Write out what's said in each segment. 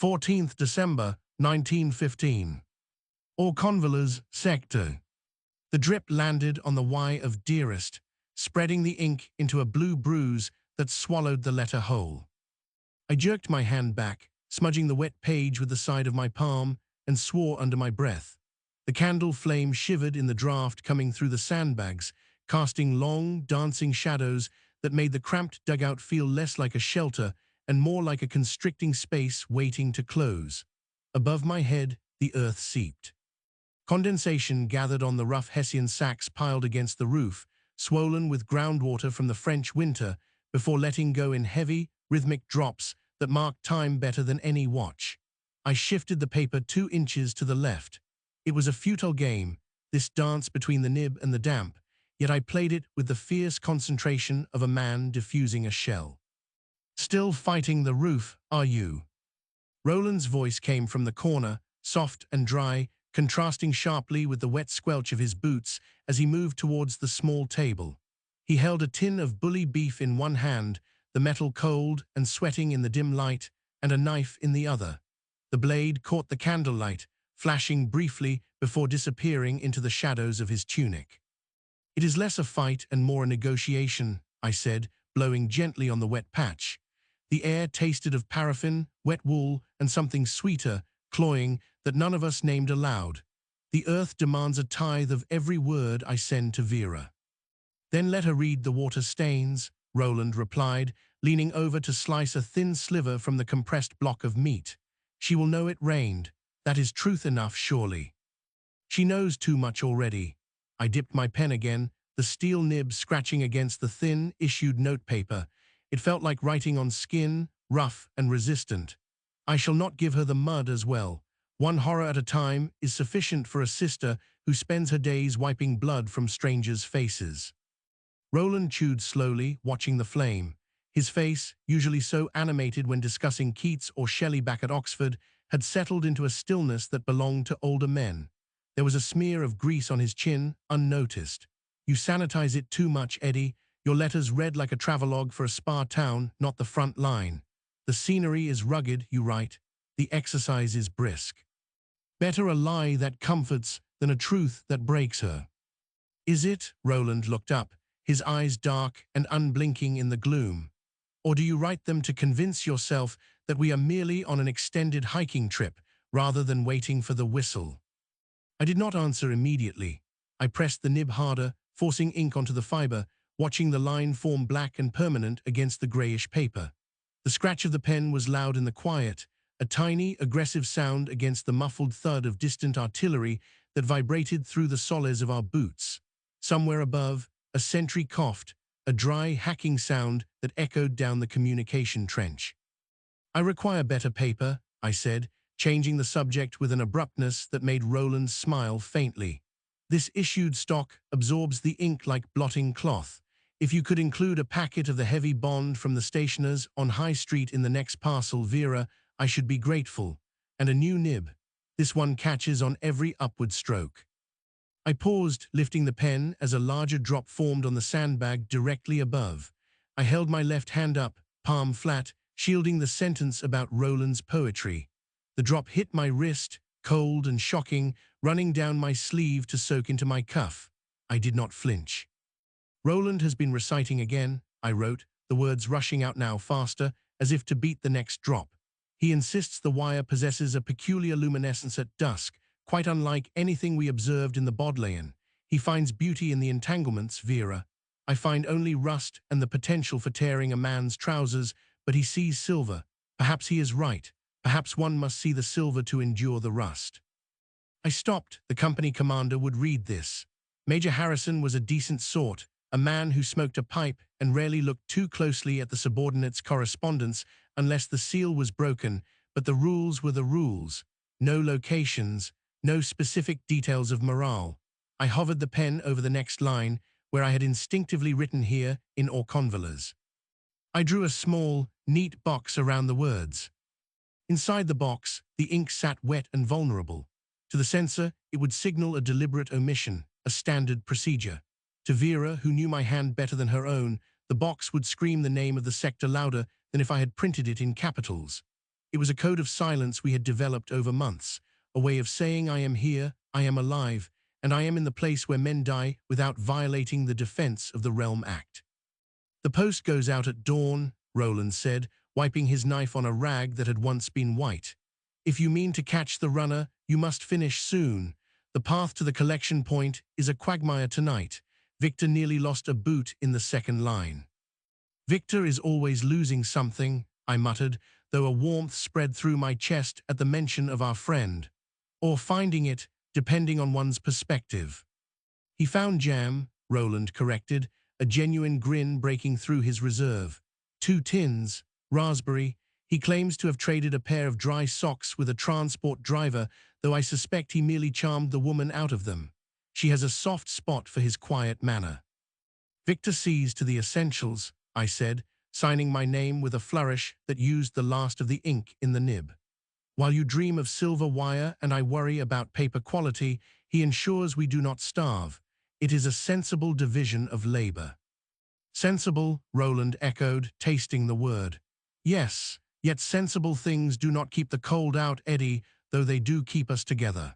14th December, 1915. Auchonvillers, Sector. The drip landed on the Y of dearest, spreading the ink into a blue bruise that swallowed the letter whole. I jerked my hand back, smudging the wet page with the side of my palm, and swore under my breath. The candle flame shivered in the draught coming through the sandbags, casting long, dancing shadows that made the cramped dugout feel less like a shelter and more like a constricting space waiting to close. Above my head, the earth seeped. Condensation gathered on the rough Hessian sacks piled against the roof, swollen with groundwater from the French winter, before letting go in heavy, rhythmic drops that marked time better than any watch. I shifted the paper 2 inches to the left. It was a futile game, this dance between the nib and the damp, yet I played it with the fierce concentration of a man diffusing a shell. "Still fighting the roof, are you?" Roland's voice came from the corner, soft and dry, contrasting sharply with the wet squelch of his boots as he moved towards the small table. He held a tin of bully beef in one hand, the metal cold and sweating in the dim light, and a knife in the other. The blade caught the candlelight, flashing briefly before disappearing into the shadows of his tunic. "It is less a fight and more a negotiation," I said, blowing gently on the wet patch. The air tasted of paraffin, wet wool, and something sweeter, cloying, that none of us named aloud. "The earth demands a tithe of every word I send to Vera." "Then let her read the water stains," Roland replied, leaning over to slice a thin sliver from the compressed block of meat. "She will know it rained. That is truth enough, surely." "She knows too much already." I dipped my pen again, the steel nib scratching against the thin, issued notepaper. It felt like writing on skin, rough and resistant. "I shall not give her the mud as well. One horror at a time is sufficient for a sister who spends her days wiping blood from strangers' faces." Roland chewed slowly, watching the flame. His face, usually so animated when discussing Keats or Shelley back at Oxford, had settled into a stillness that belonged to older men. There was a smear of grease on his chin, unnoticed. "You sanitize it too much, Eddie. Your letters read like a travelogue for a spa town, not the front line. The scenery is rugged, you write. The exercise is brisk. Better a lie that comforts than a truth that breaks her." "Is it?" Roland looked up, his eyes dark and unblinking in the gloom. "Or do you write them to convince yourself that we are merely on an extended hiking trip, rather than waiting for the whistle?" I did not answer immediately. I pressed the nib harder, forcing ink onto the fiber, watching the line form black and permanent against the grayish paper. The scratch of the pen was loud in the quiet, a tiny, aggressive sound against the muffled thud of distant artillery that vibrated through the soles of our boots. Somewhere above, a sentry coughed, a dry, hacking sound that echoed down the communication trench. "I require better paper," I said, changing the subject with an abruptness that made Roland smile faintly. "This issued stock absorbs the ink like blotting cloth. If you could include a packet of the heavy bond from the stationers on High Street in the next parcel, Vera, I should be grateful. And a new nib. This one catches on every upward stroke." I paused, lifting the pen as a larger drop formed on the sandbag directly above. I held my left hand up, palm flat, shielding the sentence about Roland's poetry. The drop hit my wrist, cold and shocking, running down my sleeve to soak into my cuff. I did not flinch. "Roland has been reciting again," I wrote, the words rushing out now faster, as if to beat the next drop. "He insists the wire possesses a peculiar luminescence at dusk, quite unlike anything we observed in the Bodleian. He finds beauty in the entanglements, Vera. I find only rust and the potential for tearing a man's trousers, but he sees silver. Perhaps he is right. Perhaps one must see the silver to endure the rust." I stopped. The company commander would read this. Major Harrison was a decent sort, a man who smoked a pipe and rarely looked too closely at the subordinates' correspondence unless the seal was broken, but the rules were the rules. No locations, no specific details of morale. I hovered the pen over the next line, where I had instinctively written "here" in Auchonvillers. I drew a small, neat box around the words. Inside the box, the ink sat wet and vulnerable. To the censor, it would signal a deliberate omission, a standard procedure. To Vera, who knew my hand better than her own, the box would scream the name of the sector louder than if I had printed it in capitals. It was a code of silence we had developed over months, a way of saying I am here, I am alive, and I am in the place where men die without violating the Defense of the Realm Act. The post goes out at dawn, Roland said, wiping his knife on a rag that had once been white. If you mean to catch the runner, you must finish soon. The path to the collection point is a quagmire tonight. Victor nearly lost a boot in the second line. Victor is always losing something, I muttered, though a warmth spread through my chest at the mention of our friend. Or finding it, depending on one's perspective. He found jam, Roland corrected, a genuine grin breaking through his reserve. 2 tins, raspberry. He claims to have traded a pair of dry socks with a transport driver, though I suspect he merely charmed the woman out of them. She has a soft spot for his quiet manner. Victor sees to the essentials, I said, signing my name with a flourish that used the last of the ink in the nib. While you dream of silver wire and I worry about paper quality, he ensures we do not starve. It is a sensible division of labor. Sensible, Roland echoed, tasting the word. Yes, yet sensible things do not keep the cold out, Eddie, though they do keep us together.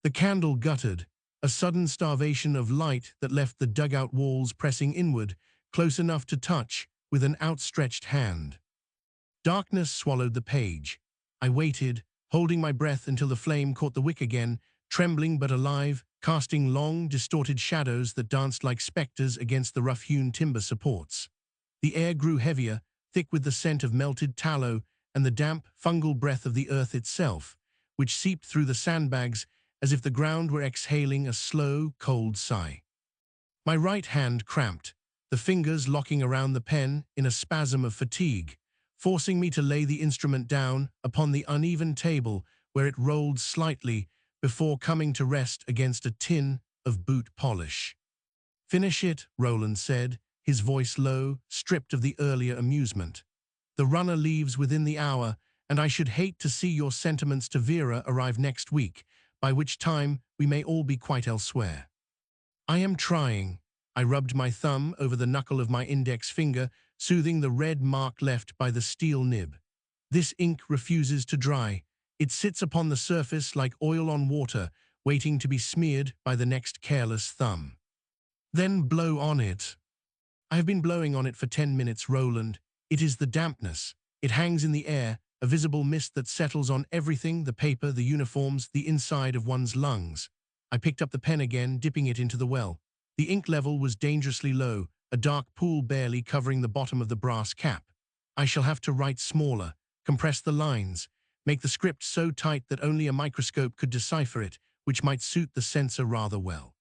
The candle guttered, a sudden starvation of light that left the dugout walls pressing inward, close enough to touch, with an outstretched hand. Darkness swallowed the page. I waited, holding my breath until the flame caught the wick again, trembling but alive, casting long, distorted shadows that danced like specters against the rough-hewn timber supports. The air grew heavier, thick with the scent of melted tallow and the damp, fungal breath of the earth itself, which seeped through the sandbags as if the ground were exhaling a slow, cold sigh. My right hand cramped, the fingers locking around the pen in a spasm of fatigue, forcing me to lay the instrument down upon the uneven table where it rolled slightly before coming to rest against a tin of boot polish. Finish it, Roland said, his voice low, stripped of the earlier amusement. The runner leaves within the hour, and I should hate to see your sentiments to Vera arrive next week, by which time we may all be quite elsewhere. I am trying. I rubbed my thumb over the knuckle of my index finger, soothing the red mark left by the steel nib. This ink refuses to dry. It sits upon the surface like oil on water, waiting to be smeared by the next careless thumb. Then blow on it. I have been blowing on it for 10 minutes, Roland. It is the dampness. It hangs in the air, a visible mist that settles on everything, the paper, the uniforms, the inside of one's lungs. I picked up the pen again, dipping it into the well. The ink level was dangerously low, a dark pool barely covering the bottom of the brass cap. I shall have to write smaller, compress the lines, make the script so tight that only a microscope could decipher it, which might suit the censor rather well.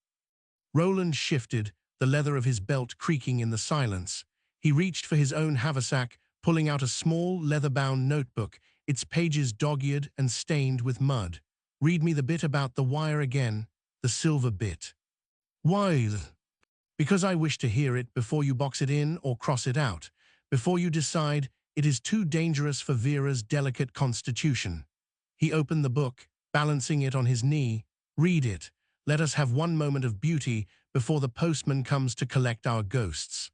Roland shifted, the leather of his belt creaking in the silence. He reached for his own haversack, pulling out a small, leather-bound notebook, its pages dog-eared and stained with mud. Read me the bit about the wire again, the silver bit. Why? Because I wish to hear it before you box it in or cross it out, before you decide it is too dangerous for Vera's delicate constitution. He opened the book, balancing it on his knee. Read it. Let us have one moment of beauty before the postman comes to collect our ghosts.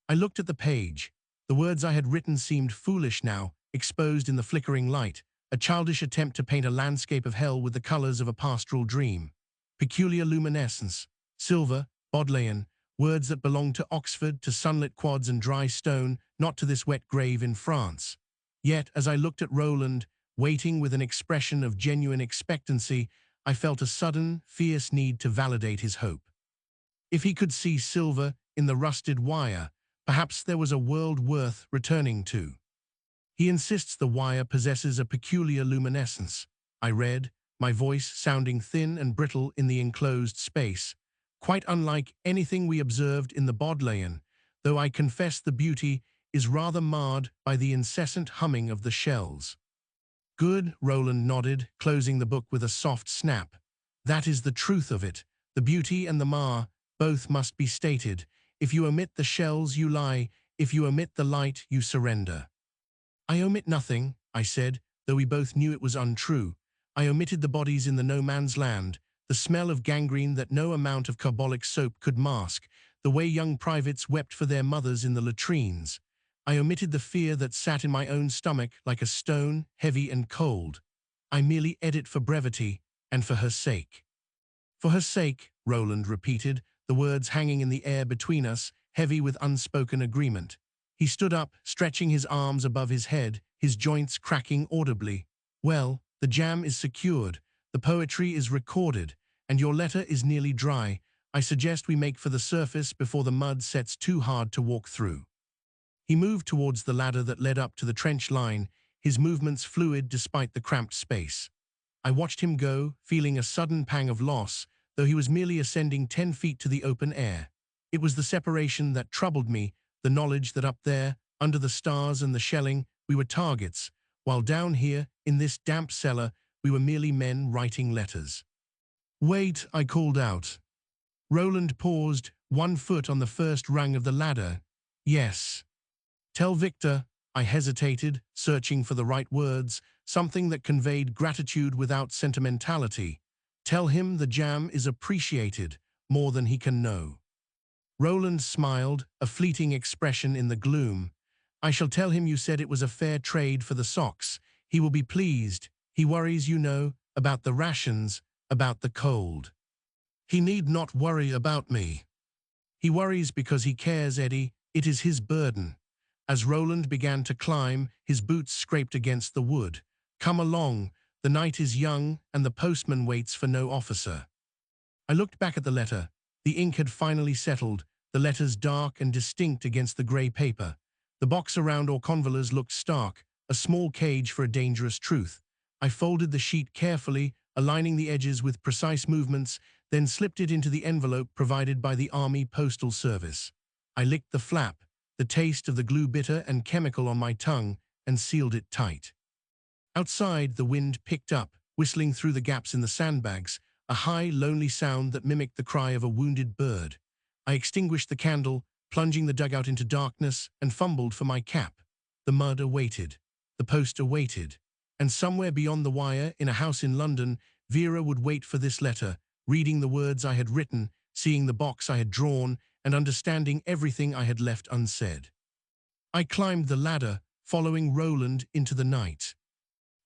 I looked at the page. The words I had written seemed foolish now, exposed in the flickering light, a childish attempt to paint a landscape of hell with the colors of a pastoral dream. Peculiar luminescence, silver, Bodleian, words that belonged to Oxford, to sunlit quads and dry stone, not to this wet grave in France. Yet, as I looked at Roland, waiting with an expression of genuine expectancy, I felt a sudden, fierce need to validate his hope. If he could see silver in the rusted wire, perhaps there was a world worth returning to. He insists the wire possesses a peculiar luminescence, I read, my voice sounding thin and brittle in the enclosed space, quite unlike anything we observed in the Bodleian, though I confess the beauty is rather marred by the incessant humming of the shells. Good, Roland nodded, closing the book with a soft snap. That is the truth of it. The beauty and the mar, both must be stated. If you omit the shells, you lie. If you omit the light, you surrender. I omit nothing, I said, though we both knew it was untrue. I omitted the bodies in the no-man's land, the smell of gangrene that no amount of carbolic soap could mask, the way young privates wept for their mothers in the latrines. I omitted the fear that sat in my own stomach like a stone, heavy and cold. I merely edit for brevity and for her sake. For her sake, Roland repeated, the words hanging in the air between us, heavy with unspoken agreement. He stood up, stretching his arms above his head, his joints cracking audibly. Well, the jam is secured, the poetry is recorded, and your letter is nearly dry. I suggest we make for the surface before the mud sets too hard to walk through. He moved towards the ladder that led up to the trench line, his movements fluid despite the cramped space. I watched him go, feeling a sudden pang of loss, though he was merely ascending 10 feet to the open air. It was the separation that troubled me, the knowledge that up there, under the stars and the shelling, we were targets, while down here, in this damp cellar, we were merely men writing letters. "Wait," I called out. Roland paused, 1 foot on the first rung of the ladder. "Yes." "Tell Victor," I hesitated, searching for the right words, something that conveyed gratitude without sentimentality. "Tell him the jam is appreciated, more than he can know." Roland smiled, a fleeting expression in the gloom. "I shall tell him you said it was a fair trade for the socks. He will be pleased. He worries, you know, about the rations, about the cold." "He need not worry about me." "He worries because he cares, Eddie. It is his burden." As Roland began to climb, his boots scraped against the wood. "Come along. The night is young, and the postman waits for no officer." I looked back at the letter. The ink had finally settled, the letters dark and distinct against the grey paper. The box around Auchonvillers looked stark, a small cage for a dangerous truth. I folded the sheet carefully, aligning the edges with precise movements, then slipped it into the envelope provided by the Army Postal Service. I licked the flap, the taste of the glue bitter and chemical on my tongue, and sealed it tight. Outside, the wind picked up, whistling through the gaps in the sandbags, a high, lonely sound that mimicked the cry of a wounded bird. I extinguished the candle, plunging the dugout into darkness, and fumbled for my cap. The mud awaited. The post awaited. And somewhere beyond the wire, in a house in London, Vera would wait for this letter, reading the words I had written, seeing the box I had drawn, and understanding everything I had left unsaid. I climbed the ladder, following Roland into the night.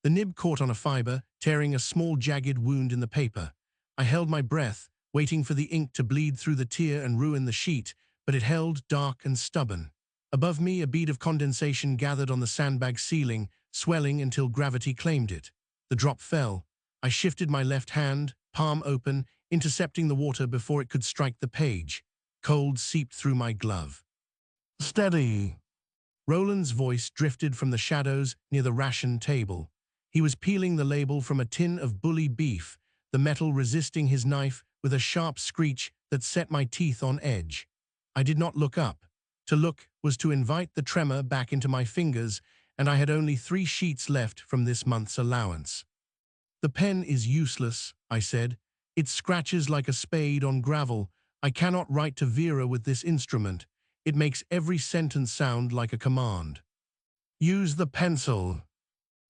The nib caught on a fiber, tearing a small jagged wound in the paper. I held my breath, waiting for the ink to bleed through the tear and ruin the sheet, but it held, dark and stubborn. Above me, a bead of condensation gathered on the sandbag ceiling, swelling until gravity claimed it. The drop fell. I shifted my left hand, palm open, intercepting the water before it could strike the page. Cold seeped through my glove. "Steady." Roland's voice drifted from the shadows near the ration table. He was peeling the label from a tin of bully beef, the metal resisting his knife with a sharp screech that set my teeth on edge. I did not look up. To look was to invite the tremor back into my fingers, and I had only 3 sheets left from this month's allowance. "The pen is useless," I said. "It scratches like a spade on gravel. I cannot write to Vera with this instrument. It makes every sentence sound like a command." "Use the pencil."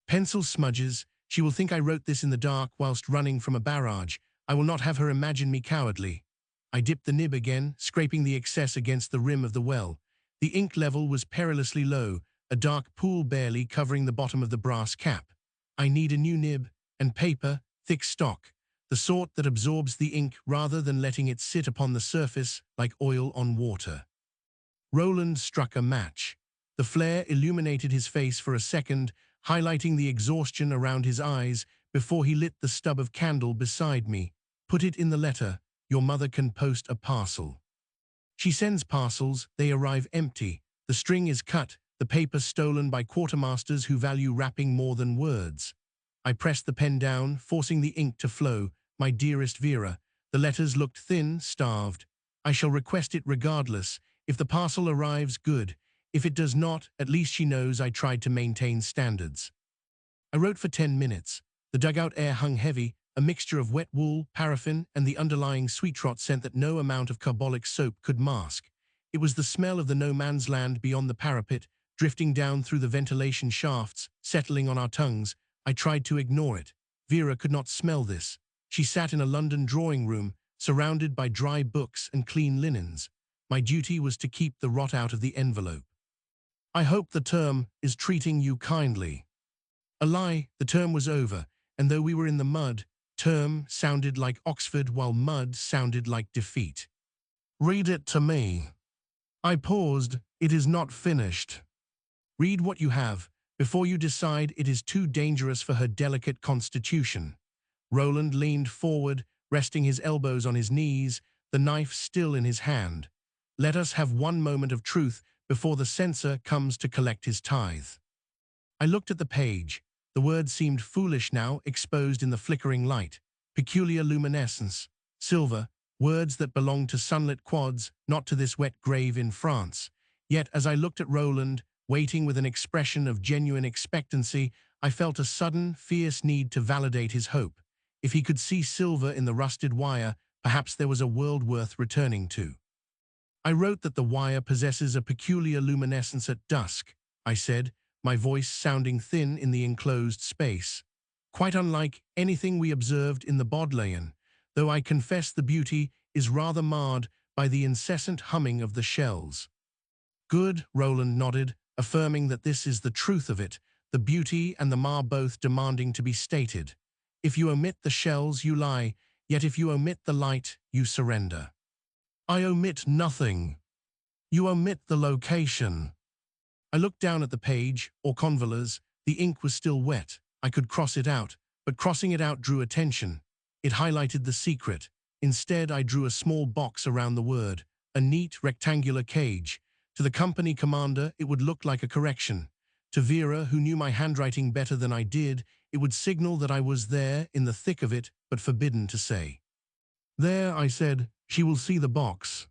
"Pencil smudges. She will think I wrote this in the dark whilst running from a barrage. I will not have her imagine me cowardly." I dipped the nib again, scraping the excess against the rim of the well. The ink level was perilously low, a dark pool barely covering the bottom of the brass cap. I need a new nib, and paper, thick stock, the sort that absorbs the ink rather than letting it sit upon the surface like oil on water. Roland struck a match. The flare illuminated his face for a second, highlighting the exhaustion around his eyes before he lit the stub of candle beside me. "Put it in the letter. Your mother can post a parcel." "She sends parcels, they arrive empty. The string is cut, the paper stolen by quartermasters who value wrapping more than words." I pressed the pen down, forcing the ink to flow. "My dearest Vera." The letters looked thin, starved. "I shall request it regardless. If the parcel arrives, good. If it does not, at least she knows I tried to maintain standards." I wrote for 10 minutes. The dugout air hung heavy, a mixture of wet wool, paraffin, and the underlying sweet rot scent that no amount of carbolic soap could mask. It was the smell of the no-man's land beyond the parapet, drifting down through the ventilation shafts, settling on our tongues. I tried to ignore it. Vera could not smell this. She sat in a London drawing room, surrounded by dry books and clean linens. My duty was to keep the rot out of the envelope. I hope the term is treating you kindly. A lie, the term was over, and though we were in the mud, term sounded like Oxford while mud sounded like defeat. Read it to me. I paused. It is not finished. Read what you have, before you decide it is too dangerous for her delicate constitution. Roland leaned forward, resting his elbows on his knees, the knife still in his hand. Let us have one moment of truth before the censor comes to collect his tithe. I looked at the page. The words seemed foolish now, exposed in the flickering light. Peculiar luminescence, silver, words that belonged to sunlit quads, not to this wet grave in France. Yet, as I looked at Roland, waiting with an expression of genuine expectancy, I felt a sudden, fierce need to validate his hope. If he could see silver in the rusted wire, perhaps there was a world worth returning to. I wrote that the wire possesses a peculiar luminescence at dusk, I said, my voice sounding thin in the enclosed space. Quite unlike anything we observed in the Bodleian, though I confess the beauty is rather marred by the incessant humming of the shells. Good, Roland nodded, affirming that this is the truth of it, the beauty and the mar both demanding to be stated. If you omit the shells, you lie, yet if you omit the light, you surrender. I omit nothing. You omit the location. I looked down at the page, Auchonvillers. The ink was still wet. I could cross it out, but crossing it out drew attention. It highlighted the secret. Instead, I drew a small box around the word, a neat rectangular cage. To the company commander, it would look like a correction. To Vera, who knew my handwriting better than I did, it would signal that I was there in the thick of it, but forbidden to say. There, I said, she will see the box.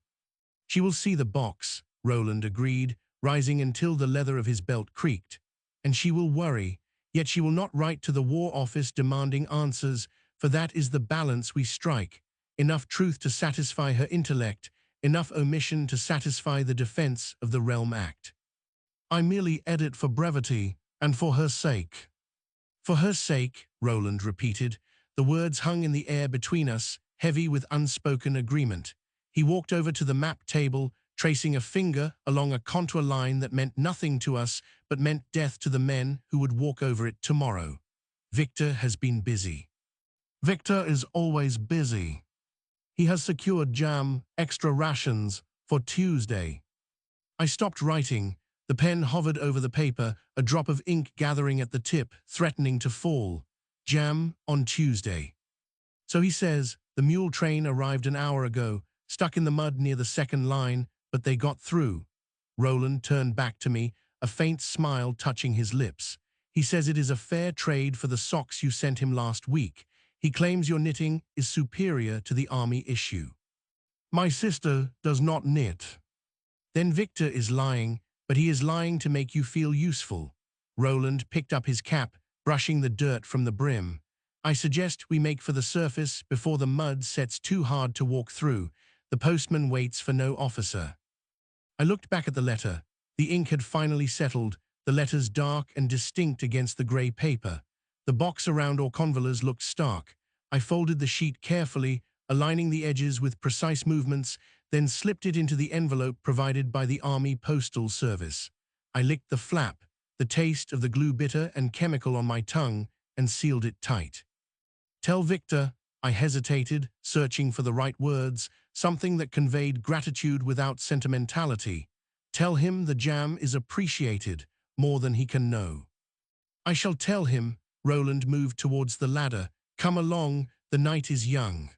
She will see the box, Roland agreed, rising until the leather of his belt creaked. And she will worry, yet she will not write to the War Office demanding answers, for that is the balance we strike. Enough truth to satisfy her intellect, enough omission to satisfy the defense of the Realm Act. I merely edit for brevity, and for her sake. For her sake, Roland repeated. The words hung in the air between us, heavy with unspoken agreement. He walked over to the map table, tracing a finger along a contour line that meant nothing to us, but meant death to the men who would walk over it tomorrow. Victor has been busy. Victor is always busy. He has secured jam, extra rations, for Tuesday. I stopped writing. The pen hovered over the paper, a drop of ink gathering at the tip, threatening to fall. Jam on Tuesday. So he says, the mule train arrived an hour ago, stuck in the mud near the second line, but they got through. Roland turned back to me, a faint smile touching his lips. He says it is a fair trade for the socks you sent him last week. He claims your knitting is superior to the army issue. My sister does not knit. Then Victor is lying, but he is lying to make you feel useful. Roland picked up his cap, brushing the dirt from the brim. I suggest we make for the surface before the mud sets too hard to walk through. The postman waits for no officer. I looked back at the letter. The ink had finally settled, the letters dark and distinct against the grey paper. The box around Auchonvillers looked stark. I folded the sheet carefully, aligning the edges with precise movements, then slipped it into the envelope provided by the Army Postal Service. I licked the flap, the taste of the glue bitter and chemical on my tongue, and sealed it tight. Tell Victor, I hesitated, searching for the right words, something that conveyed gratitude without sentimentality. Tell him the jam is appreciated, more than he can know. I shall tell him. Roland moved towards the ladder. Come along, the night is young.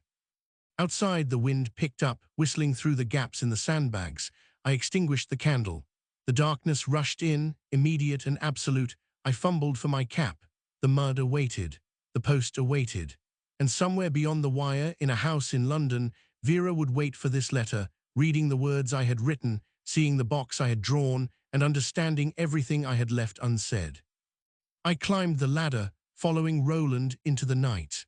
Outside, the wind picked up, whistling through the gaps in the sandbags. I extinguished the candle. The darkness rushed in, immediate and absolute. I fumbled for my cap. The mud awaited. The post awaited. And somewhere beyond the wire, in a house in London, Vera would wait for this letter, reading the words I had written, seeing the box I had drawn, and understanding everything I had left unsaid. I climbed the ladder, following Roland into the night.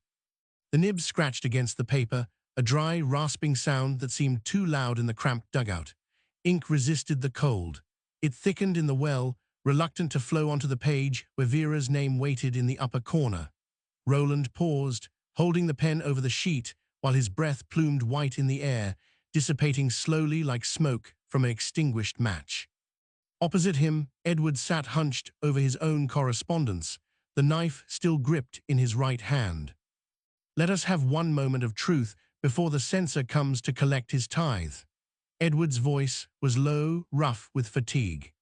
The nib scratched against the paper, a dry, rasping sound that seemed too loud in the cramped dugout. Ink resisted the cold. It thickened in the well, reluctant to flow onto the page where Vera's name waited in the upper corner. Roland paused, holding the pen over the sheet while his breath plumed white in the air, dissipating slowly like smoke from an extinguished match. Opposite him, Edward sat hunched over his own correspondence, the knife still gripped in his right hand. Let us have one moment of truth before the censor comes to collect his tithe. Edward's voice was low, rough with fatigue.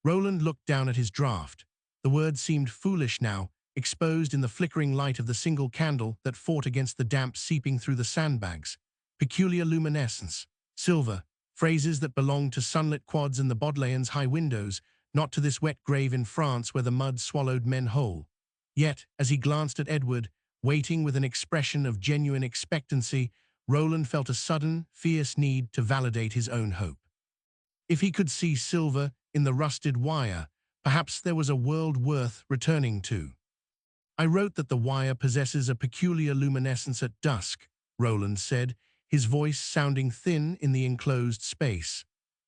Roland looked down at his draft. The words seemed foolish now, exposed in the flickering light of the single candle that fought against the damp seeping through the sandbags. Peculiar luminescence, silver, phrases that belonged to sunlit quads and the Bodleian's high windows, not to this wet grave in France where the mud swallowed men whole. Yet, as he glanced at Edward, waiting with an expression of genuine expectancy, Roland felt a sudden, fierce need to validate his own hope. If he could see silver in the rusted wire, perhaps there was a world worth returning to. I wrote that the wire possesses a peculiar luminescence at dusk, Roland said, his voice sounding thin in the enclosed space.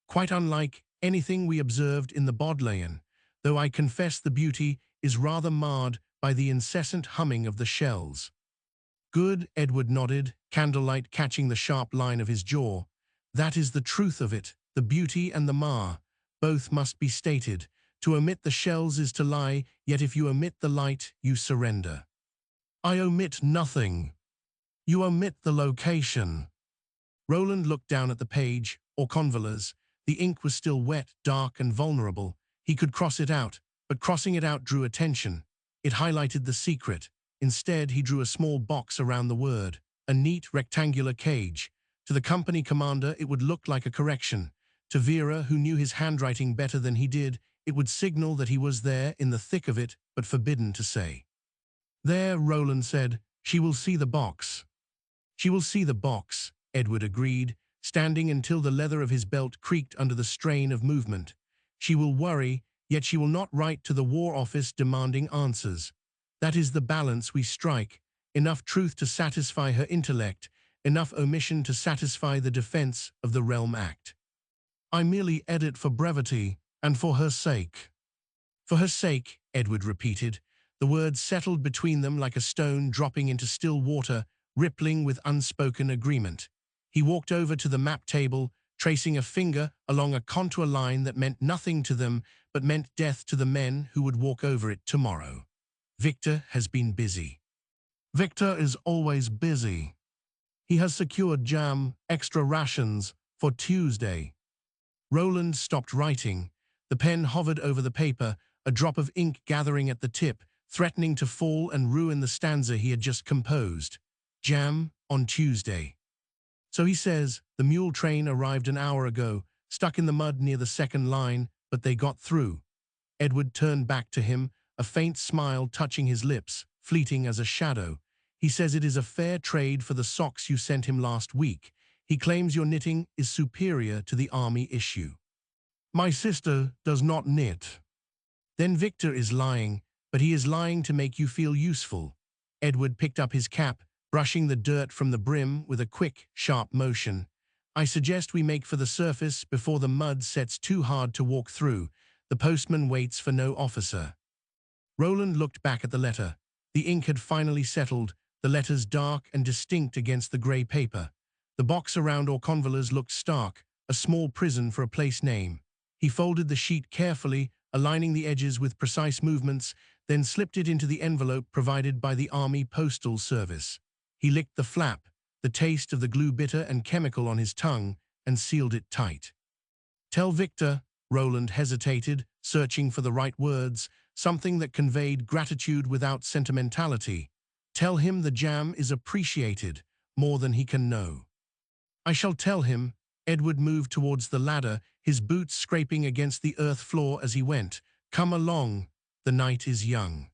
Quite unlike anything we observed in the Bodleian, though I confess the beauty is rather marred by the incessant humming of the shells. Good, Edward nodded, candlelight catching the sharp line of his jaw. That is the truth of it, the beauty and the mar. Both must be stated. To omit the shells is to lie, yet if you omit the light, you surrender. I omit nothing. You omit the location. Roland looked down at the page, Auchonvillers. The ink was still wet, dark and vulnerable. He could cross it out, but crossing it out drew attention. It highlighted the secret. Instead, he drew a small box around the word, a neat rectangular cage. To the company commander, it would look like a correction. To Vera, who knew his handwriting better than he did, it would signal that he was there in the thick of it, but forbidden to say. There, Roland said, she will see the box. She will see the box, Edward agreed, standing until the leather of his belt creaked under the strain of movement. She will worry, yet she will not write to the War Office demanding answers. That is the balance we strike, enough truth to satisfy her intellect, enough omission to satisfy the defense of the Realm Act. I merely edit for brevity and for her sake. For her sake, Edward repeated. The words settled between them like a stone dropping into still water, rippling with unspoken agreement. He walked over to the map table, tracing a finger along a contour line that meant nothing to them, but meant death to the men who would walk over it tomorrow. Victor has been busy. Victor is always busy. He has secured jam, extra rations, for Tuesday. Roland stopped writing. The pen hovered over the paper, a drop of ink gathering at the tip, threatening to fall and ruin the stanza he had just composed. Jam on Tuesday. So he says, the mule train arrived an hour ago, stuck in the mud near the second line, but they got through. Edward turned back to him, a faint smile touching his lips, fleeting as a shadow. He says it is a fair trade for the socks you sent him last week. He claims your knitting is superior to the army issue. My sister does not knit. Then Victor is lying, but he is lying to make you feel useful. Edward picked up his cap, brushing the dirt from the brim with a quick, sharp motion. I suggest we make for the surface before the mud sets too hard to walk through. The postman waits for no officer. Roland looked back at the letter. The ink had finally settled, the letters dark and distinct against the grey paper. The box around Auchonvillers looked stark, a small prison for a place name. He folded the sheet carefully, aligning the edges with precise movements, then slipped it into the envelope provided by the Army Postal Service. He licked the flap, the taste of the glue bitter and chemical on his tongue, and sealed it tight. Tell Victor, Roland hesitated, searching for the right words, something that conveyed gratitude without sentimentality. Tell him the jam is appreciated, more than he can know. I shall tell him. Edward moved towards the ladder, his boots scraping against the earth floor as he went. Come along, the night is young.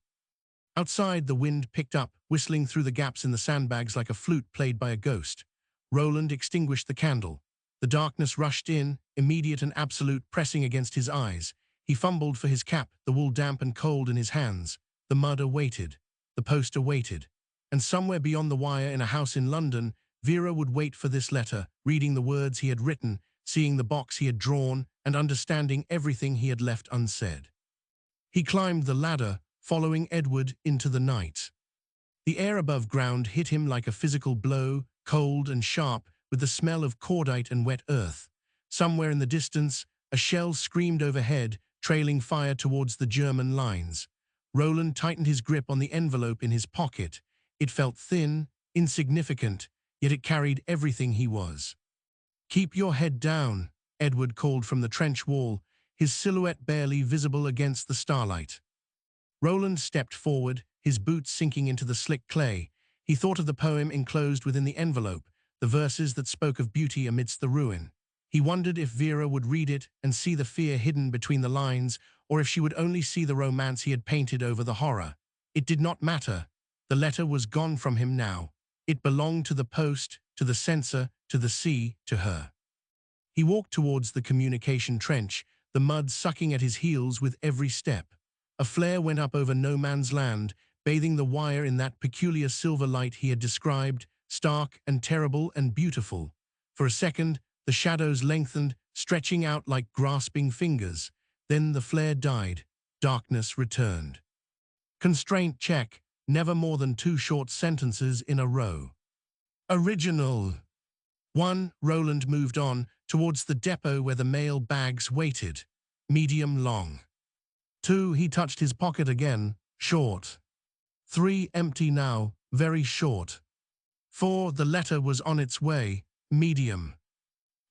Outside, the wind picked up, whistling through the gaps in the sandbags like a flute played by a ghost. Roland extinguished the candle. The darkness rushed in, immediate and absolute, pressing against his eyes. He fumbled for his cap, the wool damp and cold in his hands. The mud awaited. The poster waited. And somewhere beyond the wire in a house in London, Vera would wait for this letter, reading the words he had written, seeing the box he had drawn, and understanding everything he had left unsaid. He climbed the ladder, following Edward into the night. The air above ground hit him like a physical blow, cold and sharp, with the smell of cordite and wet earth. Somewhere in the distance, A shell screamed overhead, trailing fire towards the German lines. Roland tightened his grip on the envelope in his pocket. It felt thin, insignificant, yet it carried everything he was. "Keep your head down," Edward called from the trench wall, his silhouette barely visible against the starlight. Roland stepped forward, his boots sinking into the slick clay. He thought of the poem enclosed within the envelope, the verses that spoke of beauty amidst the ruin. He wondered if Vera would read it and see the fear hidden between the lines, or if she would only see the romance he had painted over the horror. It did not matter. The letter was gone from him now. It belonged to the post, to the censor, to the sea, to her. He walked towards the communication trench, the mud sucking at his heels with every step. A flare went up over no man's land, bathing the wire in that peculiar silver light he had described, stark and terrible and beautiful. For a second, the shadows lengthened, stretching out like grasping fingers. Then the flare died. Darkness returned. Constraint check, never more than 2 short sentences in a row. Original. 1. Roland moved on, towards the depot where the mail bags waited. Medium long. 2. He touched his pocket again. Short. 3. Empty now. Very short. 4. The letter was on its way. Medium.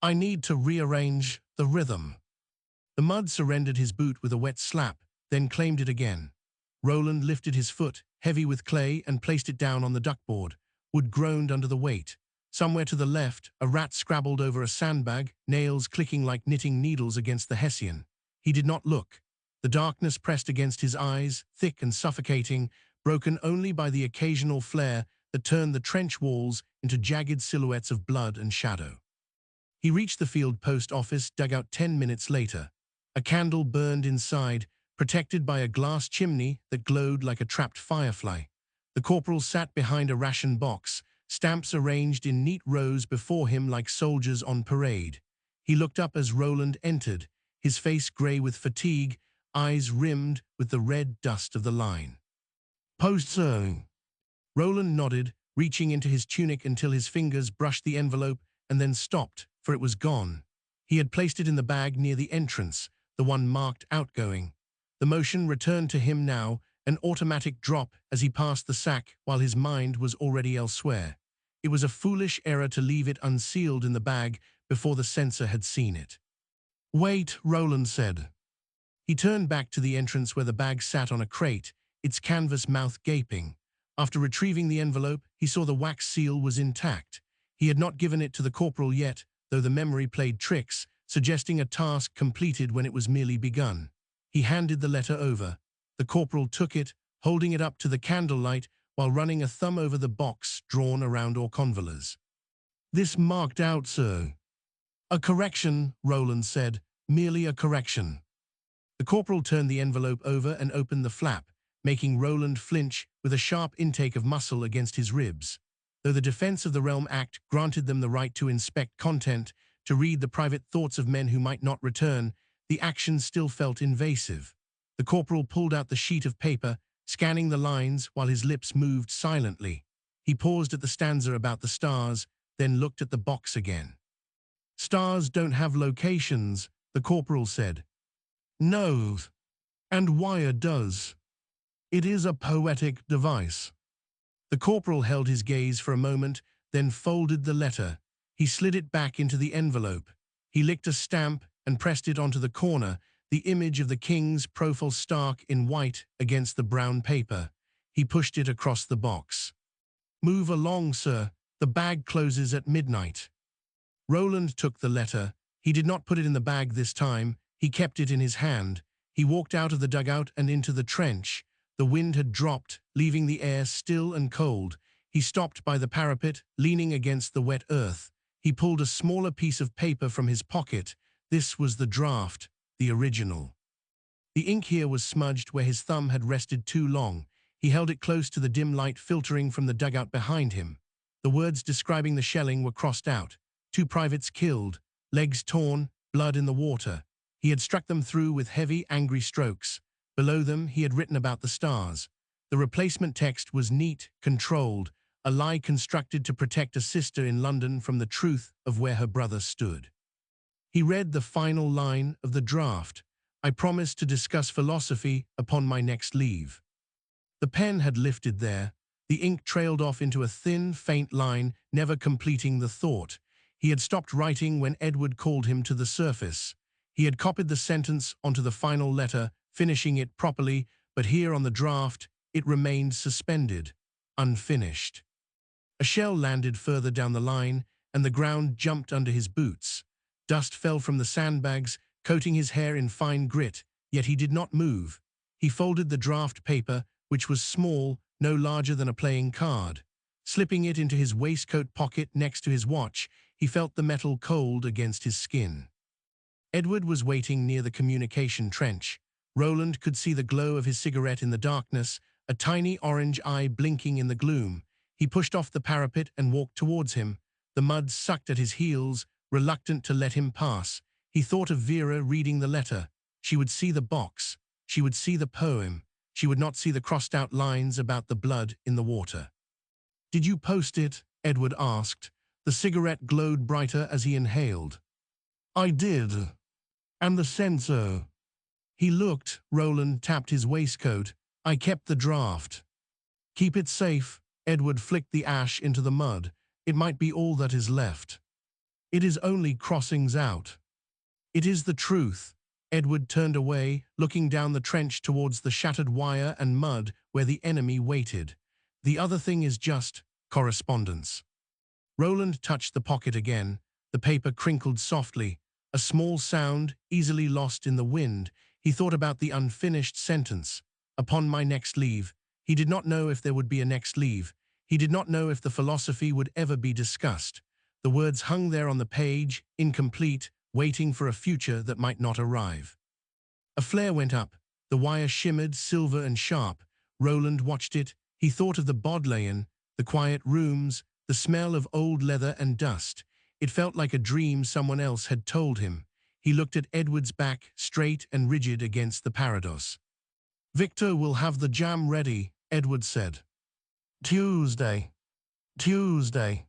I need to rearrange the rhythm. The mud surrendered his boot with a wet slap, then claimed it again. Roland lifted his foot, heavy with clay, and placed it down on the duckboard. Wood groaned under the weight. Somewhere to the left, a rat scrabbled over a sandbag, nails clicking like knitting needles against the hessian. He did not look. The darkness pressed against his eyes, thick and suffocating, broken only by the occasional flare that turned the trench walls into jagged silhouettes of blood and shadow. He reached the field post office dugout 10 minutes later. A candle burned inside, protected by a glass chimney that glowed like a trapped firefly. The corporal sat behind a ration box, stamps arranged in neat rows before him like soldiers on parade. He looked up as Roland entered, his face gray with fatigue, eyes rimmed with the red dust of the line. "Post, sir." Roland nodded, reaching into his tunic until his fingers brushed the envelope and then stopped, for it was gone. He had placed it in the bag near the entrance, the one marked outgoing. The motion returned to him now, an automatic drop as he passed the sack while his mind was already elsewhere. It was a foolish error to leave it unsealed in the bag before the censor had seen it. "Wait," Roland said. He turned back to the entrance where the bag sat on a crate, its canvas mouth gaping. After retrieving the envelope, he saw the wax seal was intact. He had not given it to the corporal yet, though the memory played tricks, suggesting a task completed when it was merely begun. He handed the letter over. The corporal took it, holding it up to the candlelight while running a thumb over the box drawn around Auchonvillers. "This marked out, sir." "A correction," Roland said, "merely a correction." The corporal turned the envelope over and opened the flap, making Roland flinch with a sharp intake of muscle against his ribs. Though the Defense of the Realm Act granted them the right to inspect content, to read the private thoughts of men who might not return, the action still felt invasive. The corporal pulled out the sheet of paper, scanning the lines while his lips moved silently. He paused at the stanza about the stars, then looked at the box again. "Stars don't have locations," the corporal said. "No, and wire does. It is a poetic device." The corporal held his gaze for a moment, then folded the letter. He slid it back into the envelope. He licked a stamp and pressed it onto the corner, the image of the king's profile stark in white against the brown paper. He pushed it across the box. "Move along, sir. The bag closes at midnight." Roland took the letter. He did not put it in the bag this time. He kept it in his hand. He walked out of the dugout and into the trench. The wind had dropped, leaving the air still and cold. He stopped by the parapet, leaning against the wet earth. He pulled a smaller piece of paper from his pocket. This was the draft, the original. The ink here was smudged where his thumb had rested too long. He held it close to the dim light filtering from the dugout behind him. The words describing the shelling were crossed out. 2 privates killed, legs torn, blood in the water. He had struck them through with heavy, angry strokes. Below them, he had written about the stars. The replacement text was neat, controlled, a lie constructed to protect a sister in London from the truth of where her brother stood. He read the final line of the draft. I promise to discuss philosophy upon my next leave. The pen had lifted there. The ink trailed off into a thin, faint line, never completing the thought. He had stopped writing when Edward called him to the surface. He had copied the sentence onto the final letter, finishing it properly, but here on the draft, it remained suspended, unfinished. A shell landed further down the line, and the ground jumped under his boots. Dust fell from the sandbags, coating his hair in fine grit, yet he did not move. He folded the draft paper, which was small, no larger than a playing card. Slipping it into his waistcoat pocket next to his watch, he felt the metal cold against his skin. Edward was waiting near the communication trench. Roland could see the glow of his cigarette in the darkness, a tiny orange eye blinking in the gloom. He pushed off the parapet and walked towards him. The mud sucked at his heels, reluctant to let him pass. He thought of Vera reading the letter. She would see the box. She would see the poem. She would not see the crossed-out lines about the blood in the water. "Did you post it?" Edward asked. The cigarette glowed brighter as he inhaled. "I did. And the censor." He looked. Roland tapped his waistcoat. "I kept the draft." "Keep it safe." Edward flicked the ash into the mud. "It might be all that is left." "It is only crossings out." "It is the truth." Edward turned away, looking down the trench towards the shattered wire and mud where the enemy waited. "The other thing is just correspondence." Roland touched the pocket again. The paper crinkled softly, a small sound easily lost in the wind. He thought about the unfinished sentence. "Upon my next leave." He did not know if there would be a next leave. He did not know if the philosophy would ever be discussed. The words hung there on the page, incomplete, waiting for a future that might not arrive. A flare went up. The wire shimmered, silver and sharp. Roland watched it. He thought of the Bodleian, the quiet rooms, the smell of old leather and dust. It felt like a dream someone else had told him. He looked at Edward's back, straight and rigid against the parados. "Victor will have the jam ready," Edward said. "Tuesday. Tuesday."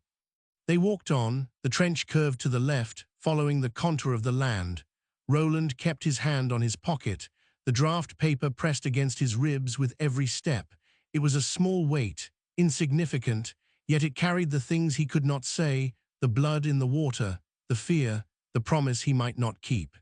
They walked on. The trench curved to the left, following the contour of the land. Roland kept his hand on his pocket, the draft paper pressed against his ribs with every step. It was a small weight, insignificant, yet it carried the things he could not say, the blood in the water, the fear, the promise he might not keep.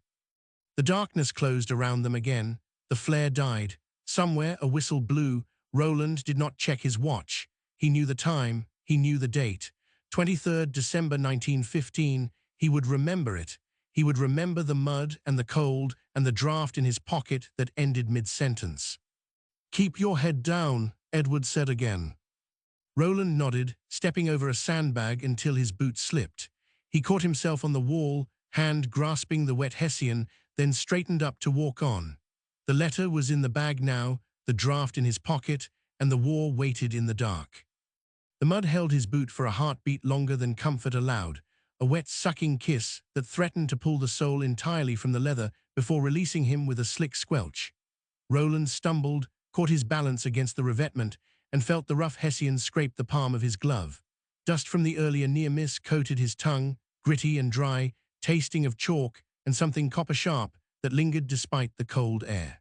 The darkness closed around them again. The flare died. Somewhere a whistle blew. Roland did not check his watch. He knew the time. He knew the date. 23rd December 1915. He would remember it. He would remember the mud and the cold and the draft in his pocket that ended mid-sentence. "Keep your head down," Edward said again. Roland nodded, stepping over a sandbag until his boot slipped. He caught himself on the wall, hand grasping the wet Hessian, then straightened up to walk on. The letter was in the bag now, the draft in his pocket, and the war waited in the dark. The mud held his boot for a heartbeat longer than comfort allowed, a wet, sucking kiss that threatened to pull the sole entirely from the leather before releasing him with a slick squelch. Roland stumbled, caught his balance against the revetment, and felt the rough Hessian scrape the palm of his glove. Dust from the earlier near-miss coated his tongue, gritty and dry, tasting of chalk and something copper-sharp that lingered despite the cold air.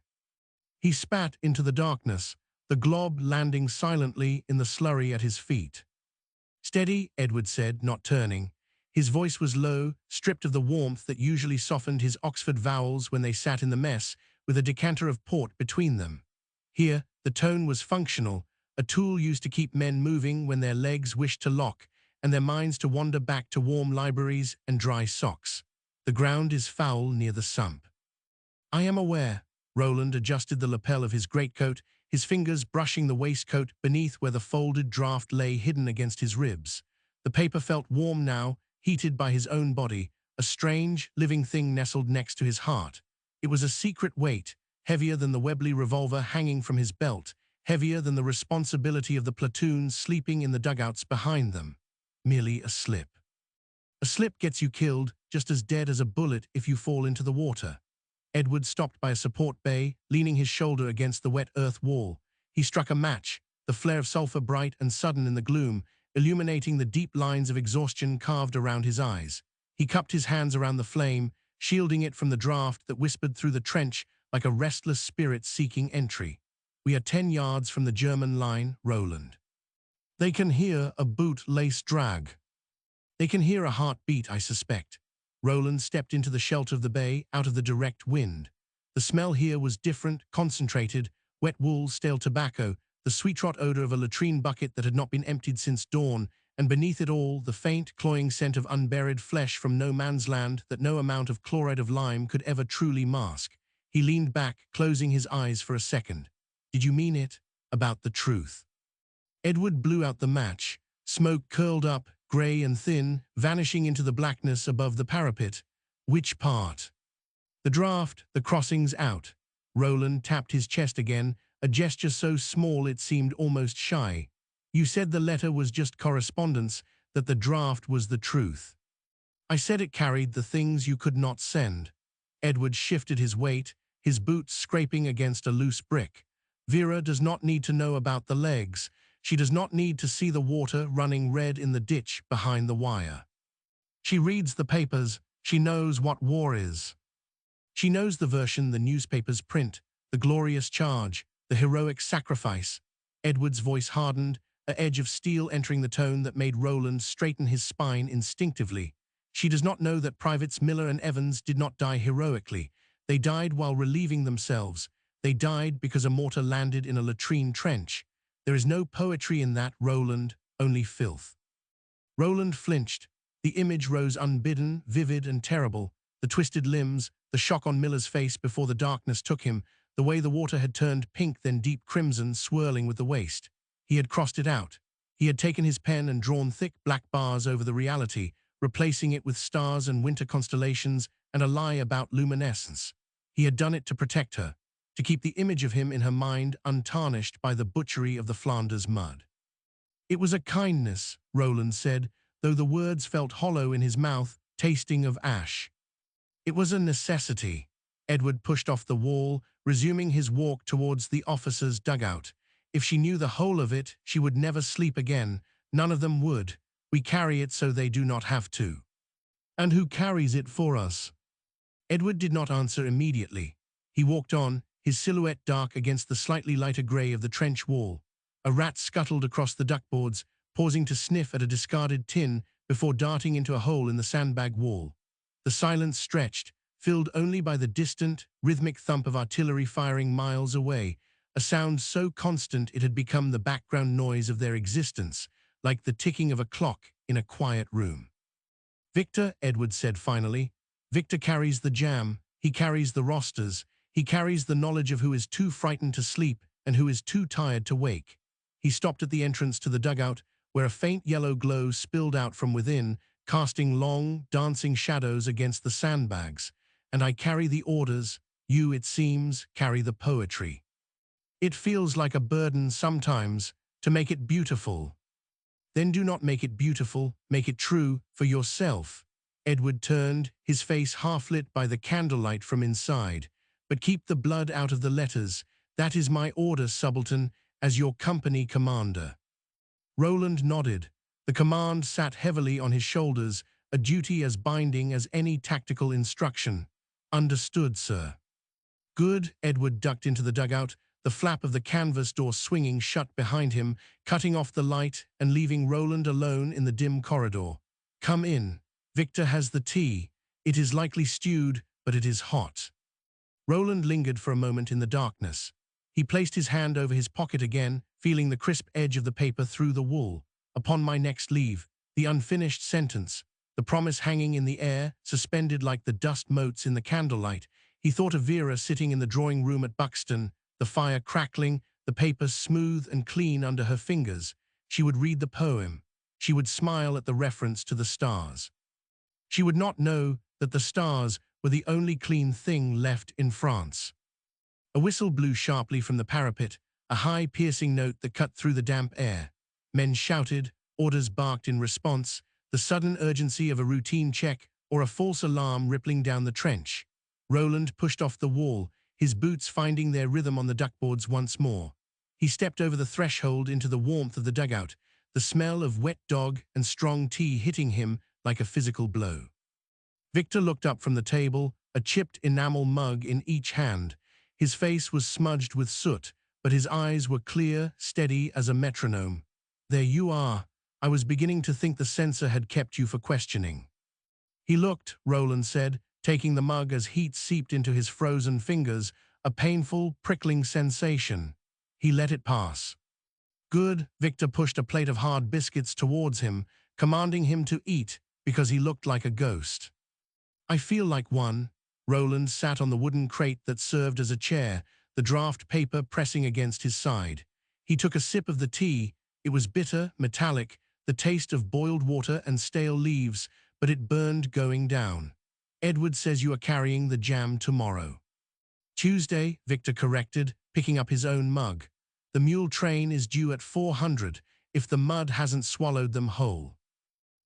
He spat into the darkness, the glob landing silently in the slurry at his feet. "Steady," Edward said, not turning. His voice was low, stripped of the warmth that usually softened his Oxford vowels when they sat in the mess, with a decanter of port between them. Here, the tone was functional, a tool used to keep men moving when their legs wished to lock and their minds to wander back to warm libraries and dry socks. "The ground is foul near the sump." "I am aware." Roland adjusted the lapel of his greatcoat, his fingers brushing the waistcoat beneath where the folded draft lay hidden against his ribs. The paper felt warm now, heated by his own body, a strange, living thing nestled next to his heart. It was a secret weight, heavier than the Webley revolver hanging from his belt, heavier than the responsibility of the platoon sleeping in the dugouts behind them. Merely a slip. A slip gets you killed, just as dead as a bullet if you fall into the water. Edward stopped by a support bay, leaning his shoulder against the wet earth wall. He struck a match, the flare of sulfur bright and sudden in the gloom, illuminating the deep lines of exhaustion carved around his eyes. He cupped his hands around the flame, shielding it from the draft that whispered through the trench like a restless spirit seeking entry. We are 10 yards from the German line, Roland. They can hear a boot-lace drag. They can hear a heartbeat, I suspect. Roland stepped into the shelter of the bay, out of the direct wind. The smell here was different, concentrated, wet wool, stale tobacco, the sweet-rot odor of a latrine bucket that had not been emptied since dawn, and beneath it all, the faint, cloying scent of unburied flesh from no man's land that no amount of chloride of lime could ever truly mask. He leaned back, closing his eyes for a second. Did you mean it? About the truth? Edward blew out the match. Smoke curled up, grey and thin, vanishing into the blackness above the parapet. Which part? The draft, the crossings out. Roland tapped his chest again, a gesture so small it seemed almost shy. You said the letter was just correspondence, that the draft was the truth. I said it carried the things you could not send. Edward shifted his weight, his boots scraping against a loose brick. Vera does not need to know about the legs. She does not need to see the water running red in the ditch behind the wire. She reads the papers. She knows what war is. She knows the version the newspapers print, the glorious charge, the heroic sacrifice. Edward's voice hardened, an edge of steel entering the tone that made Roland straighten his spine instinctively. She does not know that Privates Miller and Evans did not die heroically. They died while relieving themselves. They died because a mortar landed in a latrine trench. There is no poetry in that, Roland, only filth. Roland flinched. The image rose unbidden, vivid and terrible. The twisted limbs, the shock on Miller's face before the darkness took him, the way the water had turned pink then deep crimson, swirling with the waste. He had crossed it out. He had taken his pen and drawn thick black bars over the reality, replacing it with stars and winter constellations and a lie about luminescence. He had done it to protect her, to keep the image of him in her mind untarnished by the butchery of the Flanders mud. It was a kindness, Roland said, though the words felt hollow in his mouth, tasting of ash. It was a necessity. Edward pushed off the wall, resuming his walk towards the officer's dugout. If she knew the whole of it, she would never sleep again. None of them would. We carry it so they do not have to. And who carries it for us? Edward did not answer immediately. He walked on, his silhouette dark against the slightly lighter grey of the trench wall. A rat scuttled across the duckboards, pausing to sniff at a discarded tin before darting into a hole in the sandbag wall. The silence stretched, filled only by the distant, rhythmic thump of artillery firing miles away, a sound so constant it had become the background noise of their existence, like the ticking of a clock in a quiet room. Victor, Edward said finally. Victor carries the jam, he carries the rosters, he carries the knowledge of who is too frightened to sleep and who is too tired to wake. He stopped at the entrance to the dugout, where a faint yellow glow spilled out from within, casting long, dancing shadows against the sandbags. And I carry the orders, you, it seems, carry the poetry. It feels like a burden sometimes, to make it beautiful. Then do not make it beautiful, make it true, for yourself. Edward turned, his face half lit by the candlelight from inside. But keep the blood out of the letters. That is my order, subaltern, as your company commander. Roland nodded. The command sat heavily on his shoulders, a duty as binding as any tactical instruction. Understood, sir. Good. Edward ducked into the dugout, the flap of the canvas door swinging shut behind him, cutting off the light and leaving Roland alone in the dim corridor. Come in. Victor has the tea. It is likely stewed, but it is hot. Roland lingered for a moment in the darkness. He placed his hand over his pocket again, feeling the crisp edge of the paper through the wool. Upon my next leave, the unfinished sentence, the promise hanging in the air, suspended like the dust motes in the candlelight. He thought of Vera sitting in the drawing room at Buxton, the fire crackling, the paper smooth and clean under her fingers. She would read the poem. She would smile at the reference to the stars. She would not know that the stars were the only clean thing left in France. A whistle blew sharply from the parapet, a high, piercing note that cut through the damp air. Men shouted, orders barked in response, the sudden urgency of a routine check or a false alarm rippling down the trench. Roland pushed off the wall, his boots finding their rhythm on the duckboards once more. He stepped over the threshold into the warmth of the dugout, the smell of wet dog and strong tea hitting him like a physical blow. Victor looked up from the table, a chipped enamel mug in each hand. His face was smudged with soot, but his eyes were clear, steady as a metronome. "There you are. I was beginning to think the censor had kept you for questioning." "He looked," Roland said, taking the mug as heat seeped into his frozen fingers, a painful, prickling sensation. "He let it pass." "Good." Victor pushed a plate of hard biscuits towards him, commanding him to eat because he looked like a ghost. "I feel like one." Roland sat on the wooden crate that served as a chair, the draft paper pressing against his side. He took a sip of the tea. It was bitter, metallic, the taste of boiled water and stale leaves, but it burned going down. "Edward says you are carrying the jam tomorrow." "Tuesday," Victor corrected, picking up his own mug. "The mule train is due at 400, if the mud hasn't swallowed them whole."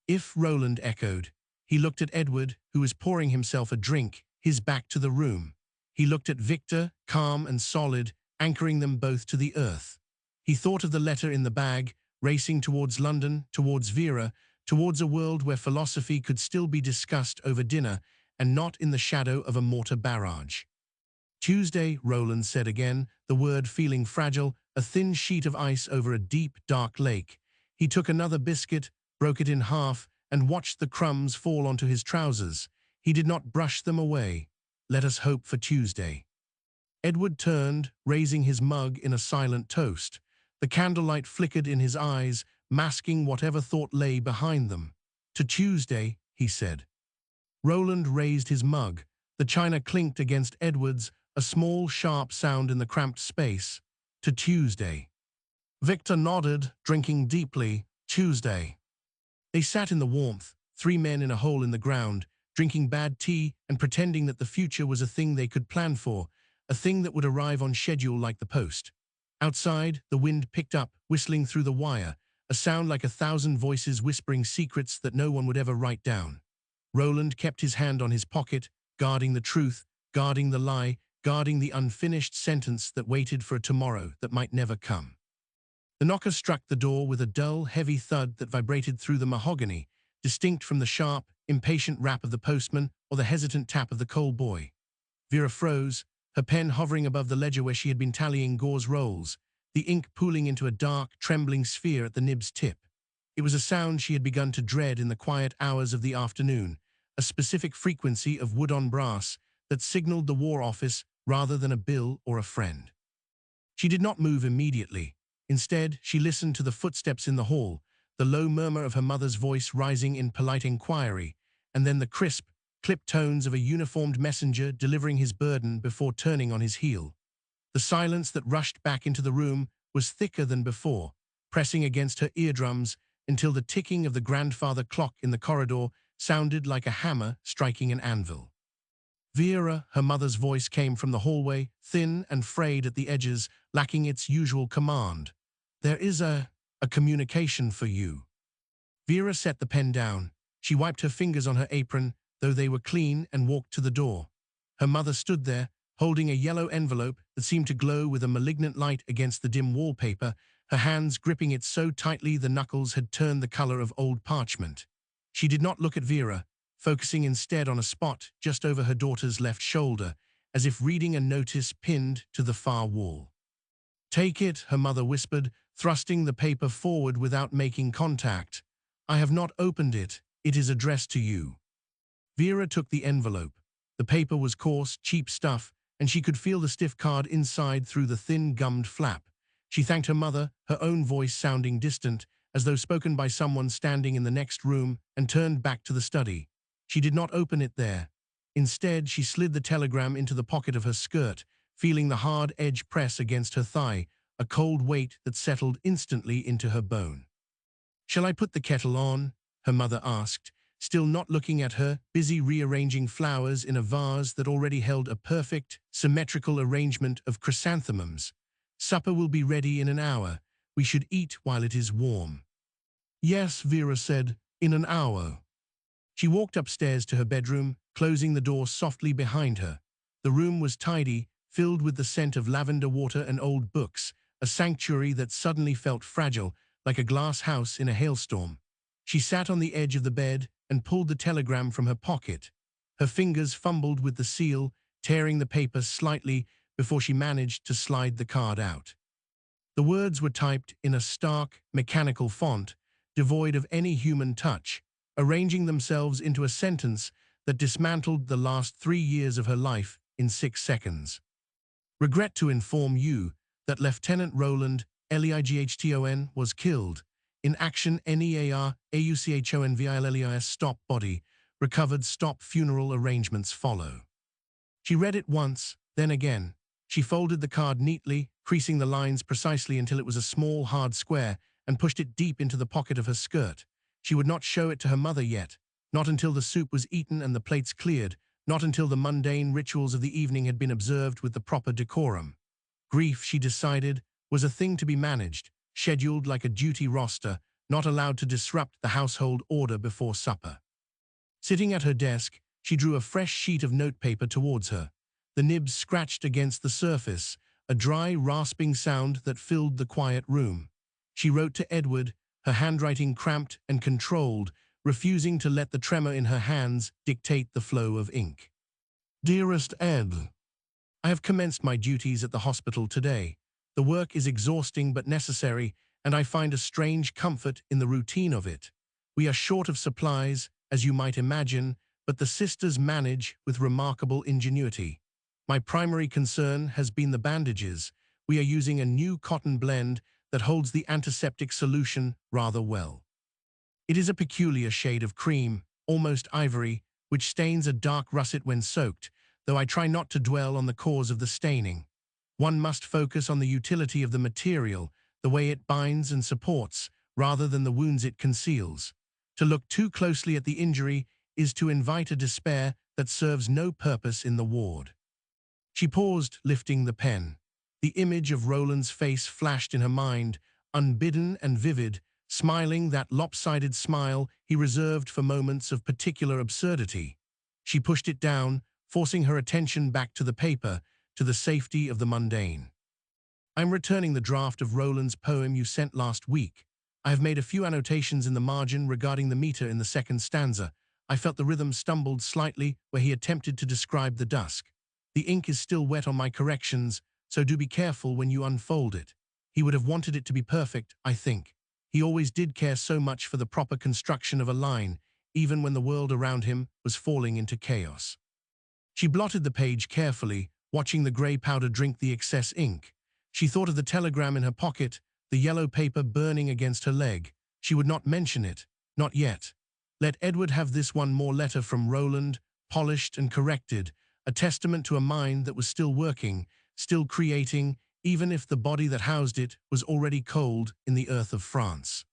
"If," Roland echoed. He looked at Edward, who was pouring himself a drink, his back to the room. He looked at Victor, calm and solid, anchoring them both to the earth. He thought of the letter in the bag, racing towards London, towards Vera, towards a world where philosophy could still be discussed over dinner and not in the shadow of a mortar barrage. "Tuesday," Roland said again, the word feeling fragile, a thin sheet of ice over a deep, dark lake. He took another biscuit, broke it in half, and watched the crumbs fall onto his trousers. He did not brush them away. "Let us hope for Tuesday." Edward turned, raising his mug in a silent toast. The candlelight flickered in his eyes, masking whatever thought lay behind them. "To Tuesday," he said. Roland raised his mug. The china clinked against Edward's, a small, sharp sound in the cramped space. "To Tuesday." Victor nodded, drinking deeply. "Tuesday." They sat in the warmth, three men in a hole in the ground, drinking bad tea and pretending that the future was a thing they could plan for, a thing that would arrive on schedule like the post. Outside, the wind picked up, whistling through the wire, a sound like 1,000 voices whispering secrets that no one would ever write down. Roland kept his hand on his pocket, guarding the truth, guarding the lie, guarding the unfinished sentence that waited for a tomorrow that might never come. The knocker struck the door with a dull, heavy thud that vibrated through the mahogany, distinct from the sharp, impatient rap of the postman or the hesitant tap of the coal boy. Vera froze, her pen hovering above the ledger where she had been tallying Gore's rolls, the ink pooling into a dark, trembling sphere at the nib's tip. It was a sound she had begun to dread in the quiet hours of the afternoon, a specific frequency of wood on brass that signaled the War Office rather than a bill or a friend. She did not move immediately. Instead, she listened to the footsteps in the hall, the low murmur of her mother's voice rising in polite inquiry, and then the crisp, clipped tones of a uniformed messenger delivering his burden before turning on his heel. The silence that rushed back into the room was thicker than before, pressing against her eardrums until the ticking of the grandfather clock in the corridor sounded like a hammer striking an anvil. "Vera," her mother's voice came from the hallway, thin and frayed at the edges, lacking its usual command. "There is a communication for you." Vera set the pen down. She wiped her fingers on her apron, though they were clean, and walked to the door. Her mother stood there, holding a yellow envelope that seemed to glow with a malignant light against the dim wallpaper, her hands gripping it so tightly the knuckles had turned the color of old parchment. She did not look at Vera, focusing instead on a spot just over her daughter's left shoulder, as if reading a notice pinned to the far wall. "Take it," her mother whispered, thrusting the paper forward without making contact. "I have not opened it. It is addressed to you." Vera took the envelope. The paper was coarse, cheap stuff, and she could feel the stiff card inside through the thin gummed flap. She thanked her mother, her own voice sounding distant, as though spoken by someone standing in the next room, and turned back to the study. She did not open it there. Instead, she slid the telegram into the pocket of her skirt, feeling the hard edge press against her thigh, a cold weight that settled instantly into her bone. "Shall I put the kettle on?" her mother asked, still not looking at her, busy rearranging flowers in a vase that already held a perfect, symmetrical arrangement of chrysanthemums. "Supper will be ready in an hour. We should eat while it is warm." "Yes," Vera said, "in an hour." She walked upstairs to her bedroom, closing the door softly behind her. The room was tidy, filled with the scent of lavender water and old books, a sanctuary that suddenly felt fragile, like a glass house in a hailstorm. She sat on the edge of the bed and pulled the telegram from her pocket. Her fingers fumbled with the seal, tearing the paper slightly before she managed to slide the card out. The words were typed in a stark, mechanical font, devoid of any human touch, arranging themselves into a sentence that dismantled the last 3 years of her life in 6 seconds. Regret to inform you that Lieutenant Roland Leighton was killed. In action NEAR-AUCHONVILLES stop body, recovered stop funeral arrangements follow. She read it once, then again. She folded the card neatly, creasing the lines precisely until it was a small, hard square, and pushed it deep into the pocket of her skirt. She would not show it to her mother yet, not until the soup was eaten and the plates cleared, not until the mundane rituals of the evening had been observed with the proper decorum. Grief, she decided, was a thing to be managed, scheduled like a duty roster, not allowed to disrupt the household order before supper. Sitting at her desk, she drew a fresh sheet of notepaper towards her. The nibs scratched against the surface, a dry, rasping sound that filled the quiet room. She wrote to Edward, her handwriting cramped and controlled, refusing to let the tremor in her hands dictate the flow of ink. Dearest Ed, I have commenced my duties at the hospital today. The work is exhausting but necessary, and I find a strange comfort in the routine of it. We are short of supplies, as you might imagine, but the sisters manage with remarkable ingenuity. My primary concern has been the bandages. We are using a new cotton blend that holds the antiseptic solution rather well. It is a peculiar shade of cream, almost ivory, which stains a dark russet when soaked, though I try not to dwell on the cause of the staining. One must focus on the utility of the material, the way it binds and supports, rather than the wounds it conceals. To look too closely at the injury is to invite a despair that serves no purpose in the ward. She paused, lifting the pen. The image of Roland's face flashed in her mind, unbidden and vivid, smiling that lopsided smile he reserved for moments of particular absurdity. She pushed it down, forcing her attention back to the paper, to the safety of the mundane. I'm returning the draft of Roland's poem you sent last week. I have made a few annotations in the margin regarding the meter in the second stanza. I felt the rhythm stumbled slightly where he attempted to describe the dusk. The ink is still wet on my corrections, so do be careful when you unfold it. He would have wanted it to be perfect, I think. He always did care so much for the proper construction of a line, even when the world around him was falling into chaos. She blotted the page carefully, watching the grey powder drink the excess ink. She thought of the telegram in her pocket, the yellow paper burning against her leg. She would not mention it, not yet. Let Edward have this one more letter from Roland, polished and corrected, a testament to a mind that was still working, still creating, even if the body that housed it was already cold in the earth of France.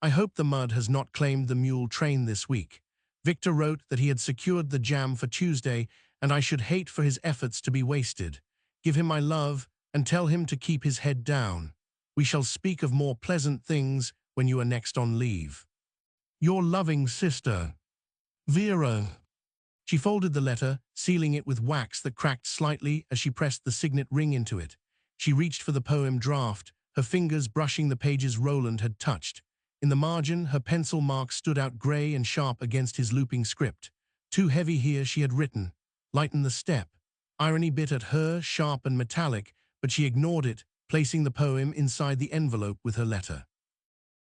I hope the mud has not claimed the mule train this week. Victor wrote that he had secured the jam for Tuesday, and I should hate for his efforts to be wasted. Give him my love, and tell him to keep his head down. We shall speak of more pleasant things when you are next on leave. Your loving sister, Vera. She folded the letter, sealing it with wax that cracked slightly as she pressed the signet ring into it. She reached for the poem draft, her fingers brushing the pages Roland had touched. In the margin, her pencil mark stood out grey and sharp against his looping script. Too heavy here, she had written. Lighten the step. Irony bit at her, sharp and metallic, but she ignored it, placing the poem inside the envelope with her letter.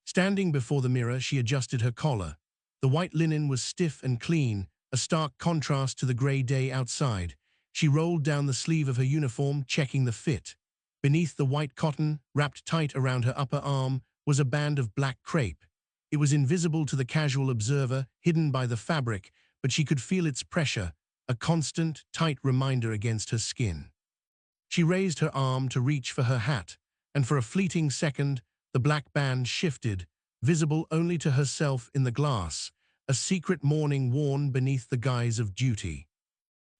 Standing before the mirror, she adjusted her collar. The white linen was stiff and clean, a stark contrast to the grey day outside. She rolled down the sleeve of her uniform, checking the fit. Beneath the white cotton, wrapped tight around her upper arm, was a band of black crepe. It was invisible to the casual observer, hidden by the fabric, but she could feel its pressure, a constant, tight reminder against her skin. She raised her arm to reach for her hat, and for a fleeting second, the black band shifted, visible only to herself in the glass, a secret mourning worn beneath the guise of duty.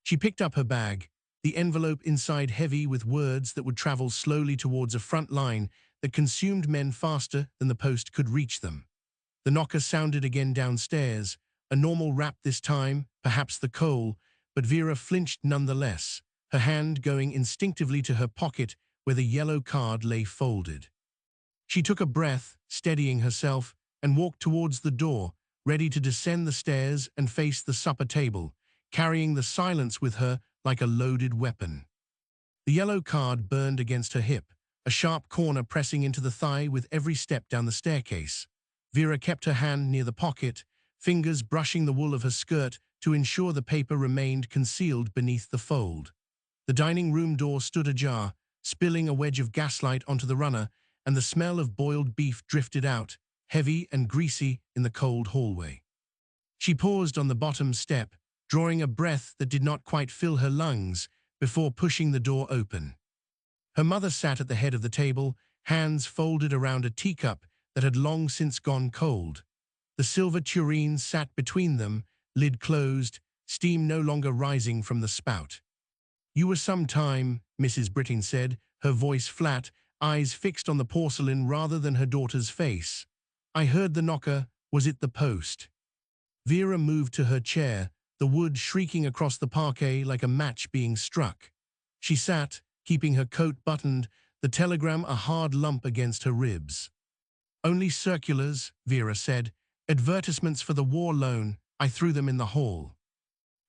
She picked up her bag, the envelope inside heavy with words that would travel slowly towards a front line that consumed men faster than the post could reach them. The knocker sounded again downstairs, a normal rap this time, perhaps the coal, but Vera flinched nonetheless, her hand going instinctively to her pocket where the yellow card lay folded. She took a breath, steadying herself, and walked towards the door, ready to descend the stairs and face the supper table, carrying the silence with her like a loaded weapon. The yellow card burned against her hip, a sharp corner pressing into the thigh with every step down the staircase. Vera kept her hand near the pocket, fingers brushing the wool of her skirt to ensure the paper remained concealed beneath the fold. The dining room door stood ajar, spilling a wedge of gaslight onto the runner, and the smell of boiled beef drifted out, heavy and greasy in the cold hallway. She paused on the bottom step, drawing a breath that did not quite fill her lungs, before pushing the door open. Her mother sat at the head of the table, hands folded around a teacup that had long since gone cold. The silver tureen sat between them, lid closed, steam no longer rising from the spout. "You were some time," Mrs. Britting said, her voice flat, eyes fixed on the porcelain rather than her daughter's face. "I heard the knocker. Was it the post?" Vera moved to her chair, the wood shrieking across the parquet like a match being struck. She sat, keeping her coat buttoned, the telegram a hard lump against her ribs. "Only circulars," Vera said. "Advertisements for the war loan. I threw them in the hall."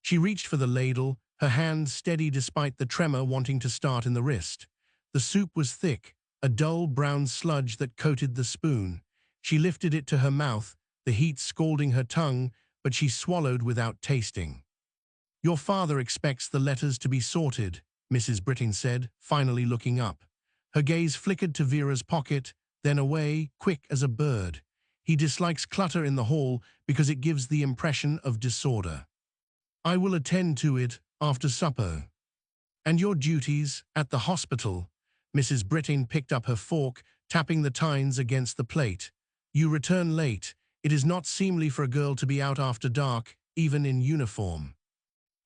She reached for the ladle, her hand steady despite the tremor wanting to start in the wrist. The soup was thick, a dull brown sludge that coated the spoon. She lifted it to her mouth, the heat scalding her tongue, but she swallowed without tasting. "Your father expects the letters to be sorted," Mrs. Britting said, finally looking up. Her gaze flickered to Vera's pocket, then away, quick as a bird. "He dislikes clutter in the hall because it gives the impression of disorder. I will attend to it after supper." "And your duties at the hospital?" Mrs. Britting picked up her fork, tapping the tines against the plate. "You return late. It is not seemly for a girl to be out after dark, even in uniform."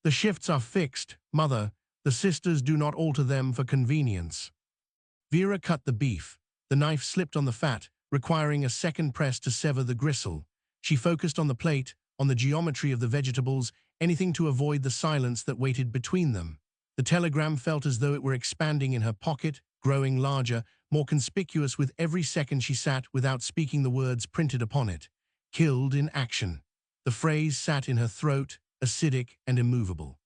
"The shifts are fixed, Mother. The sisters do not alter them for convenience." Vera cut the beef. The knife slipped on the fat, requiring a second press to sever the gristle. She focused on the plate, on the geometry of the vegetables, anything to avoid the silence that waited between them. The telegram felt as though it were expanding in her pocket, growing larger, more conspicuous with every second she sat without speaking the words printed upon it. "Killed in action." The phrase sat in her throat, acidic and immovable.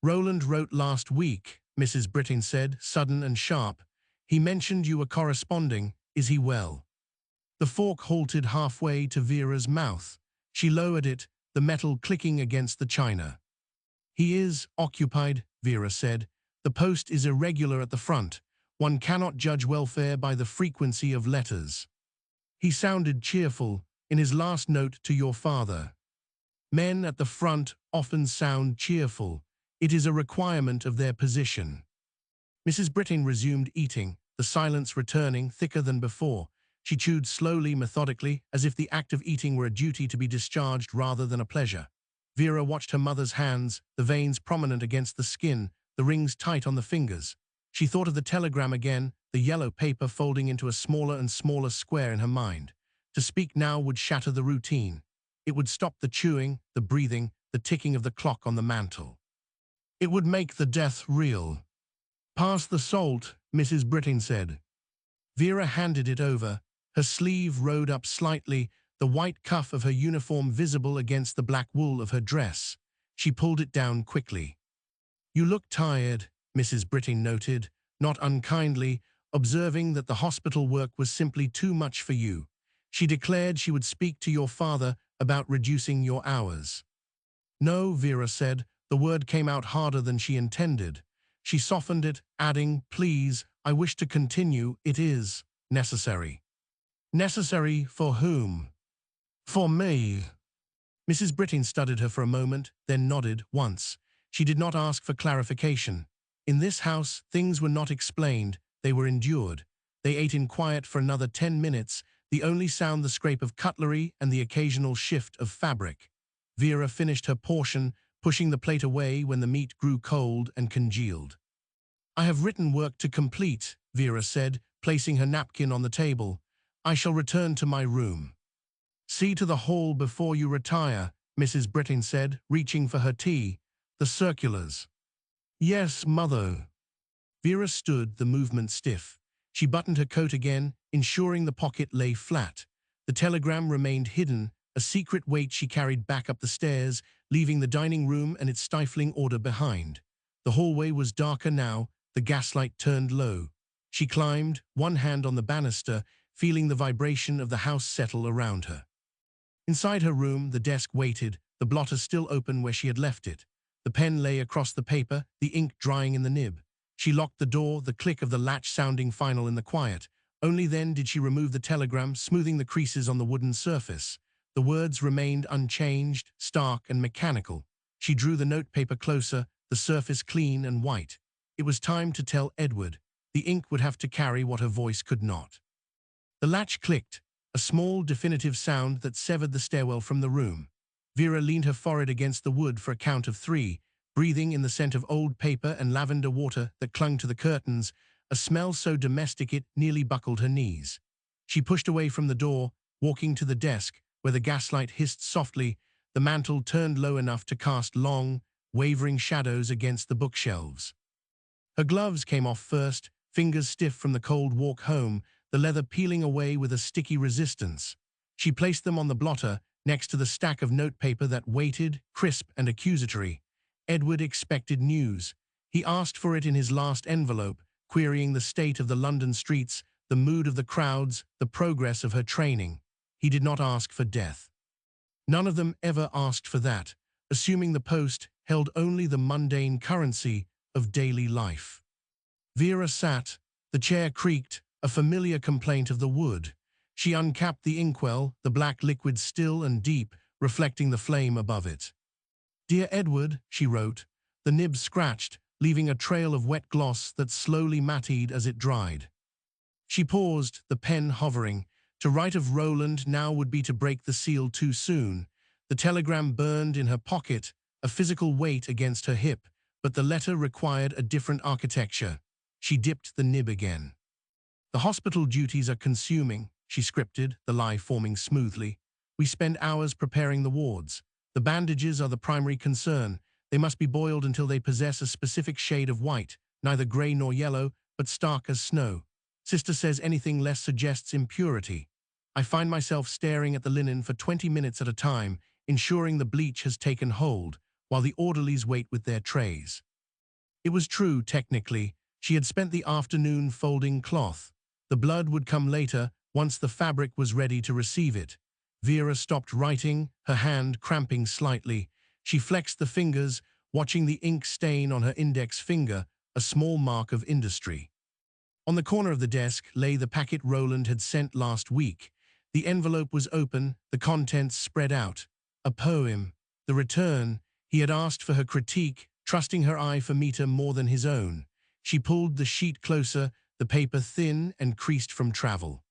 "Roland wrote last week," Mrs. Britting said, sudden and sharp. "He mentioned you were corresponding. Is he well?" The fork halted halfway to Vera's mouth. She lowered it, the metal clicking against the china. "He is occupied," Vera said. "The post is irregular at the front. One cannot judge welfare by the frequency of letters." He sounded cheerful in his last note to your father. "Men at the front often sound cheerful. It is a requirement of their position." Mrs. Britting resumed eating, the silence returning, thicker than before. She chewed slowly, methodically, as if the act of eating were a duty to be discharged rather than a pleasure. Vera watched her mother's hands, the veins prominent against the skin, the rings tight on the fingers. She thought of the telegram again, the yellow paper folding into a smaller and smaller square in her mind. To speak now would shatter the routine. It would stop the chewing, the breathing, the ticking of the clock on the mantel. It would make the death real. "Pass the salt," Mrs. Britting said. Vera handed it over. Her sleeve rode up slightly, the white cuff of her uniform visible against the black wool of her dress. She pulled it down quickly. "You look tired," Mrs. Britting noted, not unkindly, observing that the hospital work was simply too much for you. She declared she would speak to your father about reducing your hours. "No," Vera said. The word came out harder than she intended. She softened it, adding, "Please, I wish to continue. It is necessary." "Necessary for whom?" "For me." Mrs. Britting studied her for a moment, then nodded once. She did not ask for clarification. In this house, things were not explained, they were endured. They ate in quiet for another 10 minutes, the only sound the scrape of cutlery and the occasional shift of fabric. Vera finished her portion, pushing the plate away when the meat grew cold and congealed. "I have written work to complete," Vera said, placing her napkin on the table. "I shall return to my room." "See to the hall before you retire," Mrs. Britting said, reaching for her tea. "The circulars." "Yes, Mother." Vera stood, the movement stiff. She buttoned her coat again, ensuring the pocket lay flat. The telegram remained hidden, a secret weight she carried back up the stairs, leaving the dining room and its stifling order behind. The hallway was darker now, the gaslight turned low. She climbed, one hand on the banister, feeling the vibration of the house settle around her. Inside her room, the desk waited, the blotter still open where she had left it. The pen lay across the paper, the ink drying in the nib. She locked the door, the click of the latch sounding final in the quiet. Only then did she remove the telegram, smoothing the creases on the wooden surface. The words remained unchanged, stark and mechanical. She drew the notepaper closer, the surface clean and white. It was time to tell Edward. The ink would have to carry what her voice could not. The latch clicked, a small, definitive sound that severed the stairwell from the room. Vera leaned her forehead against the wood for a count of 3, breathing in the scent of old paper and lavender water that clung to the curtains, a smell so domestic it nearly buckled her knees. She pushed away from the door, walking to the desk, where the gaslight hissed softly, the mantel turned low enough to cast long, wavering shadows against the bookshelves. Her gloves came off first, fingers stiff from the cold walk home, the leather peeling away with a sticky resistance. She placed them on the blotter, next to the stack of notepaper that waited, crisp and accusatory. Edward expected news. He asked for it in his last envelope, querying the state of the London streets, the mood of the crowds, the progress of her training. He did not ask for death. None of them ever asked for that, assuming the post held only the mundane currency of daily life. Vera sat, the chair creaked, a familiar complaint of the wood. She uncapped the inkwell, the black liquid still and deep, reflecting the flame above it. "Dear Edward," she wrote, the nib scratched, leaving a trail of wet gloss that slowly matted as it dried. She paused, the pen hovering. To write of Roland now would be to break the seal too soon. The telegram burned in her pocket, a physical weight against her hip, but the letter required a different architecture. She dipped the nib again. "The hospital duties are consuming," she scripted, the lie forming smoothly. "We spend hours preparing the wards. The bandages are the primary concern. They must be boiled until they possess a specific shade of white, neither gray nor yellow, but stark as snow. Sister says anything less suggests impurity. I find myself staring at the linen for 20 minutes at a time, ensuring the bleach has taken hold, while the orderlies wait with their trays." It was true, technically. She had spent the afternoon folding cloth. The blood would come later, once the fabric was ready to receive it. Vera stopped writing, her hand cramping slightly. She flexed the fingers, watching the ink stain on her index finger, a small mark of industry. On the corner of the desk lay the packet Roland had sent last week. The envelope was open, the contents spread out. A poem. The return. He had asked for her critique, trusting her eye for meter more than his own. She pulled the sheet closer, the paper thin and creased from travel.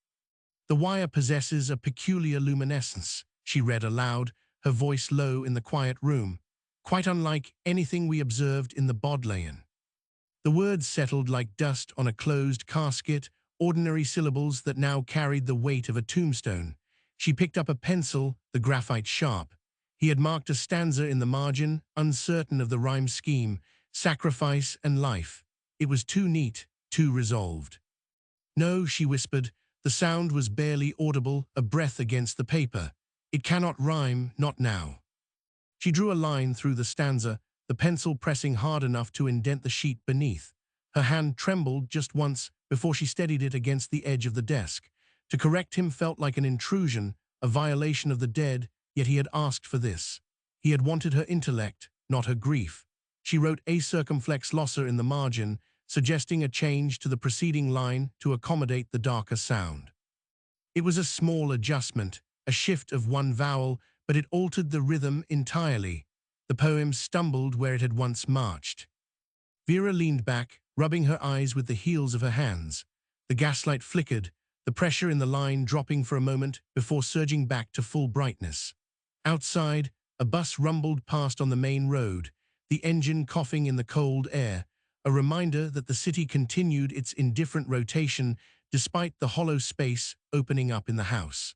"The wire possesses a peculiar luminescence," she read aloud, her voice low in the quiet room, "quite unlike anything we observed in the Bodleian." The words settled like dust on a closed casket, ordinary syllables that now carried the weight of a tombstone. She picked up a pencil, the graphite sharp. He had marked a stanza in the margin, uncertain of the rhyme scheme, sacrifice and life. It was too neat, too resolved. "No," she whispered. The sound was barely audible, a breath against the paper. "It cannot rhyme, not now." She drew a line through the stanza, the pencil pressing hard enough to indent the sheet beneath. Her hand trembled just once before she steadied it against the edge of the desk. To correct him felt like an intrusion, a violation of the dead, yet he had asked for this. He had wanted her intellect, not her grief. She wrote a circumflex losser in the margin, suggesting a change to the preceding line to accommodate the darker sound. It was a small adjustment, a shift of one vowel, but it altered the rhythm entirely. The poem stumbled where it had once marched. Vera leaned back, rubbing her eyes with the heels of her hands. The gaslight flickered, the pressure in the line dropping for a moment before surging back to full brightness. Outside, a bus rumbled past on the main road, the engine coughing in the cold air, a reminder that the city continued its indifferent rotation despite the hollow space opening up in the house.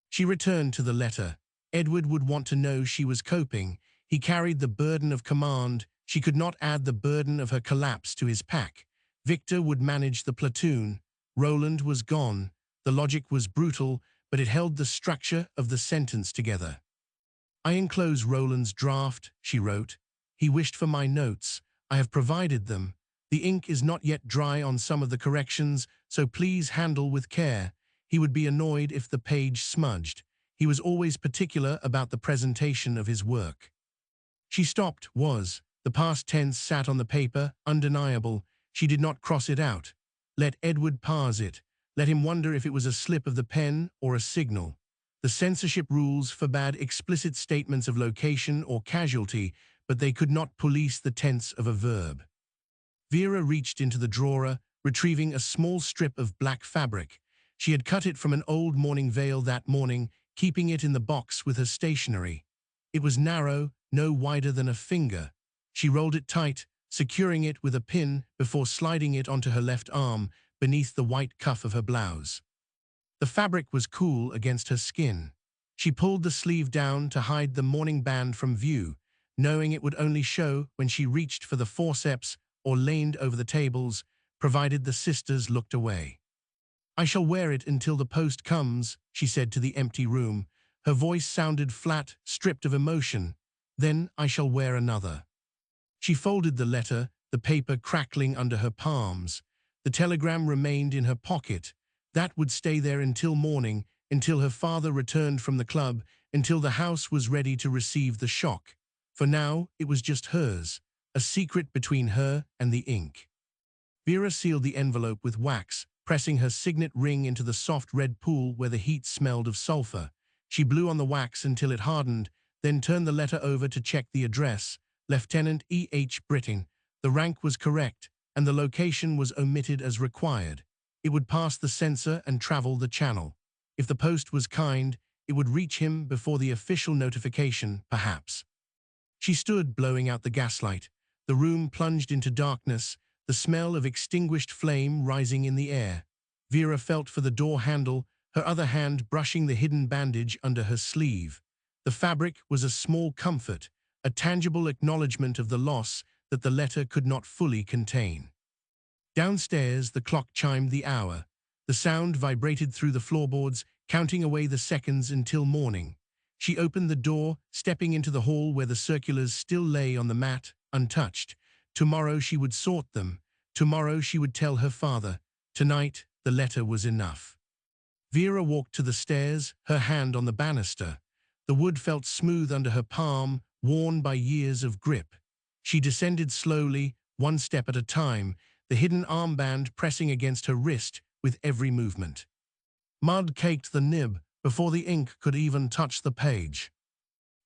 She returned to the letter. Edward would want to know she was coping. He carried the burden of command. She could not add the burden of her collapse to his pack. Victor would manage the platoon. Roland was gone. The logic was brutal, but it held the structure of the sentence together. "I enclose Roland's draft," she wrote. "He wished for my notes. I have provided them. The ink is not yet dry on some of the corrections, so please handle with care. He would be annoyed if the page smudged. He was always particular about the presentation of his work." She stopped. The past tense sat on the paper, undeniable. She did not cross it out. Let Edward parse it. Let him wonder if it was a slip of the pen or a signal. The censorship rules forbade explicit statements of location or casualty, but they could not police the tense of a verb. Vera reached into the drawer, retrieving a small strip of black fabric. She had cut it from an old mourning veil that morning, keeping it in the box with her stationery. It was narrow, no wider than a finger. She rolled it tight, securing it with a pin before sliding it onto her left arm beneath the white cuff of her blouse. The fabric was cool against her skin. She pulled the sleeve down to hide the mourning band from view, knowing it would only show when she reached for the forceps or leaned over the tables, provided the sisters looked away. "I shall wear it until the post comes," she said to the empty room. Her voice sounded flat, stripped of emotion. "Then I shall wear another." She folded the letter, the paper crackling under her palms. The telegram remained in her pocket. That would stay there until morning, until her father returned from the club, until the house was ready to receive the shock. For now, it was just hers, a secret between her and the ink. Vera sealed the envelope with wax, pressing her signet ring into the soft red pool where the heat smelled of sulfur. She blew on the wax until it hardened, then turned the letter over to check the address. Lieutenant E.H. Britting. The rank was correct, and the location was omitted as required. It would pass the censor and travel the channel. If the post was kind, it would reach him before the official notification, perhaps. She stood blowing out the gaslight. The room plunged into darkness, the smell of extinguished flame rising in the air. Vera felt for the door handle, her other hand brushing the hidden bandage under her sleeve. The fabric was a small comfort, a tangible acknowledgement of the loss that the letter could not fully contain. Downstairs, the clock chimed the hour. The sound vibrated through the floorboards, counting away the seconds until morning. She opened the door, stepping into the hall where the circulars still lay on the mat, untouched. Tomorrow she would sort them. Tomorrow she would tell her father. Tonight, the letter was enough. Vera walked to the stairs, her hand on the banister. The wood felt smooth under her palm, worn by years of grip. She descended slowly, one step at a time, the hidden armband pressing against her wrist with every movement. Mud caked the nib before the ink could even touch the page.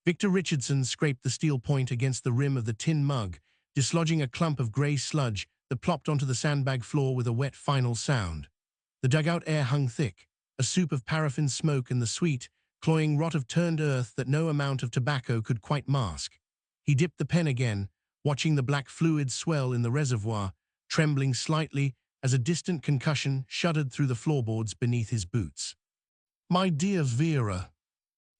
Victor Richardson scraped the steel point against the rim of the tin mug, dislodging a clump of grey sludge that plopped onto the sandbag floor with a wet final sound. The dugout air hung thick, a soup of paraffin smoke and the sweet, cloying rot of turned earth that no amount of tobacco could quite mask. He dipped the pen again, watching the black fluid swell in the reservoir, trembling slightly as a distant concussion shuddered through the floorboards beneath his boots. "My dear Vera."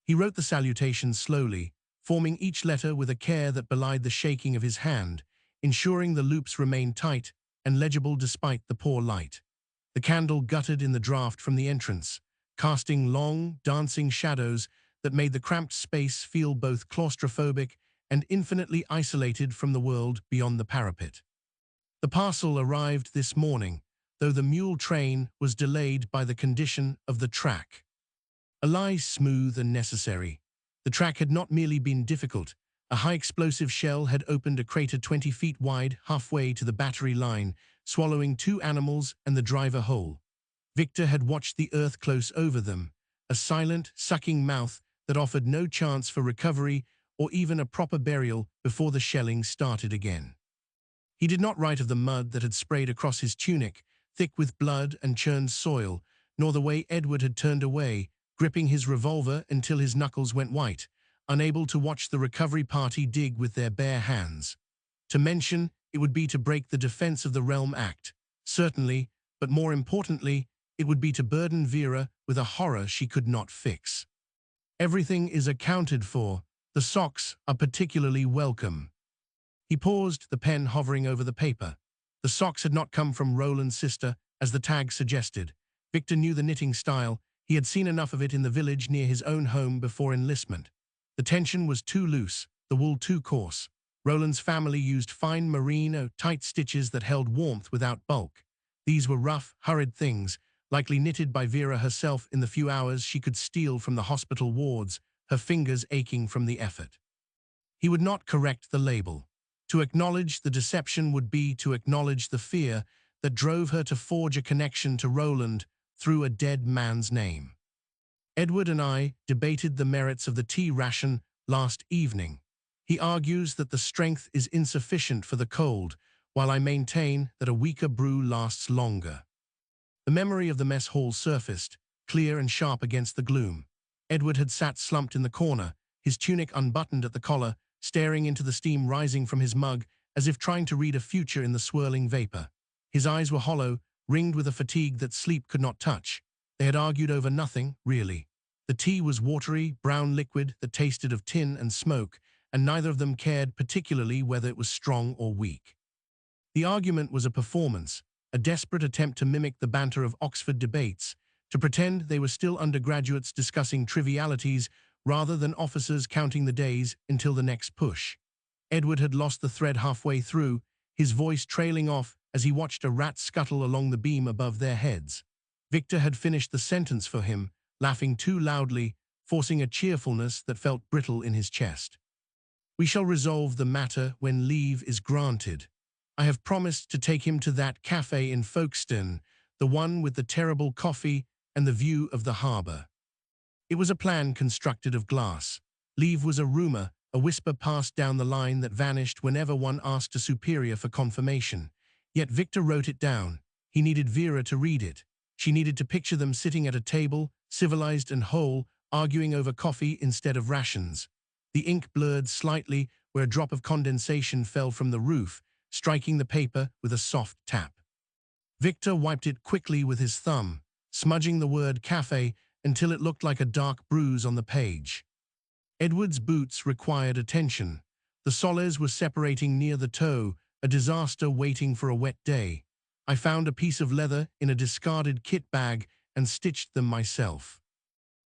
He wrote the salutation slowly, forming each letter with a care that belied the shaking of his hand, ensuring the loops remained tight and legible despite the poor light. The candle guttered in the draught from the entrance, casting long, dancing shadows that made the cramped space feel both claustrophobic and infinitely isolated from the world beyond the parapet. The parcel arrived this morning, though the mule train was delayed by the condition of the track. A lie smooth and necessary. The track had not merely been difficult. A high-explosive shell had opened a crater 20 feet wide halfway to the battery line, swallowing 2 animals and the driver whole. Victor had watched the earth close over them, a silent, sucking mouth that offered no chance for recovery or even a proper burial before the shelling started again. He did not write of the mud that had sprayed across his tunic, thick with blood and churned soil, nor the way Edward had turned away, gripping his revolver until his knuckles went white, unable to watch the recovery party dig with their bare hands. To mention, it would be to break the Defense of the Realm Act, certainly, but more importantly, it would be to burden Vera with a horror she could not fix. Everything is accounted for. The socks are particularly welcome. He paused, the pen hovering over the paper. The socks had not come from Roland's sister, as the tag suggested. Victor knew the knitting style. He had seen enough of it in the village near his own home before enlistment. The tension was too loose, the wool too coarse. Roland's family used fine merino, tight stitches that held warmth without bulk. These were rough, hurried things, likely knitted by Vera herself in the few hours she could steal from the hospital wards, her fingers aching from the effort. He would not correct the label. To acknowledge the deception would be to acknowledge the fear that drove her to forge a connection to Roland through a dead man's name. Edward and I debated the merits of the tea ration last evening. He argues that the strength is insufficient for the cold, while I maintain that a weaker brew lasts longer. The memory of the mess hall surfaced, clear and sharp against the gloom. Edward had sat slumped in the corner, his tunic unbuttoned at the collar, staring into the steam rising from his mug as if trying to read a future in the swirling vapor. His eyes were hollow, ringed with a fatigue that sleep could not touch. They had argued over nothing, really. The tea was watery, brown liquid that tasted of tin and smoke, and neither of them cared particularly whether it was strong or weak. The argument was a performance, a desperate attempt to mimic the banter of Oxford debates, to pretend they were still undergraduates discussing trivialities rather than officers counting the days until the next push. Edward had lost the thread halfway through, his voice trailing off as he watched a rat scuttle along the beam above their heads. Victor had finished the sentence for him, laughing too loudly, forcing a cheerfulness that felt brittle in his chest. "We shall resolve the matter when leave is granted. I have promised to take him to that cafe in Folkestone, the one with the terrible coffee and the view of the harbour." It was a plan constructed of glass. Leave was a rumour, a whisper passed down the line that vanished whenever one asked a superior for confirmation. Yet Victor wrote it down. He needed Vera to read it. She needed to picture them sitting at a table, civilized and whole, arguing over coffee instead of rations. The ink blurred slightly where a drop of condensation fell from the roof, striking the paper with a soft tap. Victor wiped it quickly with his thumb, smudging the word cafe until it looked like a dark bruise on the page. Edward's boots required attention. The soles were separating near the toe, a disaster waiting for a wet day. I found a piece of leather in a discarded kit bag and stitched them myself.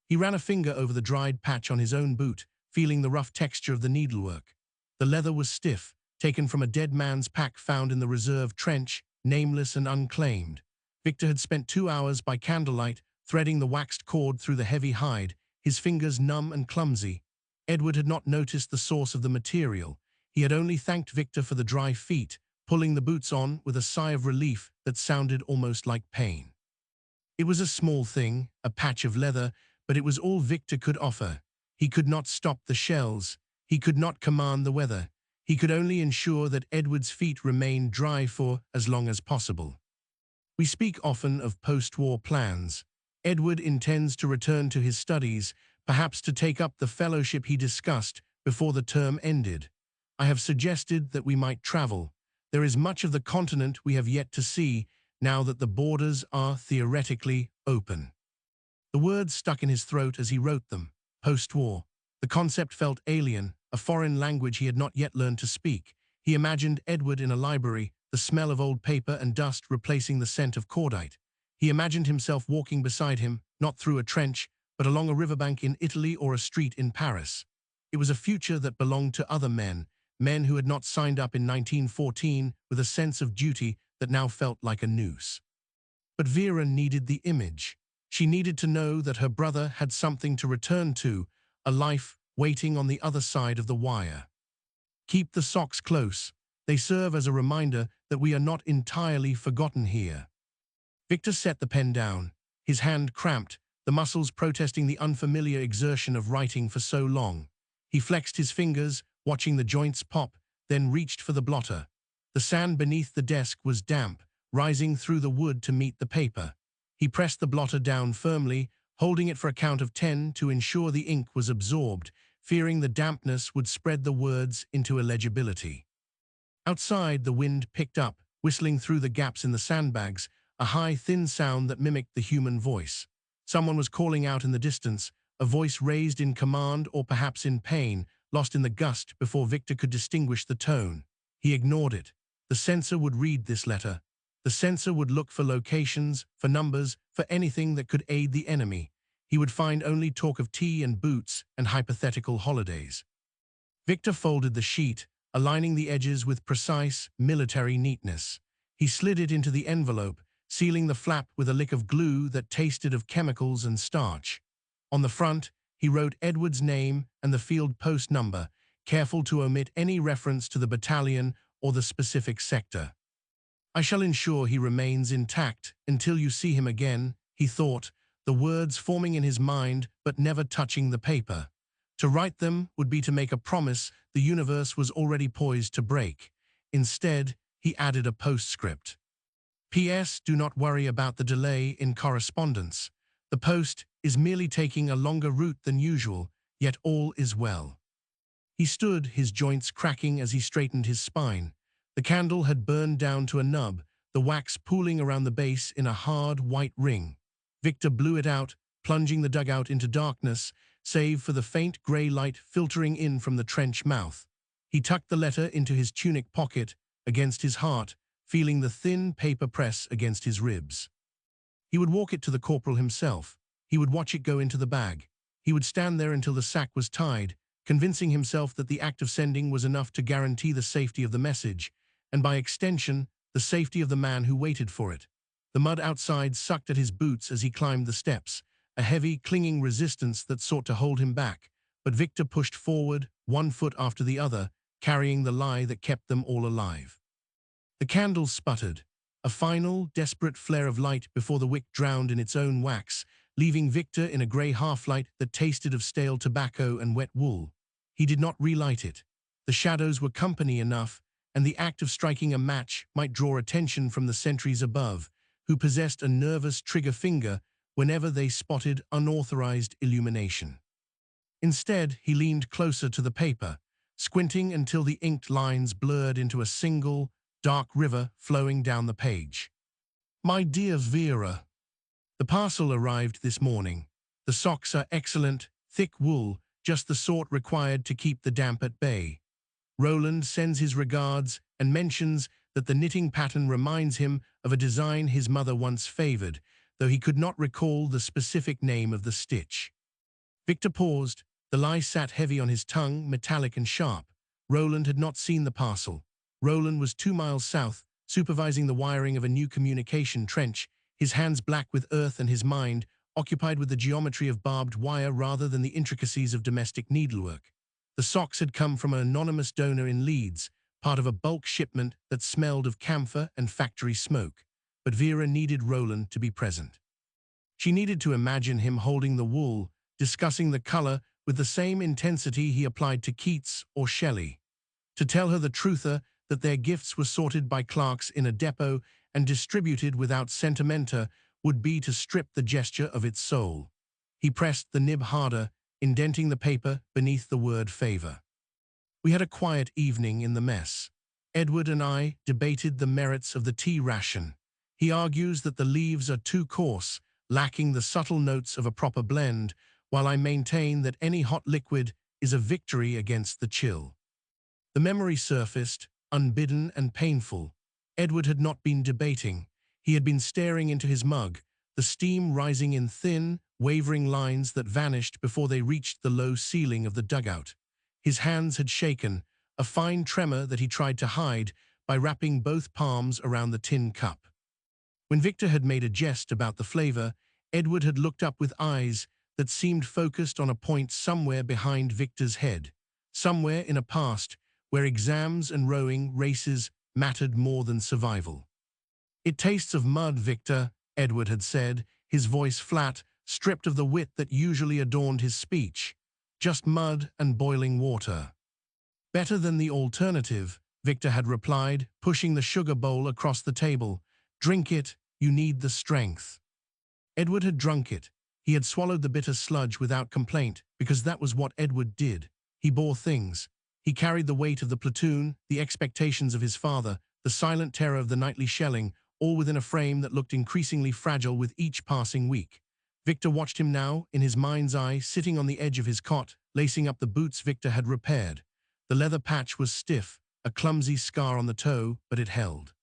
He ran a finger over the dried patch on his own boot, feeling the rough texture of the needlework. The leather was stiff, taken from a dead man's pack found in the reserve trench, nameless and unclaimed. Victor had spent 2 hours by candlelight, threading the waxed cord through the heavy hide, his fingers numb and clumsy. Edward had not noticed the source of the material. He had only thanked Victor for the dry feet, pulling the boots on with a sigh of relief that sounded almost like pain. It was a small thing, a patch of leather, but it was all Victor could offer. He could not stop the shells. He could not command the weather. He could only ensure that Edward's feet remained dry for as long as possible. We speak often of post-war plans. Edward intends to return to his studies, perhaps to take up the fellowship he discussed before the term ended. I have suggested that we might travel. There is much of the continent we have yet to see, now that the borders are theoretically open. The words stuck in his throat as he wrote them. Post-war. The concept felt alien, a foreign language he had not yet learned to speak. He imagined Edward in a library, the smell of old paper and dust replacing the scent of cordite. He imagined himself walking beside him, not through a trench, but along a riverbank in Italy or a street in Paris. It was a future that belonged to other men, men who had not signed up in 1914 with a sense of duty that now felt like a noose. But Vera needed the image. She needed to know that her brother had something to return to, a life waiting on the other side of the wire. Keep the socks close. They serve as a reminder that we are not entirely forgotten here. Victor set the pen down, his hand cramped, the muscles protesting the unfamiliar exertion of writing for so long. He flexed his fingers, watching the joints pop, then reached for the blotter. The sand beneath the desk was damp, rising through the wood to meet the paper. He pressed the blotter down firmly, holding it for a count of 10 to ensure the ink was absorbed, fearing the dampness would spread the words into illegibility. Outside, the wind picked up, whistling through the gaps in the sandbags, a high, thin sound that mimicked the human voice. Someone was calling out in the distance, a voice raised in command or perhaps in pain, lost in the gust before Victor could distinguish the tone. He ignored it. The censor would read this letter. The censor would look for locations, for numbers, for anything that could aid the enemy. he would find only talk of tea and boots and hypothetical holidays. Victor folded the sheet, aligning the edges with precise, military neatness. He slid it into the envelope, sealing the flap with a lick of glue that tasted of chemicals and starch. On the front, he wrote Edward's name and the field post number, careful to omit any reference to the battalion or the specific sector. "I shall ensure he remains intact until you see him again," he thought, the words forming in his mind but never touching the paper. To write them would be to make a promise the universe was already poised to break. Instead, he added a postscript. "P.S. Do not worry about the delay in correspondence. The post is merely taking a longer route than usual, yet all is well." He stood, his joints cracking as he straightened his spine. The candle had burned down to a nub, the wax pooling around the base in a hard, white ring. Victor blew it out, plunging the dugout into darkness, save for the faint grey light filtering in from the trench mouth. He tucked the letter into his tunic pocket, against his heart, feeling the thin paper press against his ribs. He would walk it to the corporal himself. He would watch it go into the bag. He would stand there until the sack was tied, convincing himself that the act of sending was enough to guarantee the safety of the message, and by extension, the safety of the man who waited for it. The mud outside sucked at his boots as he climbed the steps, a heavy, clinging resistance that sought to hold him back, but Victor pushed forward, one foot after the other, carrying the lie that kept them all alive. The candle sputtered, a final, desperate flare of light before the wick drowned in its own wax, leaving Victor in a grey half-light that tasted of stale tobacco and wet wool. He did not relight it. The shadows were company enough, and the act of striking a match might draw attention from the sentries above, who possessed a nervous trigger finger whenever they spotted unauthorized illumination. Instead, he leaned closer to the paper, squinting until the inked lines blurred into a single, dark river flowing down the page. "My dear Vera, the parcel arrived this morning. The socks are excellent, thick wool, just the sort required to keep the damp at bay. Roland sends his regards and mentions that the knitting pattern reminds him of a design his mother once favored, though he could not recall the specific name of the stitch." Victor paused. The lie sat heavy on his tongue, metallic and sharp. Roland had not seen the parcel. Roland was 2 miles south, supervising the wiring of a new communication trench, his hands black with earth and his mind occupied with the geometry of barbed wire rather than the intricacies of domestic needlework. The socks had come from an anonymous donor in Leeds, part of a bulk shipment that smelled of camphor and factory smoke. But Vera needed Roland to be present. She needed to imagine him holding the wool, discussing the color with the same intensity he applied to Keats or Shelley. To tell her the truther that their gifts were sorted by clerks in a depot and distributed without sentimenta would be to strip the gesture of its soul. He pressed the nib harder, indenting the paper beneath the word favor. "We had a quiet evening in the mess. Edward and I debated the merits of the tea ration. He argues that the leaves are too coarse, lacking the subtle notes of a proper blend, while I maintain that any hot liquid is a victory against the chill." The memory surfaced, unbidden and painful. Edward had not been debating. He had been staring into his mug, the steam rising in thin, wavering lines that vanished before they reached the low ceiling of the dugout. His hands had shaken, a fine tremor that he tried to hide by wrapping both palms around the tin cup. When Victor had made a jest about the flavor, Edward had looked up with eyes that seemed focused on a point somewhere behind Victor's head, somewhere in a past where exams and rowing races mattered more than survival. "It tastes of mud, Victor," Edward had said, his voice flat, stripped of the wit that usually adorned his speech. "Just mud and boiling water." "Better than the alternative," Victor had replied, pushing the sugar bowl across the table. "Drink it, you need the strength." Edward had drunk it. He had swallowed the bitter sludge without complaint, because that was what Edward did. He bore things. He carried the weight of the platoon, the expectations of his father, the silent terror of the nightly shelling, all within a frame that looked increasingly fragile with each passing week. Victor watched him now, in his mind's eye, sitting on the edge of his cot, lacing up the boots Victor had repaired. The leather patch was stiff, a clumsy scar on the toe, but it held.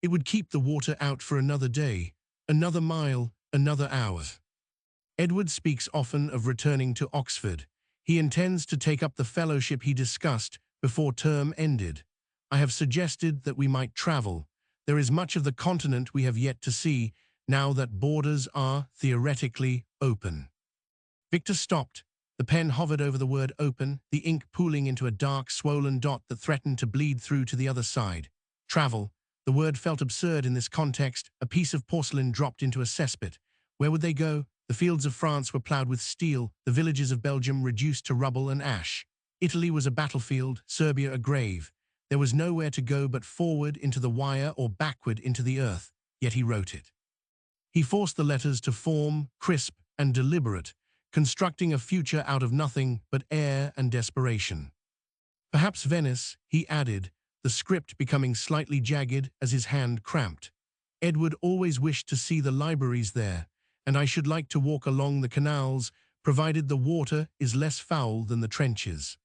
It would keep the water out for another day, another mile, another hour. Edward speaks often of returning to Oxford. He intends to take up the fellowship he discussed before term ended. I have suggested that we might travel. There is much of the continent we have yet to see, now that borders are theoretically open. Victor stopped. The pen hovered over the word open, the ink pooling into a dark, swollen dot that threatened to bleed through to the other side. Travel. The word felt absurd in this context, a piece of porcelain dropped into a cesspit. Where would they go? The fields of France were ploughed with steel, the villages of Belgium reduced to rubble and ash. Italy was a battlefield, Serbia a grave. There was nowhere to go but forward into the wire or backward into the earth, yet he wrote it. He forced the letters to form, crisp and deliberate, constructing a future out of nothing but air and desperation. Perhaps Venice, he added, the script becoming slightly jagged as his hand cramped. Edward always wished to see the libraries there, and I should like to walk along the canals, provided the water is less foul than the trenches.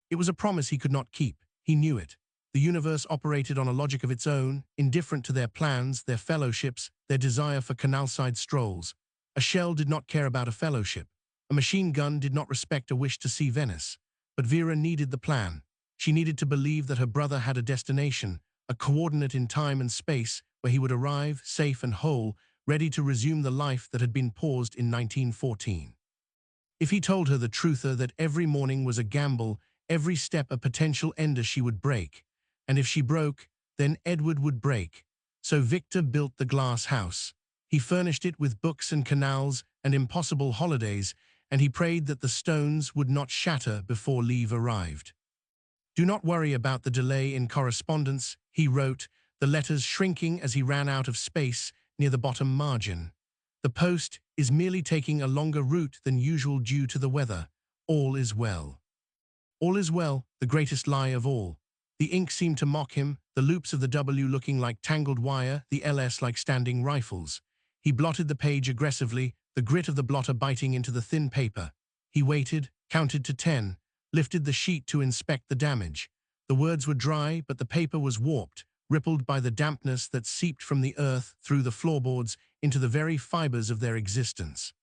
It was a promise he could not keep. He knew it. The universe operated on a logic of its own, indifferent to their plans, their fellowships, their desire for canal-side strolls. A shell did not care about a fellowship. A machine gun did not respect a wish to see Venice. But Vera needed the plan. She needed to believe that her brother had a destination, a coordinate in time and space where he would arrive, safe and whole, ready to resume the life that had been paused in 1914. If he told her the truther that every morning was a gamble, every step a potential ender she would break, and if she broke, then Edward would break. So Victor built the glass house. He furnished it with books and canals and impossible holidays, and he prayed that the stones would not shatter before leave arrived. Do not worry about the delay in correspondence, he wrote, the letters shrinking as he ran out of space near the bottom margin. The post is merely taking a longer route than usual due to the weather. All is well. All is well, the greatest lie of all. The ink seemed to mock him, the loops of the W looking like tangled wire, the LS like standing rifles. He blotted the page aggressively, the grit of the blotter biting into the thin paper. He waited, counted to 10, lifted the sheet to inspect the damage. The words were dry, but the paper was warped, rippled by the dampness that seeped from the earth through the floorboards into the very fibers of their existence.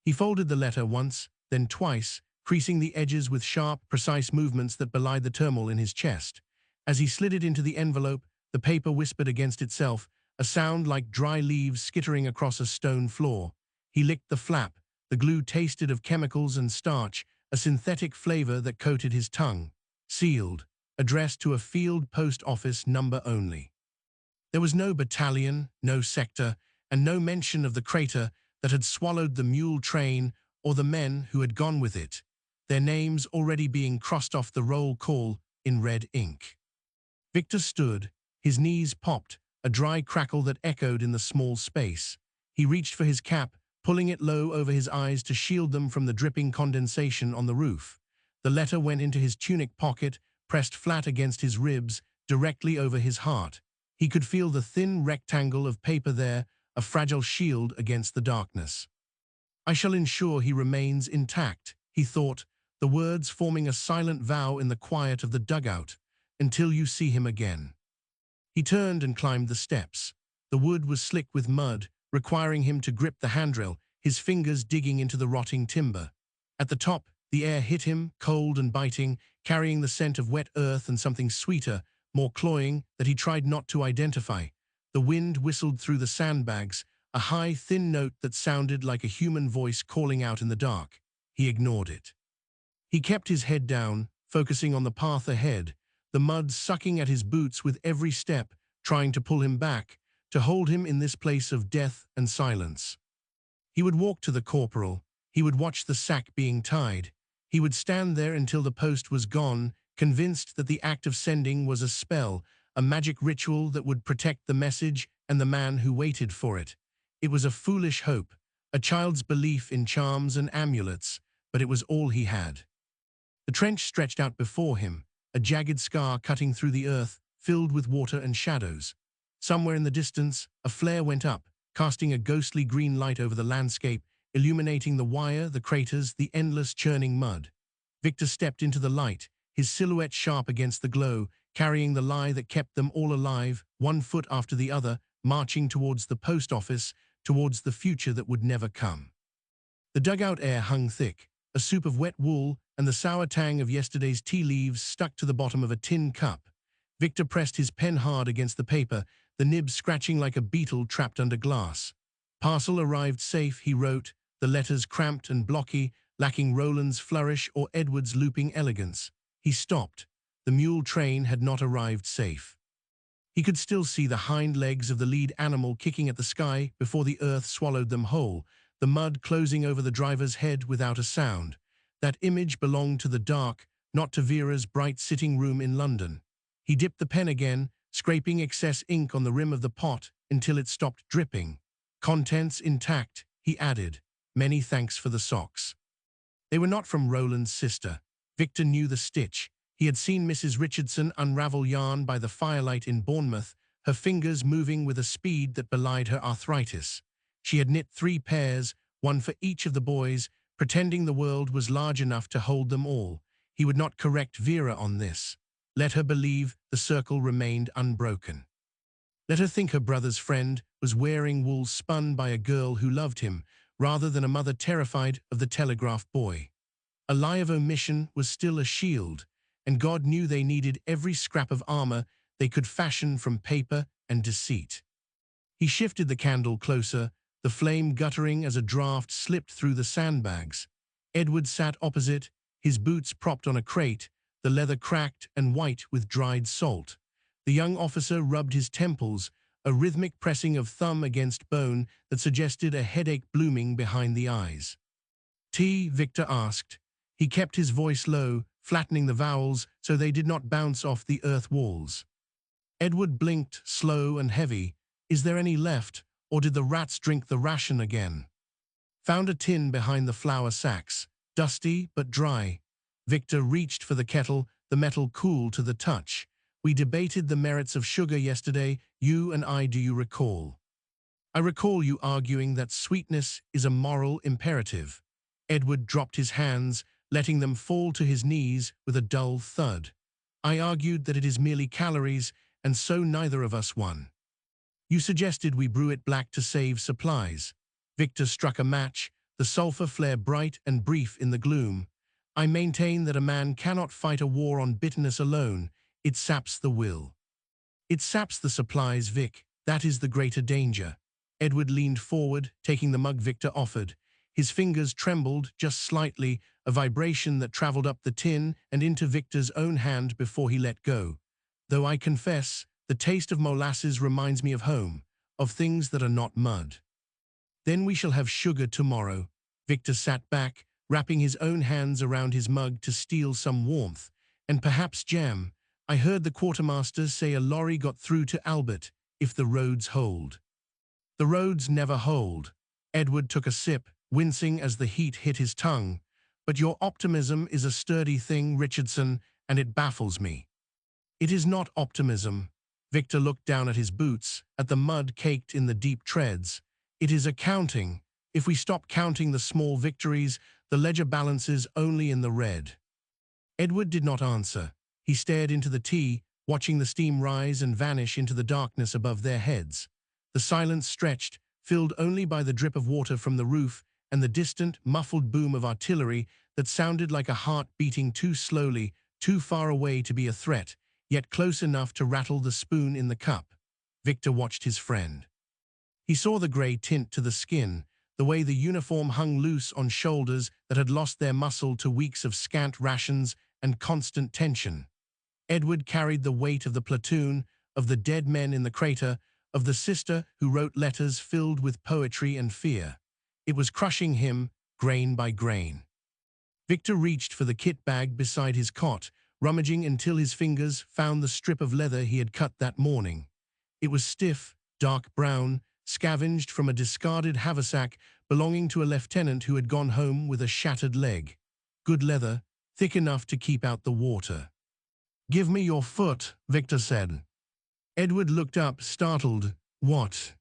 He folded the letter once, then twice, creasing the edges with sharp, precise movements that belied the turmoil in his chest. As he slid it into the envelope, the paper whispered against itself, a sound like dry leaves skittering across a stone floor. He licked the flap. The glue tasted of chemicals and starch, a synthetic flavor that coated his tongue. Sealed, addressed to a field post office number only. There was no battalion, no sector, and no mention of the crater that had swallowed the mule train or the men who had gone with it, their names already being crossed off the roll call in red ink. Victor stood, his knees popped, a dry crackle that echoed in the small space. He reached for his cap, pulling it low over his eyes to shield them from the dripping condensation on the roof. The letter went into his tunic pocket, pressed flat against his ribs, directly over his heart. He could feel the thin rectangle of paper there, a fragile shield against the darkness. I shall ensure he remains intact, he thought, the words forming a silent vow in the quiet of the dugout, until you see him again. He turned and climbed the steps. The wood was slick with mud, requiring him to grip the handrail, his fingers digging into the rotting timber. At the top, the air hit him, cold and biting, carrying the scent of wet earth and something sweeter, more cloying, that he tried not to identify. The wind whistled through the sandbags, a high, thin note that sounded like a human voice calling out in the dark. He ignored it. He kept his head down, focusing on the path ahead, the mud sucking at his boots with every step, trying to pull him back, to hold him in this place of death and silence. He would walk to the corporal. He would watch the sack being tied. He would stand there until the post was gone, convinced that the act of sending was a spell, a magic ritual that would protect the message and the man who waited for it. It was a foolish hope, a child's belief in charms and amulets, but it was all he had. The trench stretched out before him, a jagged scar cutting through the earth, filled with water and shadows. Somewhere in the distance, a flare went up, casting a ghostly green light over the landscape, illuminating the wire, the craters, the endless churning mud. Victor stepped into the light, his silhouette sharp against the glow, carrying the lie that kept them all alive, one foot after the other, marching towards the post office, towards the future that would never come. The dugout air hung thick, a soup of wet wool and the sour tang of yesterday's tea leaves stuck to the bottom of a tin cup. Victor pressed his pen hard against the paper, the nib scratching like a beetle trapped under glass. Parcel arrived safe, he wrote, the letters cramped and blocky, lacking Roland's flourish or Edward's looping elegance. He stopped. The mule train had not arrived safe. He could still see the hind legs of the lead animal kicking at the sky before the earth swallowed them whole, the mud closing over the driver's head without a sound. That image belonged to the dark, not to Vera's bright sitting room in London. He dipped the pen again, scraping excess ink on the rim of the pot until it stopped dripping. Contents intact, he added. Many thanks for the socks. They were not from Roland's sister. Victor knew the stitch. He had seen Mrs. Richardson unravel yarn by the firelight in Bournemouth, her fingers moving with a speed that belied her arthritis. She had knit 3 pairs, one for each of the boys, pretending the world was large enough to hold them all. He would not correct Vera on this. Let her believe the circle remained unbroken. Let her think her brother's friend was wearing wool spun by a girl who loved him, rather than a mother terrified of the telegraph boy. A lie of omission was still a shield, and God knew they needed every scrap of armor they could fashion from paper and deceit. He shifted the candle closer, the flame guttering as a draft slipped through the sandbags. Edward sat opposite, his boots propped on a crate, the leather cracked and white with dried salt. The young officer rubbed his temples, a rhythmic pressing of thumb against bone that suggested a headache blooming behind the eyes. "Tea?" Victor asked. He kept his voice low, flattening the vowels so they did not bounce off the earth walls. Edward blinked, slow and heavy. "Is there any left, or did the rats drink the ration again?" "Found a tin behind the flour sacks, dusty but dry." Victor reached for the kettle, the metal cool to the touch. "We debated the merits of sugar yesterday, you and I, do you recall?" "I recall you arguing that sweetness is a moral imperative." Edward dropped his hands, letting them fall to his knees with a dull thud. "I argued that it is merely calories, and so neither of us won." "You suggested we brew it black to save supplies." Victor struck a match, the sulfur flare bright and brief in the gloom. "I maintain that a man cannot fight a war on bitterness alone. It saps the will." "It saps the supplies, Vic. That is the greater danger." Edward leaned forward, taking the mug Victor offered. His fingers trembled just slightly, a vibration that traveled up the tin and into Victor's own hand before he let go. "Though I confess, the taste of molasses reminds me of home, of things that are not mud." "Then we shall have sugar tomorrow." Victor sat back, wrapping his own hands around his mug to steal some warmth. "And perhaps jam. I heard the quartermaster say a lorry got through to Albert, if the roads hold." "The roads never hold." Edward took a sip, wincing as the heat hit his tongue. "But your optimism is a sturdy thing, Richardson, and it baffles me." "It is not optimism." Victor looked down at his boots, at the mud caked in the deep treads. "It is accounting. If we stop counting the small victories, the ledger balances only in the red." Edward did not answer. He stared into the tea, watching the steam rise and vanish into the darkness above their heads. The silence stretched, filled only by the drip of water from the roof and the distant, muffled boom of artillery that sounded like a heart beating too slowly, too far away to be a threat, yet close enough to rattle the spoon in the cup. Victor watched his friend. He saw the grey tint to the skin, the way the uniform hung loose on shoulders that had lost their muscle to weeks of scant rations and constant tension. Edward carried the weight of the platoon, of the dead men in the crater, of the sister who wrote letters filled with poetry and fear. It was crushing him, grain by grain. Victor reached for the kit bag beside his cot, rummaging until his fingers found the strip of leather he had cut that morning. It was stiff, dark brown, scavenged from a discarded haversack belonging to a lieutenant who had gone home with a shattered leg. Good leather, thick enough to keep out the water. "Give me your foot," Victor said. Edward looked up, startled. "What?"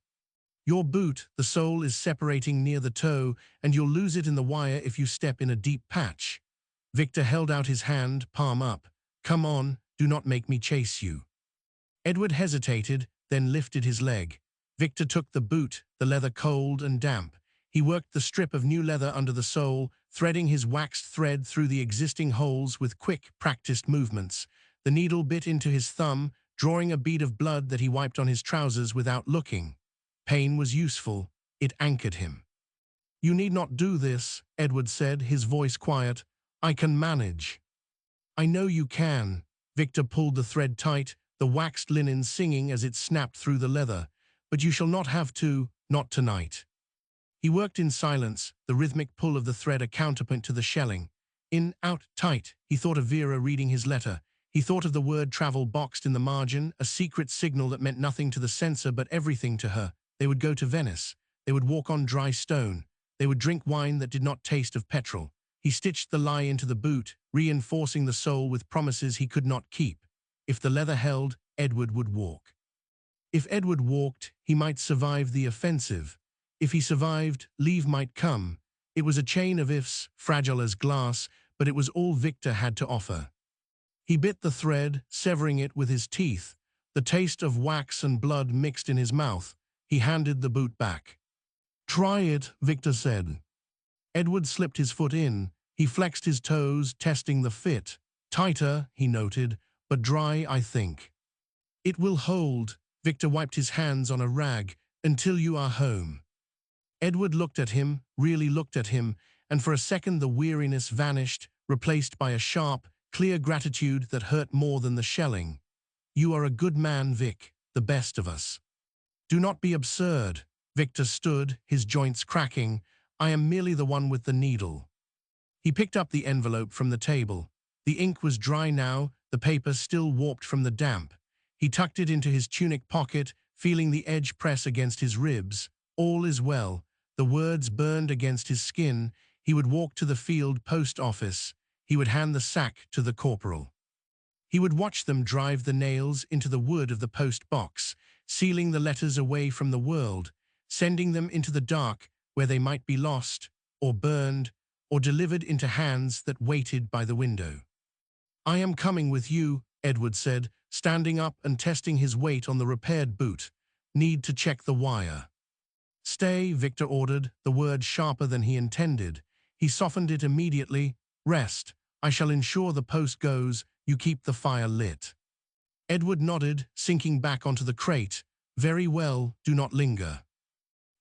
"Your boot, the sole is separating near the toe, and you'll lose it in the wire if you step in a deep patch." Victor held out his hand, palm up. "Come on, do not make me chase you." Edward hesitated, then lifted his leg. Victor took the boot, the leather cold and damp. He worked the strip of new leather under the sole, threading his waxed thread through the existing holes with quick, practiced movements. The needle bit into his thumb, drawing a bead of blood that he wiped on his trousers without looking. Pain was useful. It anchored him. "You need not do this," Edward said, his voice quiet. "I can manage." "I know you can." Victor pulled the thread tight, the waxed linen singing as it snapped through the leather. "But you shall not have to, not tonight." He worked in silence, the rhythmic pull of the thread a counterpoint to the shelling. In, out, tight. He thought of Vera reading his letter. He thought of the word travel boxed in the margin, a secret signal that meant nothing to the censor but everything to her. They would go to Venice. They would walk on dry stone. They would drink wine that did not taste of petrol. He stitched the lie into the boot, reinforcing the sole with promises he could not keep. If the leather held, Edward would walk. If Edward walked, he might survive the offensive. If he survived, leave might come. It was a chain of ifs, fragile as glass, but it was all Victor had to offer. He bit the thread, severing it with his teeth. The taste of wax and blood mixed in his mouth. He handed the boot back. "Try it," Victor said. Edward slipped his foot in. He flexed his toes, testing the fit. "Tighter," he noted, "but dry, I think." "It will hold." Victor wiped his hands on a rag. "Until you are home." Edward looked at him, really looked at him, and for a second the weariness vanished, replaced by a sharp, clear gratitude that hurt more than the shelling. "You are a good man, Vic, the best of us." "Do not be absurd." Victor stood, his joints cracking. "I am merely the one with the needle." He picked up the envelope from the table. The ink was dry now, the paper still warped from the damp. He tucked it into his tunic pocket, feeling the edge press against his ribs. "All is well." The words burned against his skin. He would walk to the field post office. He would hand the sack to the corporal. He would watch them drive the nails into the wood of the post box, sealing the letters away from the world, sending them into the dark where they might be lost, or burned, or delivered into hands that waited by the window. "I am coming with you," Edward said, standing up and testing his weight on the repaired boot. "Need to check the wire." "Stay," Victor ordered, the word sharper than he intended. He softened it immediately. "Rest. I shall ensure the post goes. You keep the fire lit." Edward nodded, sinking back onto the crate. "Very well, do not linger."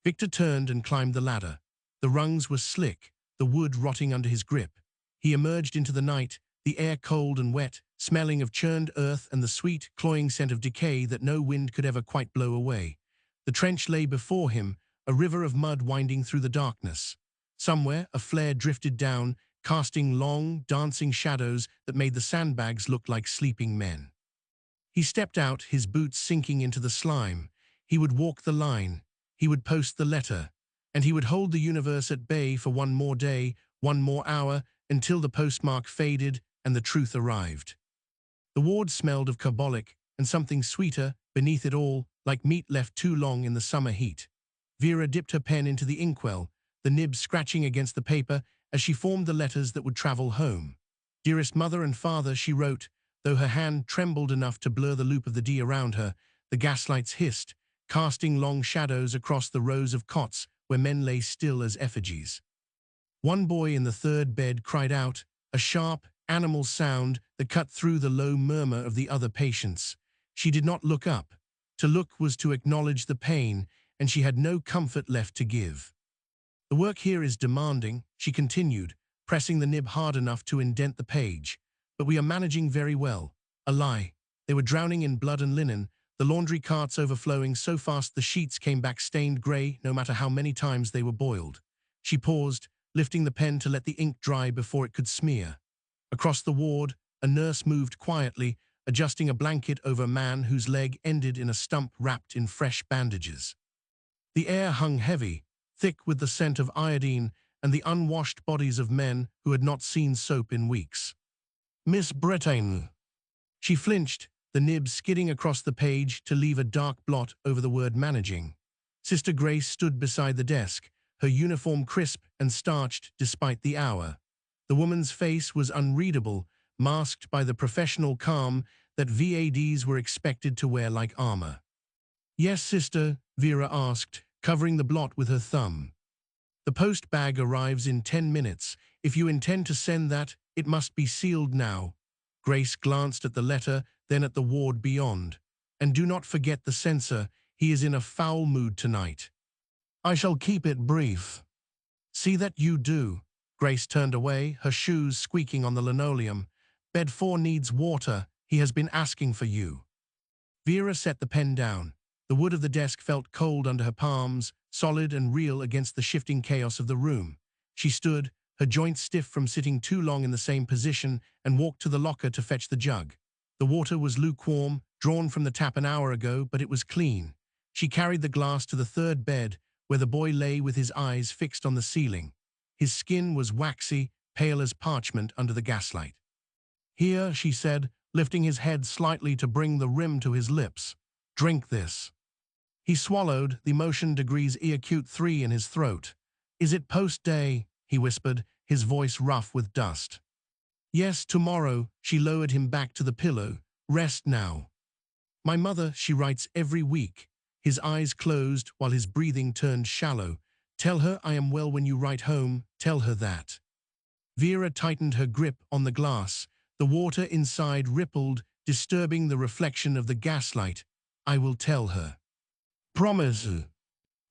Victor turned and climbed the ladder. The rungs were slick, the wood rotting under his grip. He emerged into the night, the air cold and wet, smelling of churned earth and the sweet, cloying scent of decay that no wind could ever quite blow away. The trench lay before him, a river of mud winding through the darkness. Somewhere, a flare drifted down, casting long, dancing shadows that made the sandbags look like sleeping men. He stepped out, his boots sinking into the slime. He would walk the line. He would post the letter. And he would hold the universe at bay for one more day, one more hour, until the postmark faded and the truth arrived. The ward smelled of carbolic and something sweeter beneath it all, like meat left too long in the summer heat. Vera dipped her pen into the inkwell, the nib scratching against the paper as she formed the letters that would travel home. "Dearest mother and father," she wrote, though her hand trembled enough to blur the loop of the D around her. The gaslights hissed, casting long shadows across the rows of cots where men lay still as effigies. One boy in the third bed cried out, a sharp, animal sound that cut through the low murmur of the other patients. She did not look up. To look was to acknowledge the pain, and she had no comfort left to give. "The work here is demanding," she continued, pressing the nib hard enough to indent the page. "But we are managing very well." A lie. They were drowning in blood and linen, the laundry carts overflowing so fast the sheets came back stained grey no matter how many times they were boiled. She paused, lifting the pen to let the ink dry before it could smear. Across the ward, a nurse moved quietly, adjusting a blanket over a man whose leg ended in a stump wrapped in fresh bandages. The air hung heavy, thick with the scent of iodine and the unwashed bodies of men who had not seen soap in weeks. "Miss Bretagne." She flinched, the nib skidding across the page to leave a dark blot over the word managing. Sister Grace stood beside the desk, her uniform crisp and starched despite the hour. The woman's face was unreadable, masked by the professional calm that VADs were expected to wear like armor. "Yes, sister," Vera asked, covering the blot with her thumb. The post bag arrives in 10 minutes. If you intend to send that, it must be sealed now. Grace glanced at the letter, then at the ward beyond. And do not forget the censor. He is in a foul mood tonight. I shall keep it brief. See that you do. Grace turned away, her shoes squeaking on the linoleum. Bed 4 needs water. He has been asking for you. Vera set the pen down. The wood of the desk felt cold under her palms, solid and real against the shifting chaos of the room. She stood, her joints stiff from sitting too long in the same position, and walked to the locker to fetch the jug. The water was lukewarm, drawn from the tap an hour ago, but it was clean. She carried the glass to the third bed, where the boy lay with his eyes fixed on the ceiling. His skin was waxy, pale as parchment under the gaslight. Here, she said, lifting his head slightly to bring the rim to his lips. Drink this. He swallowed, the motion degrees acute 3 in his throat. Is it post-day? He whispered, his voice rough with dust. Yes, tomorrow. She lowered him back to the pillow. Rest now. My mother, she writes every week. His eyes closed while his breathing turned shallow. Tell her I am well when you write home. Tell her that. Vera tightened her grip on the glass. The water inside rippled, disturbing the reflection of the gaslight. I will tell her. Promise.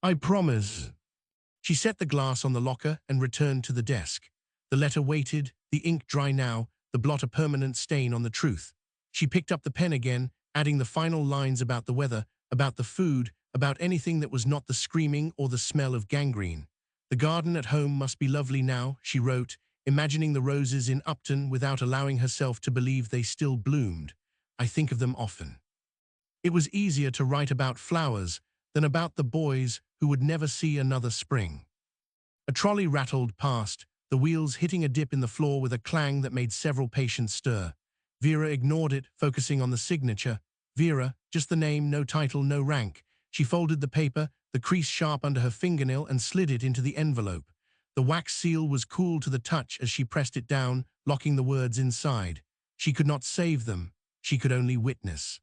I promise. She set the glass on the locker and returned to the desk. The letter waited, the ink dry now, the blot a permanent stain on the truth. She picked up the pen again, adding the final lines about the weather, about the food, about anything that was not the screaming or the smell of gangrene. The garden at home must be lovely now, she wrote, imagining the roses in Upton without allowing herself to believe they still bloomed. I think of them often. It was easier to write about flowers than about the boys who would never see another spring. A trolley rattled past, the wheels hitting a dip in the floor with a clang that made several patients stir. Vera ignored it, focusing on the signature. Vera, just the name, no title, no rank. She folded the paper, the crease sharp under her fingernail, and slid it into the envelope. The wax seal was cool to the touch as she pressed it down, locking the words inside. She could not save them. She could only witness.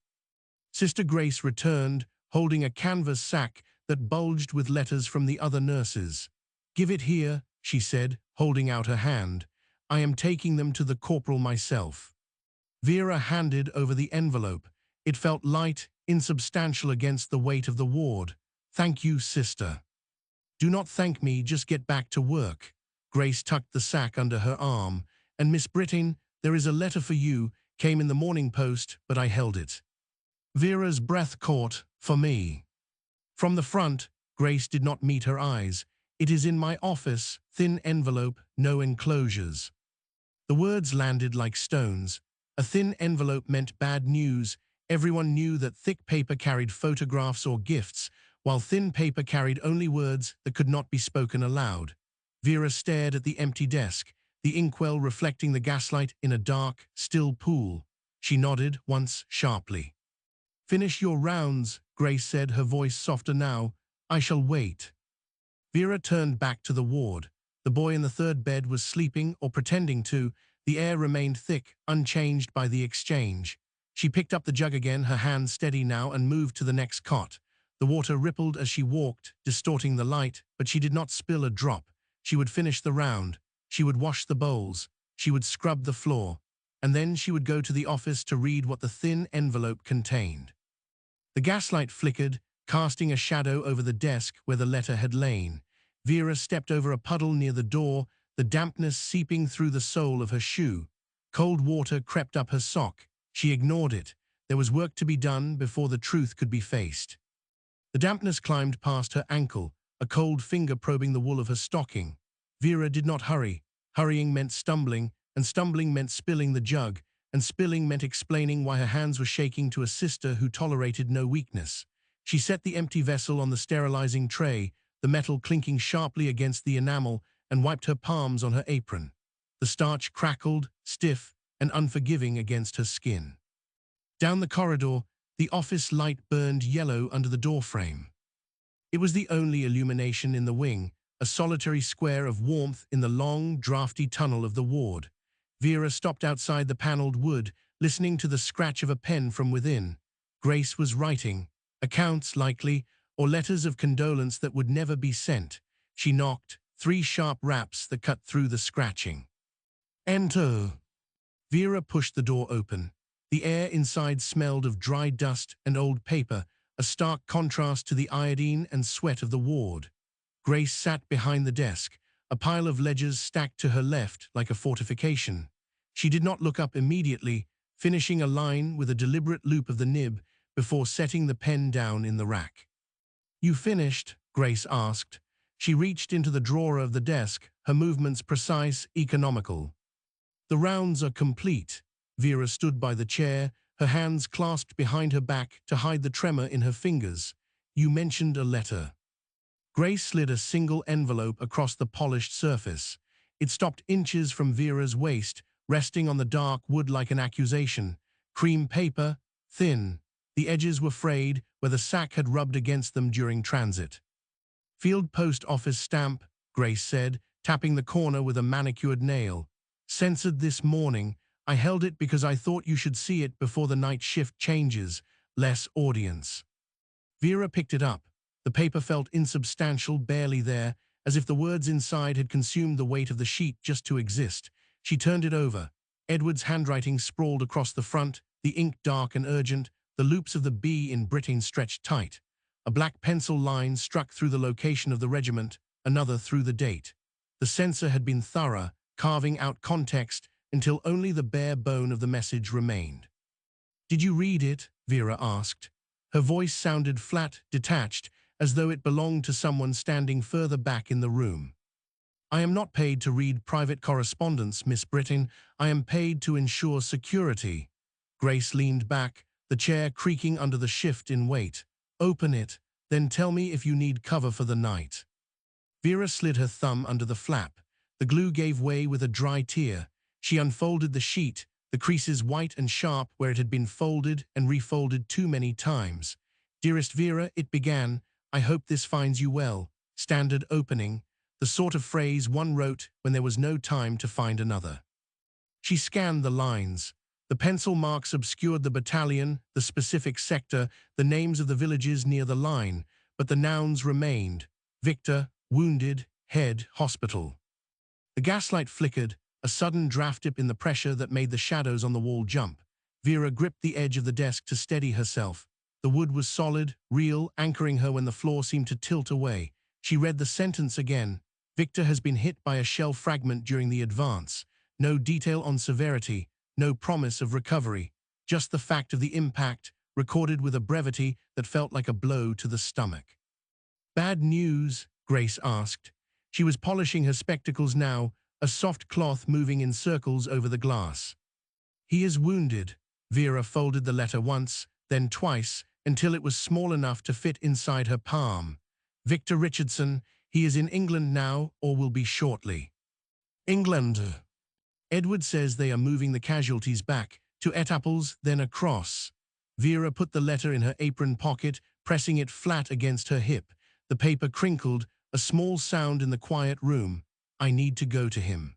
Sister Grace returned, holding a canvas sack that bulged with letters from the other nurses. Give it here, she said, holding out her hand. I am taking them to the corporal myself. Vera handed over the envelope. It felt light, insubstantial against the weight of the ward. Thank you, sister. Do not thank me, just get back to work. Grace tucked the sack under her arm. And Miss Brittain, there is a letter for you, came in the Morning Post, but I held it. Vera's breath caught, for me. From the front, Grace did not meet her eyes. It is in my office, thin envelope, no enclosures. The words landed like stones. A thin envelope meant bad news. Everyone knew that thick paper carried photographs or gifts, while thin paper carried only words that could not be spoken aloud. Vera stared at the empty desk, the inkwell reflecting the gaslight in a dark, still pool. She nodded once sharply. Finish your rounds, Grace said, her voice softer now. I shall wait. Vera turned back to the ward. The boy in the third bed was sleeping or pretending to. The air remained thick, unchanged by the exchange. She picked up the jug again, her hand steady now, and moved to the next cot. The water rippled as she walked, distorting the light, but she did not spill a drop. She would finish the round. She would wash the bowls. She would scrub the floor. And then she would go to the office to read what the thin envelope contained. The gaslight flickered, casting a shadow over the desk where the letter had lain. Vera stepped over a puddle near the door, the dampness seeping through the sole of her shoe. Cold water crept up her sock. She ignored it. There was work to be done before the truth could be faced. The dampness climbed past her ankle, a cold finger probing the wool of her stocking. Vera did not hurry. Hurrying meant stumbling, and stumbling meant spilling the jug, and spilling meant explaining why her hands were shaking to a sister who tolerated no weakness. She set the empty vessel on the sterilizing tray, the metal clinking sharply against the enamel, and wiped her palms on her apron. The starch crackled, stiff and unforgiving against her skin. Down the corridor, the office light burned yellow under the doorframe. It was the only illumination in the wing, a solitary square of warmth in the long, drafty tunnel of the ward. Vera stopped outside the paneled wood, listening to the scratch of a pen from within. Grace was writing, accounts likely, or letters of condolence that would never be sent. She knocked, 3 sharp raps that cut through the scratching. Enter. Vera pushed the door open. The air inside smelled of dry dust and old paper, a stark contrast to the iodine and sweat of the ward. Grace sat behind the desk, a pile of ledgers stacked to her left like a fortification. She did not look up immediately, finishing a line with a deliberate loop of the nib before setting the pen down in the rack. "You finished?" Grace asked. She reached into the drawer of the desk, her movements precise, economical. "The rounds are complete." Vera stood by the chair, her hands clasped behind her back to hide the tremor in her fingers. "You mentioned a letter." Grace slid a single envelope across the polished surface. It stopped inches from Vera's waist, resting on the dark wood like an accusation. Cream paper, thin. The edges were frayed where the sack had rubbed against them during transit. "Field Post Office stamp," Grace said, tapping the corner with a manicured nail. "Censored this morning. I held it because I thought you should see it before the night shift changes. Less audience." Vera picked it up. The paper felt insubstantial, barely there, as if the words inside had consumed the weight of the sheet just to exist. She turned it over. Edward's handwriting sprawled across the front, the ink dark and urgent, the loops of the B in Britain stretched tight. A black pencil line struck through the location of the regiment, another through the date. The censor had been thorough, carving out context until only the bare bone of the message remained. "Did you read it?" Vera asked. Her voice sounded flat, detached, as though it belonged to someone standing further back in the room. "I am not paid to read private correspondence, Miss Britton. I am paid to ensure security." Grace leaned back, the chair creaking under the shift in weight. "Open it, then tell me if you need cover for the night." Vera slid her thumb under the flap. The glue gave way with a dry tear. She unfolded the sheet, the creases white and sharp where it had been folded and refolded too many times. "Dearest Vera," it began, "I hope this finds you well." Standard opening, the sort of phrase one wrote when there was no time to find another. She scanned the lines. The pencil marks obscured the battalion, the specific sector, the names of the villages near the line, but the nouns remained. Victor, wounded, head, hospital. The gaslight flickered, a sudden draft dip in the pressure that made the shadows on the wall jump. Vera gripped the edge of the desk to steady herself. The wood was solid, real, anchoring her when the floor seemed to tilt away. She read the sentence again. "Victor has been hit by a shell fragment during the advance." No detail on severity, no promise of recovery, just the fact of the impact, recorded with a brevity that felt like a blow to the stomach. "Bad news?" Grace asked. She was polishing her spectacles now, a soft cloth moving in circles over the glass. "He is wounded." Vera folded the letter once, then twice, until it was small enough to fit inside her palm. "Victor Richardson, he is in England now, or will be shortly." "England." "Edward says they are moving the casualties back, to Etaples, then across." Vera put the letter in her apron pocket, pressing it flat against her hip. The paper crinkled, a small sound in the quiet room. "I need to go to him."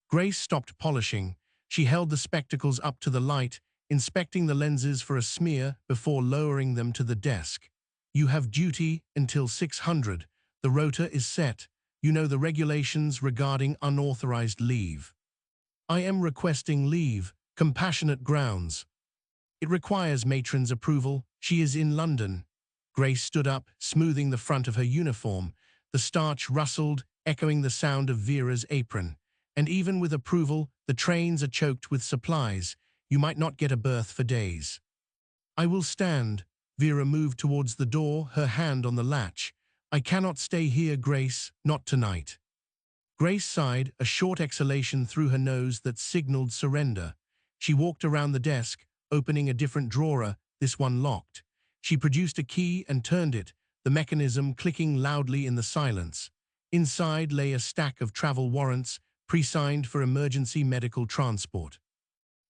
Grace stopped polishing. She held the spectacles up to the light, inspecting the lenses for a smear before lowering them to the desk. "You have duty until 600. The rota is set. You know the regulations regarding unauthorized leave." "I am requesting leave, compassionate grounds." "It requires matron's approval. She is in London." Grace stood up, smoothing the front of her uniform. The starch rustled, echoing the sound of Vera's apron. "And even with approval, the trains are choked with supplies. You might not get a berth for days." "I will stand." Vera moved towards the door, her hand on the latch. "I cannot stay here, Grace, not tonight." Grace sighed, a short exhalation through her nose that signaled surrender. She walked around the desk, opening a different drawer, this one locked. She produced a key and turned it, the mechanism clicking loudly in the silence. Inside lay a stack of travel warrants, pre-signed for emergency medical transport.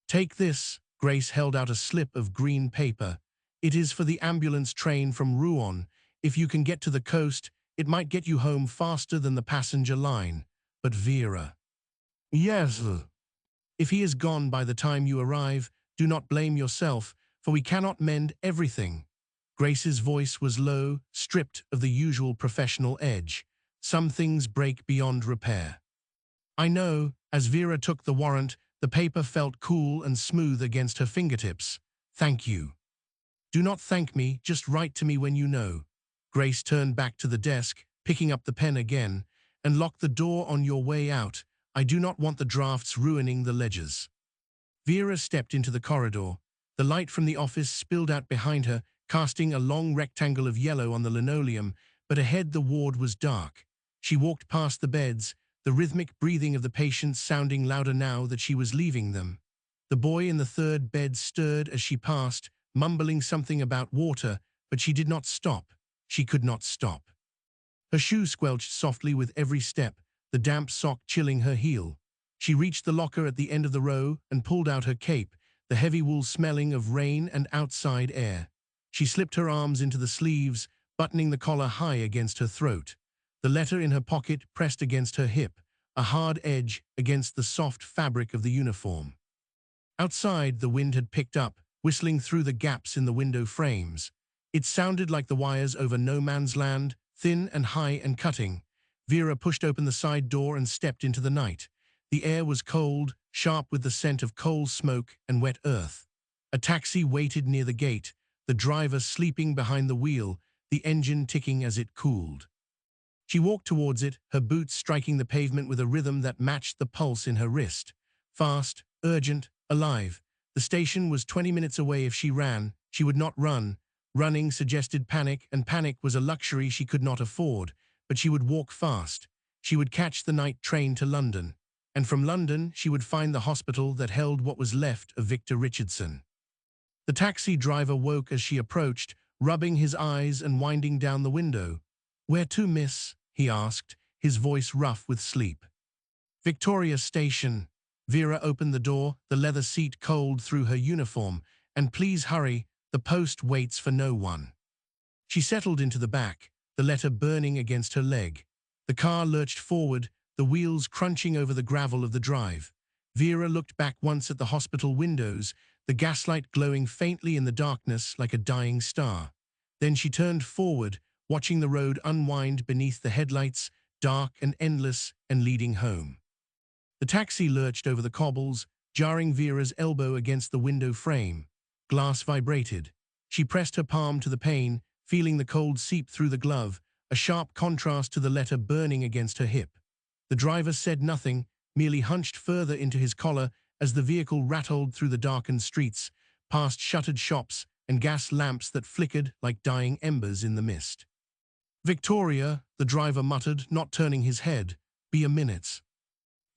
"Take this." Grace held out a slip of green paper. "It is for the ambulance train from Rouen. If you can get to the coast, it might get you home faster than the passenger line." "But Vera." "Yes." "If he is gone by the time you arrive, do not blame yourself, for we cannot mend everything." Grace's voice was low, stripped of the usual professional edge. some things break beyond repair. I know, as Vera took the warrant, the paper felt cool and smooth against her fingertips. Thank you. Do not thank me, just write to me when you know. Grace turned back to the desk, picking up the pen again, and lock the door on your way out. I do not want the drafts ruining the ledgers. Vera stepped into the corridor. The light from the office spilled out behind her, casting a long rectangle of yellow on the linoleum, but ahead the ward was dark. She walked past the beds, the rhythmic breathing of the patients sounding louder now that she was leaving them. The boy in the third bed stirred as she passed, mumbling something about water, but she did not stop. She could not stop. Her shoe squelched softly with every step, the damp sock chilling her heel. She reached the locker at the end of the row and pulled out her cape, the heavy wool smelling of rain and outside air. She slipped her arms into the sleeves, buttoning the collar high against her throat. The letter in her pocket pressed against her hip, a hard edge against the soft fabric of the uniform. Outside, the wind had picked up, whistling through the gaps in the window frames. It sounded like the wires over no man's land, thin and high and cutting. Vera pushed open the side door and stepped into the night. The air was cold, sharp with the scent of coal smoke and wet earth. A taxi waited near the gate, the driver sleeping behind the wheel, the engine ticking as it cooled. She walked towards it, her boots striking the pavement with a rhythm that matched the pulse in her wrist. Fast, urgent, alive. The station was 20 minutes away if she ran. She would not run. Running suggested panic, and panic was a luxury she could not afford. But she would walk fast. She would catch the night train to London. And from London, she would find the hospital that held what was left of Victor Richardson. The taxi driver woke as she approached, rubbing his eyes and winding down the window. "Where to, miss?" he asked, his voice rough with sleep. "Victoria Station." Vera opened the door, the leather seat cold through her uniform. "And please hurry, the post waits for no one." She settled into the back, the letter burning against her leg. The car lurched forward, the wheels crunching over the gravel of the drive. Vera looked back once at the hospital windows, the gaslight glowing faintly in the darkness like a dying star. Then she turned forward, watching the road unwind beneath the headlights, dark and endless and leading home. The taxi lurched over the cobbles, jarring Vera's elbow against the window frame. Glass vibrated. She pressed her palm to the pane, feeling the cold seep through the glove, a sharp contrast to the letter burning against her hip. The driver said nothing, merely hunched further into his collar as the vehicle rattled through the darkened streets, past shuttered shops and gas lamps that flickered like dying embers in the mist. "Victoria," the driver muttered, not turning his head. "Be a minute."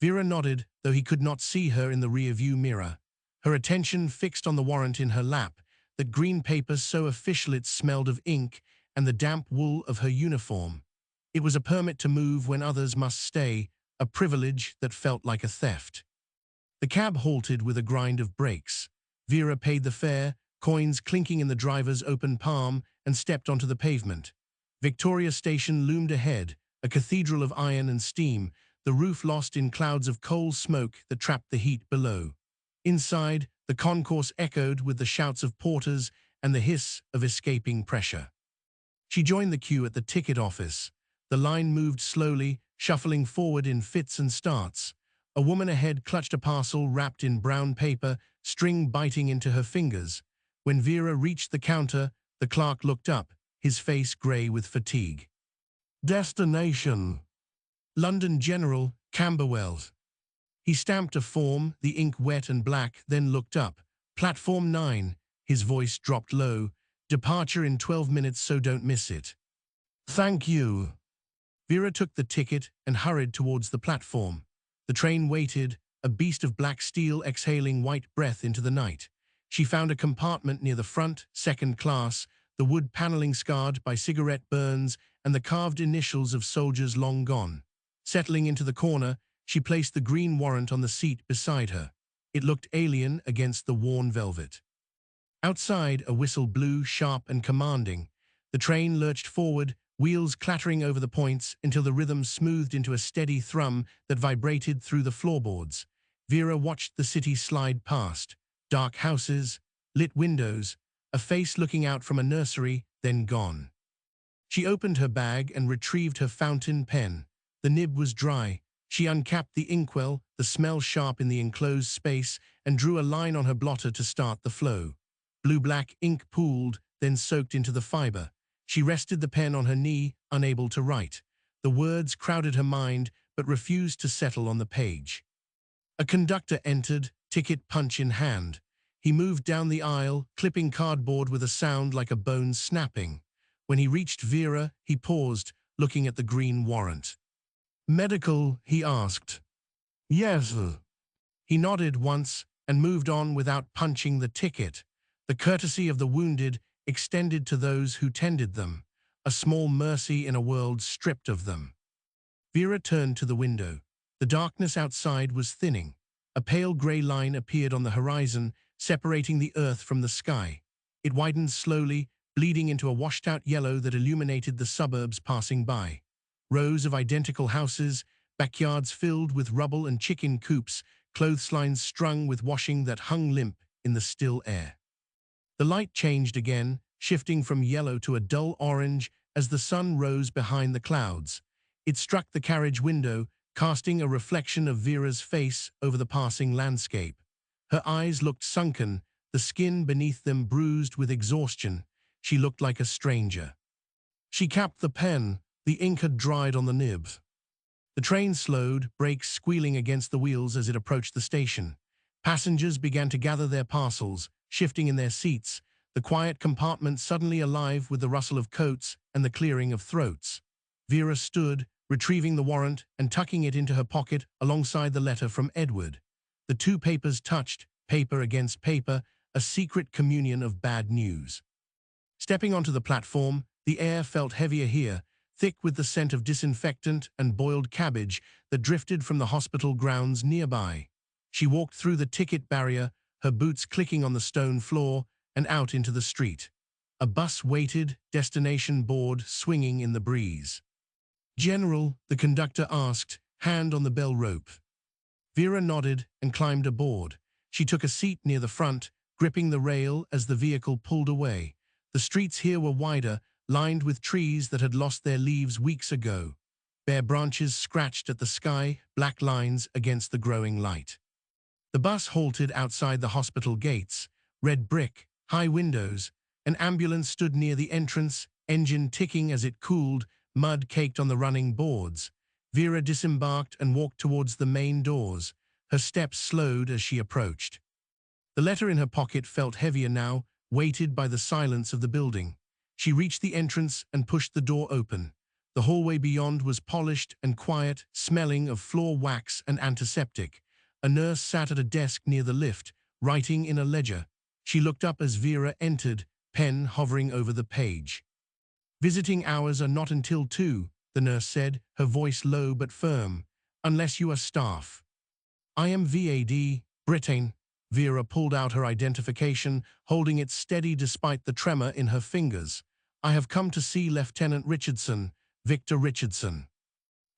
Vera nodded, though he could not see her in the rear-view mirror. Her attention fixed on the warrant in her lap, that green paper so official it smelled of ink, and the damp wool of her uniform. It was a permit to move when others must stay, a privilege that felt like a theft. The cab halted with a grind of brakes. Vera paid the fare, coins clinking in the driver's open palm, and stepped onto the pavement. Victoria Station loomed ahead, a cathedral of iron and steam, the roof lost in clouds of coal smoke that trapped the heat below. Inside, the concourse echoed with the shouts of porters and the hiss of escaping pressure. She joined the queue at the ticket office. The line moved slowly, shuffling forward in fits and starts. A woman ahead clutched a parcel wrapped in brown paper, string biting into her fingers. When Vera reached the counter, the clerk looked up, his face grey with fatigue. "Destination." "London General, Camberwell." He stamped a form, the ink wet and black, then looked up. "Platform 9, his voice dropped low. "Departure in 12 minutes, so don't miss it." "Thank you." Vera took the ticket and hurried towards the platform. The train waited, a beast of black steel exhaling white breath into the night. She found a compartment near the front, second class, the wood paneling scarred by cigarette burns and the carved initials of soldiers long gone. Settling into the corner, she placed the green warrant on the seat beside her. It looked alien against the worn velvet. Outside, a whistle blew, sharp and commanding. The train lurched forward, wheels clattering over the points until the rhythm smoothed into a steady thrum that vibrated through the floorboards. Vera watched the city slide past. Dark houses, lit windows, a face looking out from a nursery, then gone. She opened her bag and retrieved her fountain pen. The nib was dry. She uncapped the inkwell, the smell sharp in the enclosed space, and drew a line on her blotter to start the flow. Blue-black ink pooled, then soaked into the fiber. She rested the pen on her knee, unable to write. The words crowded her mind, but refused to settle on the page. A conductor entered, ticket punch in hand. He moved down the aisle, clipping cardboard with a sound like a bone snapping. When he reached Vera, he paused, looking at the green warrant. "Medical?" he asked. "Yes, sir." He nodded once and moved on without punching the ticket. The courtesy of the wounded extended to those who tended them, a small mercy in a world stripped of them. Vera turned to the window. The darkness outside was thinning. A pale grey line appeared on the horizon, separating the earth from the sky. It widened slowly, bleeding into a washed-out yellow that illuminated the suburbs passing by. Rows of identical houses, backyards filled with rubble and chicken coops, clotheslines strung with washing that hung limp in the still air. The light changed again, shifting from yellow to a dull orange as the sun rose behind the clouds. It struck the carriage window, casting a reflection of Vera's face over the passing landscape. Her eyes looked sunken, the skin beneath them bruised with exhaustion. She looked like a stranger. She capped the pen. The ink had dried on the nib. The train slowed, brakes squealing against the wheels as it approached the station. Passengers began to gather their parcels, shifting in their seats, the quiet compartment suddenly alive with the rustle of coats and the clearing of throats. Vera stood, retrieving the warrant and tucking it into her pocket alongside the letter from Edward. The two papers touched, paper against paper, a secret communion of bad news. Stepping onto the platform, the air felt heavier here, thick with the scent of disinfectant and boiled cabbage that drifted from the hospital grounds nearby. She walked through the ticket barrier, her boots clicking on the stone floor, and out into the street. A bus waited, destination board swinging in the breeze. "General," the conductor asked, hand on the bell rope. Vera nodded and climbed aboard. She took a seat near the front, gripping the rail as the vehicle pulled away. The streets here were wider, lined with trees that had lost their leaves weeks ago. Bare branches scratched at the sky, black lines against the growing light. The bus halted outside the hospital gates. Red brick, high windows. An ambulance stood near the entrance, engine ticking as it cooled, mud caked on the running boards. Vera disembarked and walked towards the main doors. Her steps slowed as she approached. The letter in her pocket felt heavier now, weighted by the silence of the building. She reached the entrance and pushed the door open. The hallway beyond was polished and quiet, smelling of floor wax and antiseptic. A nurse sat at a desk near the lift, writing in a ledger. She looked up as Vera entered, pen hovering over the page. "Visiting hours are not until 2, the nurse said, her voice low but firm, "unless you are staff." "I am VAD, Britain." Vera pulled out her identification, holding it steady despite the tremor in her fingers. "I have come to see Lieutenant Richardson, Victor Richardson."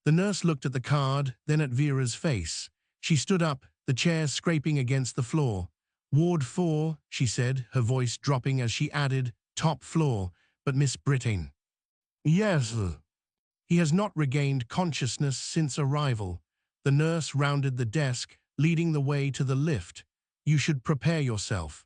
The nurse looked at the card, then at Vera's face. She stood up, the chair scraping against the floor. "Ward 4, she said, her voice dropping as she added, "top floor, but Miss Britain." "Yes, sir." "He has not regained consciousness since arrival." The nurse rounded the desk, leading the way to the lift. "You should prepare yourself."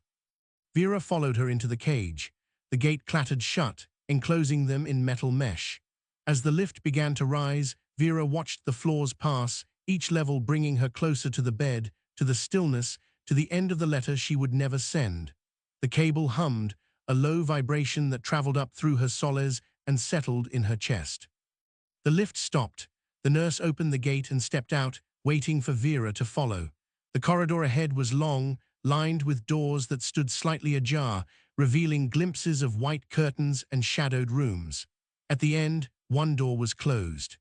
Vera followed her into the cage. The gate clattered shut, enclosing them in metal mesh. As the lift began to rise, Vera watched the floors pass, each level bringing her closer to the bed, to the stillness, to the end of the letter she would never send. The cable hummed, a low vibration that traveled up through her soles and settled in her chest. The lift stopped. The nurse opened the gate and stepped out, waiting for Vera to follow. The corridor ahead was long, lined with doors that stood slightly ajar, revealing glimpses of white curtains and shadowed rooms. At the end, one door was closed.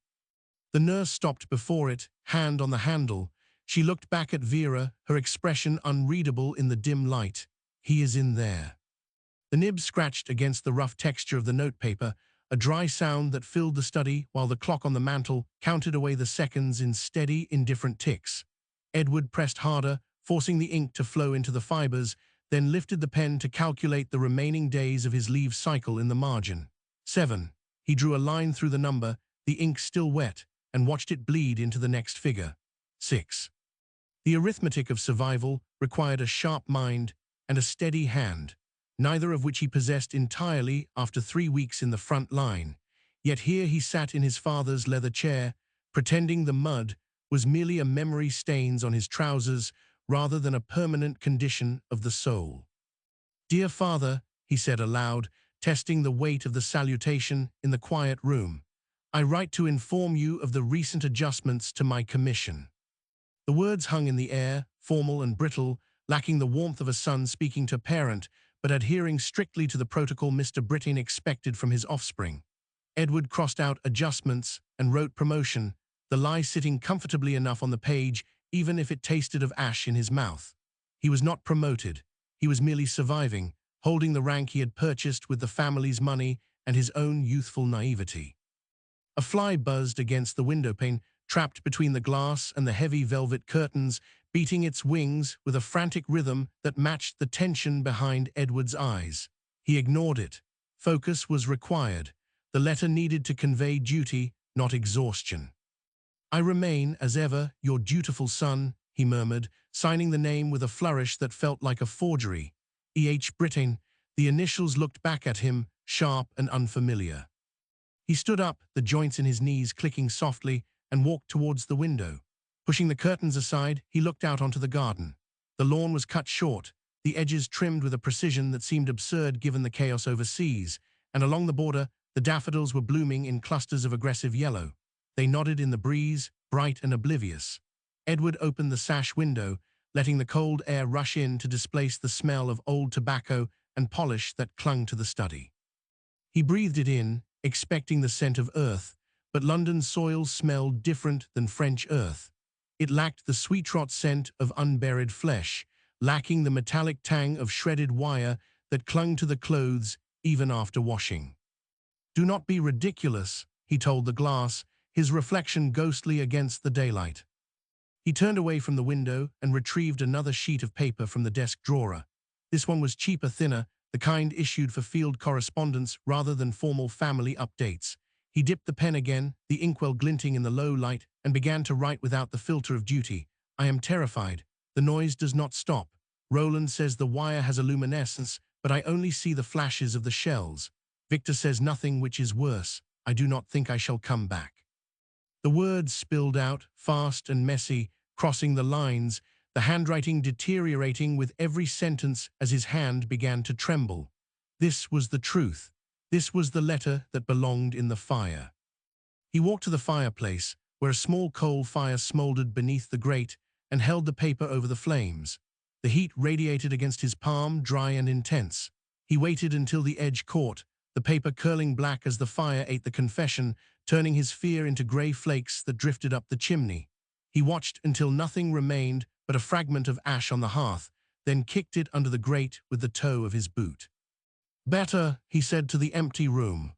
The nurse stopped before it, hand on the handle. She looked back at Vera, her expression unreadable in the dim light. "He is in there." The nib scratched against the rough texture of the notepaper, a dry sound that filled the study while the clock on the mantel counted away the seconds in steady, indifferent ticks. Edward pressed harder, forcing the ink to flow into the fibers, then lifted the pen to calculate the remaining days of his leave cycle in the margin. 7. He drew a line through the number, the ink still wet, and watched it bleed into the next figure. 6. The arithmetic of survival required a sharp mind and a steady hand, neither of which he possessed entirely after 3 weeks in the front line. Yet here he sat in his father's leather chair, pretending the mud was merely a memory stains on his trousers rather than a permanent condition of the soul. "Dear father," he said aloud, testing the weight of the salutation in the quiet room, "I write to inform you of the recent adjustments to my commission." The words hung in the air, formal and brittle, lacking the warmth of a son speaking to a parent, but adhering strictly to the protocol Mr. Brittain expected from his offspring. Edward crossed out adjustments and wrote promotion, the lie sitting comfortably enough on the page, even if it tasted of ash in his mouth. He was not promoted. He was merely surviving, holding the rank he had purchased with the family's money and his own youthful naivety. A fly buzzed against the windowpane, trapped between the glass and the heavy velvet curtains, beating its wings with a frantic rhythm that matched the tension behind Edward's eyes. He ignored it. Focus was required. The letter needed to convey duty, not exhaustion. "I remain, as ever, your dutiful son," he murmured, signing the name with a flourish that felt like a forgery. E.H. Brittain. The initials looked back at him, sharp and unfamiliar. He stood up, the joints in his knees clicking softly, and walked towards the window. Pushing the curtains aside, he looked out onto the garden. The lawn was cut short, the edges trimmed with a precision that seemed absurd given the chaos overseas, and along the border, the daffodils were blooming in clusters of aggressive yellow. They nodded in the breeze, bright and oblivious. Edward opened the sash window, letting the cold air rush in to displace the smell of old tobacco and polish that clung to the study. He breathed it in, expecting the scent of earth, but London's soil smelled different than French earth. It lacked the sweet-rot scent of unburied flesh, lacking the metallic tang of shredded wire that clung to the clothes even after washing. "Do not be ridiculous," he told the glass, his reflection ghostly against the daylight. He turned away from the window and retrieved another sheet of paper from the desk drawer. This one was cheaper, thinner, the kind issued for field correspondence rather than formal family updates. He dipped the pen again, the inkwell glinting in the low light, and began to write without the filter of duty. "I am terrified. The noise does not stop. Roland says the wire has a luminescence, but I only see the flashes of the shells. Victor says nothing, which is worse. I do not think I shall come back." The words spilled out, fast and messy, crossing the lines, the handwriting deteriorating with every sentence as his hand began to tremble. This was the truth. This was the letter that belonged in the fire. He walked to the fireplace, where a small coal fire smoldered beneath the grate, and held the paper over the flames. The heat radiated against his palm, dry and intense. He waited until the edge caught, the paper curling black as the fire ate the confession, turning his fear into grey flakes that drifted up the chimney. He watched until nothing remained but a fragment of ash on the hearth, then kicked it under the grate with the toe of his boot. "Better," he said to the empty room.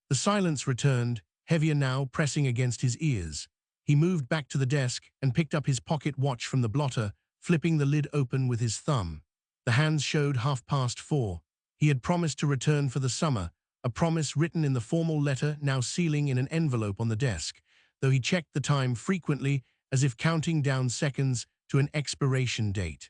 The silence returned, heavier now, pressing against his ears. He moved back to the desk and picked up his pocket watch from the blotter, flipping the lid open with his thumb. The hands showed 4:30. He had promised to return for the summer, a promise written in the formal letter now sealing in an envelope on the desk, though he checked the time frequently as if counting down seconds to an expiration date.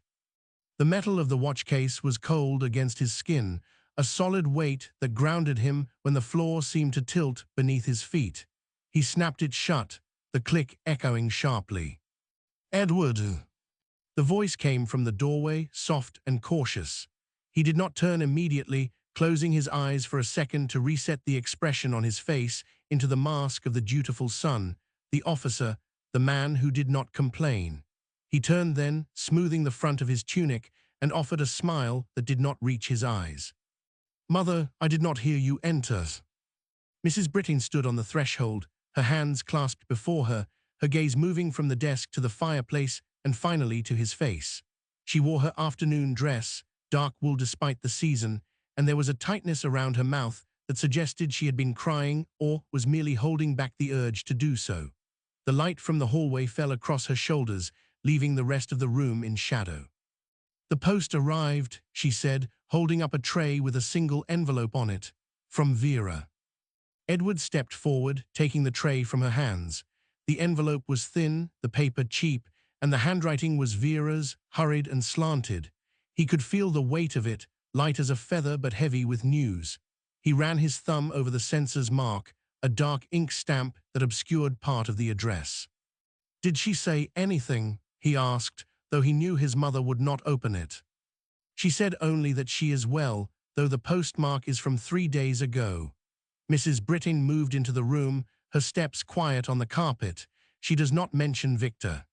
The metal of the watch case was cold against his skin, a solid weight that grounded him when the floor seemed to tilt beneath his feet. He snapped it shut, the click echoing sharply. "Edward." The voice came from the doorway, soft and cautious. He did not turn immediately, closing his eyes for a second to reset the expression on his face into the mask of the dutiful son, the officer, the man who did not complain. He turned then, smoothing the front of his tunic, and offered a smile that did not reach his eyes. "Mother, I did not hear you enter." Mrs. Brittain stood on the threshold, her hands clasped before her, her gaze moving from the desk to the fireplace and finally to his face. She wore her afternoon dress, dark wool despite the season, and there was a tightness around her mouth that suggested she had been crying or was merely holding back the urge to do so. The light from the hallway fell across her shoulders, leaving the rest of the room in shadow. "The post arrived," she said, holding up a tray with a single envelope on it. "From Vera." Edward stepped forward, taking the tray from her hands. The envelope was thin, the paper cheap, and the handwriting was Vera's, hurried and slanted. He could feel the weight of it, light as a feather but heavy with news. He ran his thumb over the censor's mark, a dark ink stamp that obscured part of the address. "Did she say anything?" he asked, though he knew his mother would not open it. "She said only that she is well, though the postmark is from 3 days ago." Mrs. Britting moved into the room, her steps quiet on the carpet. "She does not mention Victor."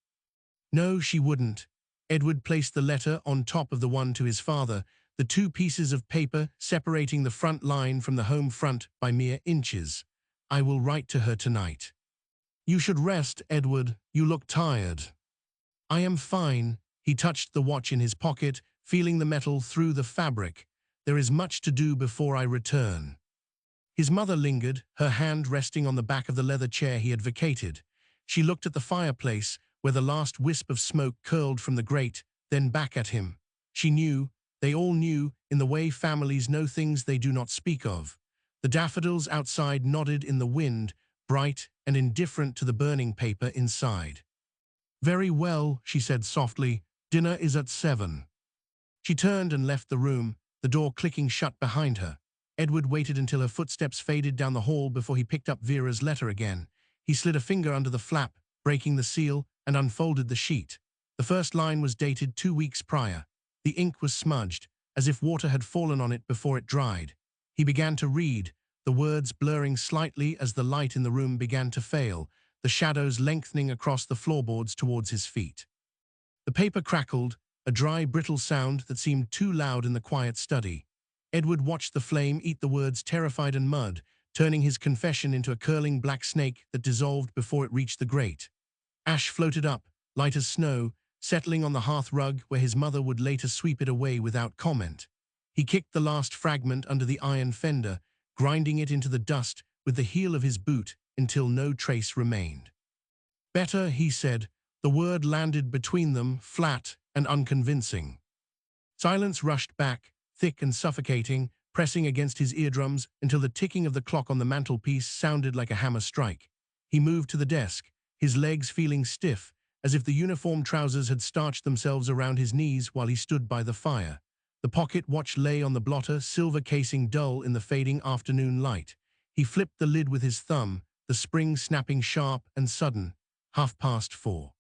"No, she wouldn't." Edward placed the letter on top of the one to his father, the 2 pieces of paper separating the front line from the home front by mere inches. "I will write to her tonight." "You should rest, Edward. You look tired." "I am fine." He touched the watch in his pocket, feeling the metal through the fabric. "There is much to do before I return." His mother lingered, her hand resting on the back of the leather chair he had vacated. She looked at the fireplace, where the last wisp of smoke curled from the grate, then back at him. She knew, they all knew, in the way families know things they do not speak of. The daffodils outside nodded in the wind, bright and indifferent to the burning paper inside. "Very well," she said softly. "Dinner is at 7." She turned and left the room, the door clicking shut behind her. Edward waited until her footsteps faded down the hall before he picked up Vera's letter again. He slid a finger under the flap, breaking the seal, and unfolded the sheet. The first line was dated 2 weeks prior. The ink was smudged, as if water had fallen on it before it dried. He began to read, the words blurring slightly as the light in the room began to fail, the shadows lengthening across the floorboards towards his feet. The paper crackled, a dry, brittle sound that seemed too loud in the quiet study. Edward watched the flame eat the words terrified and mud, turning his confession into a curling black snake that dissolved before it reached the grate. Ash floated up, light as snow, settling on the hearth rug where his mother would later sweep it away without comment. He kicked the last fragment under the iron fender, grinding it into the dust with the heel of his boot until no trace remained. "Better," he said. The word landed between them, flat and unconvincing. Silence rushed back, thick and suffocating, pressing against his eardrums until the ticking of the clock on the mantelpiece sounded like a hammer strike. He moved to the desk, his legs feeling stiff, as if the uniform trousers had starched themselves around his knees while he stood by the fire. The pocket watch lay on the blotter, silver casing dull in the fading afternoon light. He flipped the lid with his thumb, the spring snapping sharp and sudden, 4:30.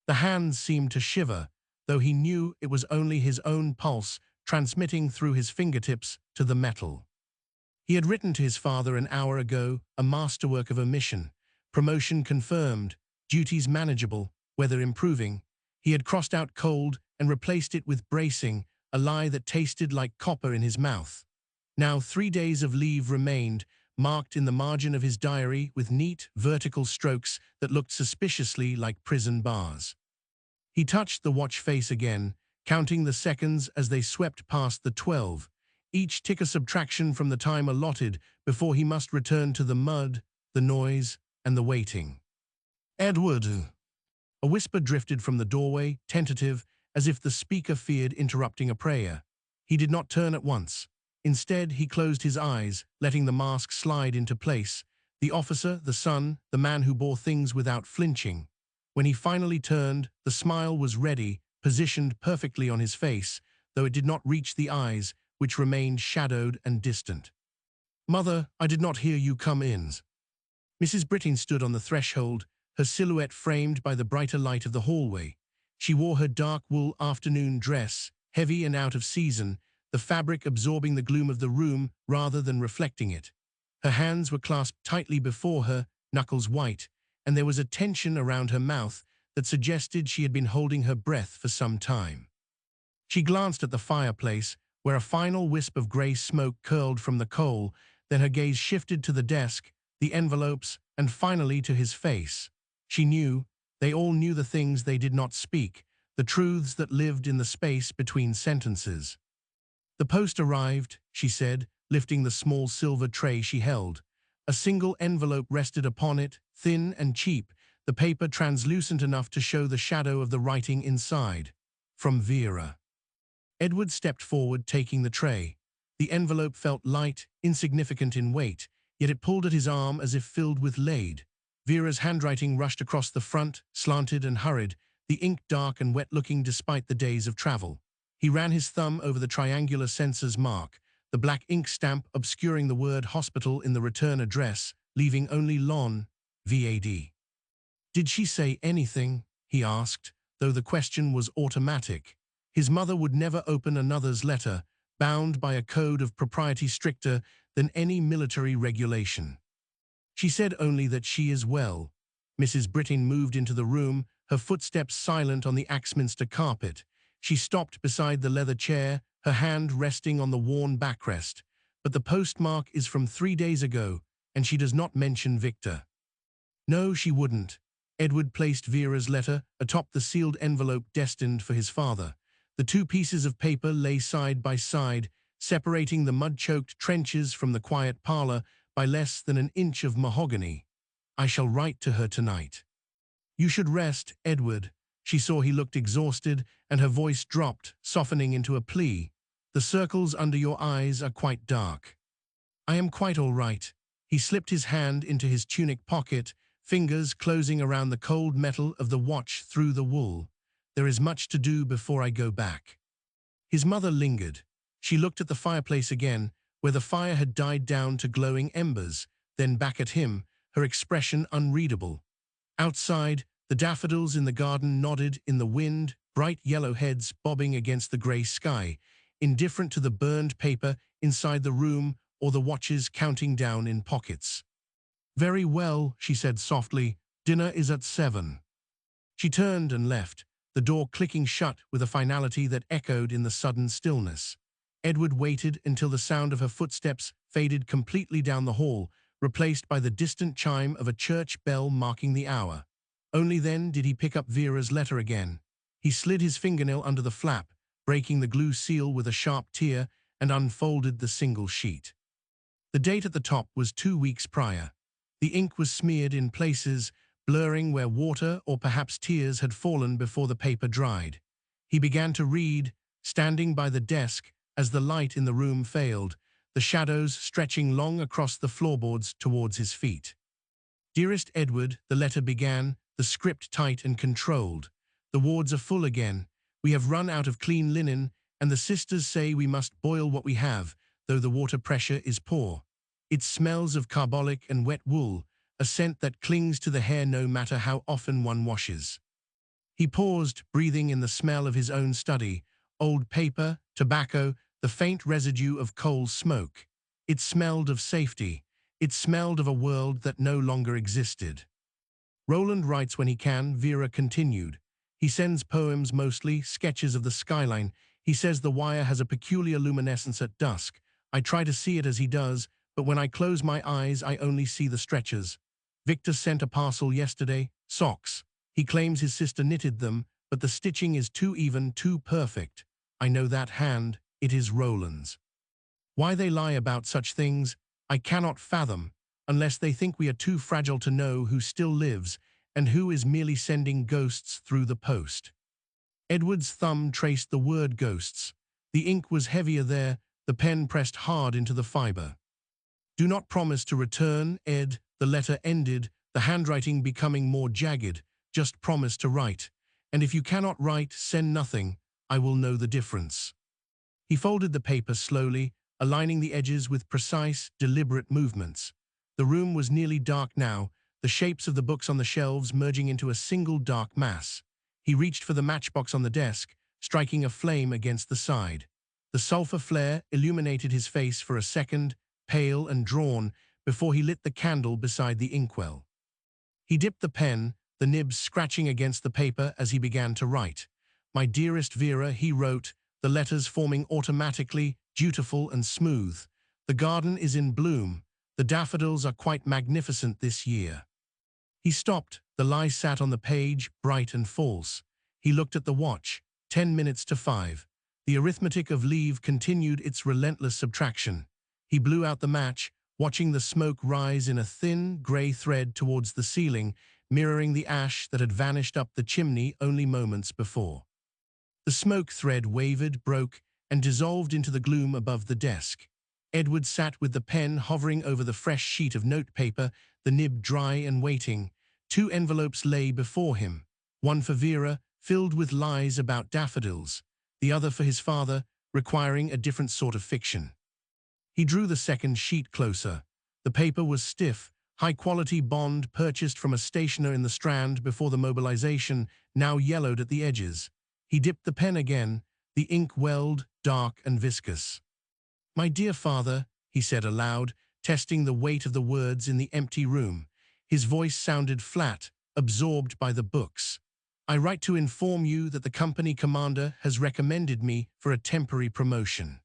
The hands seemed to shiver, though he knew it was only his own pulse transmitting through his fingertips to the metal. He had written to his father an hour ago, a masterwork of omission. Promotion confirmed, duties manageable, weather improving. He had crossed out cold and replaced it with bracing, a lie that tasted like copper in his mouth. Now 3 days of leave remained, marked in the margin of his diary with neat, vertical strokes that looked suspiciously like prison bars. He touched the watch face again, counting the seconds as they swept past the 12, each tick a subtraction from the time allotted before he must return to the mud, the noise, and the waiting. "Edward!" A whisper drifted from the doorway, tentative, as if the speaker feared interrupting a prayer. He did not turn at once. Instead, he closed his eyes, letting the mask slide into place. The officer, the son, the man who bore things without flinching. When he finally turned, the smile was ready, positioned perfectly on his face, though it did not reach the eyes, which remained shadowed and distant. "Mother, I did not hear you come in." Mrs. Britting stood on the threshold, her silhouette framed by the brighter light of the hallway. She wore her dark wool afternoon dress, heavy and out of season, the fabric absorbing the gloom of the room rather than reflecting it. Her hands were clasped tightly before her, knuckles white, and there was a tension around her mouth that suggested she had been holding her breath for some time. She glanced at the fireplace, where a final wisp of grey smoke curled from the coal, then her gaze shifted to the desk, the envelopes, and finally to his face. She knew, they all knew the things they did not speak, the truths that lived in the space between sentences. "The post arrived," she said, lifting the small silver tray she held. A single envelope rested upon it, thin and cheap, the paper translucent enough to show the shadow of the writing inside. From Vera. Edward stepped forward, taking the tray. The envelope felt light, insignificant in weight, yet it pulled at his arm as if filled with lead. Vera's handwriting rushed across the front, slanted and hurried, the ink dark and wet-looking despite the days of travel. He ran his thumb over the triangular censor's mark, the black ink stamp obscuring the word hospital in the return address, leaving only Lon, VAD. "Did she say anything?" he asked, though the question was automatic. His mother would never open another's letter, bound by a code of propriety stricter than any military regulation. "She said only that she is well." Mrs. Brittain moved into the room, her footsteps silent on the Axminster carpet. She stopped beside the leather chair, her hand resting on the worn backrest. "But the postmark is from 3 days ago, and she does not mention Victor." "No, she wouldn't." Edward placed Vera's letter atop the sealed envelope destined for his father. The two pieces of paper lay side by side, separating the mud-choked trenches from the quiet parlor by less than an inch of mahogany. "I shall write to her tonight." "You should rest, Edward." She saw he looked exhausted, and her voice dropped, softening into a plea. "The circles under your eyes are quite dark." "I am quite all right." He slipped his hand into his tunic pocket, fingers closing around the cold metal of the watch through the wool. "There is much to do before I go back." His mother lingered. She looked at the fireplace again, where the fire had died down to glowing embers, then back at him, her expression unreadable. Outside, the daffodils in the garden nodded in the wind, bright yellow heads bobbing against the grey sky, indifferent to the burned paper inside the room or the watches counting down in pockets. "Very well," she said softly. "Dinner is at 7. She turned and left, the door clicking shut with a finality that echoed in the sudden stillness. Edward waited until the sound of her footsteps faded completely down the hall, replaced by the distant chime of a church bell marking the hour. Only then did he pick up Vera's letter again. He slid his fingernail under the flap, breaking the glue seal with a sharp tear, and unfolded the single sheet. The date at the top was 2 weeks prior. The ink was smeared in places, blurring where water or perhaps tears had fallen before the paper dried. He began to read, standing by the desk as the light in the room failed, the shadows stretching long across the floorboards towards his feet. "Dearest Edward," the letter began, the script tight and controlled. "The wards are full again. We have run out of clean linen, and the sisters say we must boil what we have, though the water pressure is poor. It smells of carbolic and wet wool, a scent that clings to the hair no matter how often one washes." He paused, breathing in the smell of his own study, old paper, tobacco, the faint residue of coal smoke. It smelled of safety. It smelled of a world that no longer existed. "Roland writes when he can," Vera continued. "He sends poems mostly, sketches of the skyline. He says the wire has a peculiar luminescence at dusk. I try to see it as he does, but when I close my eyes I only see the stretchers. Victor sent a parcel yesterday, socks. He claims his sister knitted them, but the stitching is too even, too perfect. I know that hand, it is Roland's. Why they lie about such things, I cannot fathom, unless they think we are too fragile to know who still lives and who is merely sending ghosts through the post." Edward's thumb traced the word ghosts. The ink was heavier there, the pen pressed hard into the fiber. "Do not promise to return, Ed," the letter ended, the handwriting becoming more jagged. "Just promise to write. And if you cannot write, send nothing. I will know the difference." He folded the paper slowly, aligning the edges with precise, deliberate movements. The room was nearly dark now, the shapes of the books on the shelves merging into a single dark mass. He reached for the matchbox on the desk, striking a flame against the side. The sulfur flare illuminated his face for a second, pale and drawn, before he lit the candle beside the inkwell. He dipped the pen, the nibs scratching against the paper as he began to write. "My dearest Vera," he wrote, the letters forming automatically, dutiful and smooth. "The garden is in bloom. The daffodils are quite magnificent this year." He stopped, the lie sat on the page, bright and false. He looked at the watch, 10 minutes to 5. The arithmetic of leave continued its relentless subtraction. He blew out the match, watching the smoke rise in a thin, grey thread towards the ceiling, mirroring the ash that had vanished up the chimney only moments before. The smoke thread wavered, broke, and dissolved into the gloom above the desk. Edward sat with the pen hovering over the fresh sheet of notepaper, the nib dry and waiting. 2 envelopes lay before him, one for Vera, filled with lies about daffodils, the other for his father, requiring a different sort of fiction. He drew the second sheet closer. The paper was stiff, high-quality bond purchased from a stationer in the Strand before the mobilization, now yellowed at the edges. He dipped the pen again, the ink welled, dark and viscous. "My dear father," he said aloud, testing the weight of the words in the empty room. His voice sounded flat, absorbed by the books. "I write to inform you that the company commander has recommended me for a temporary promotion."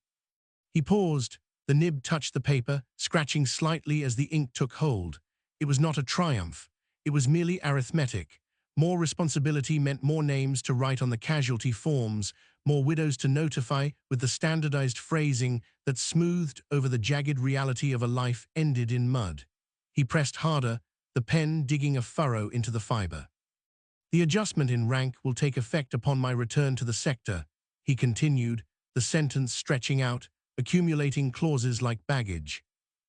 He paused. The nib touched the paper, scratching slightly as the ink took hold. It was not a triumph. It was merely arithmetic. More responsibility meant more names to write on the casualty forms, more widows to notify with the standardized phrasing that smoothed over the jagged reality of a life ended in mud. He pressed harder, the pen digging a furrow into the fiber. "The adjustment in rank will take effect upon my return to the sector," he continued, the sentence stretching out, accumulating clauses like baggage.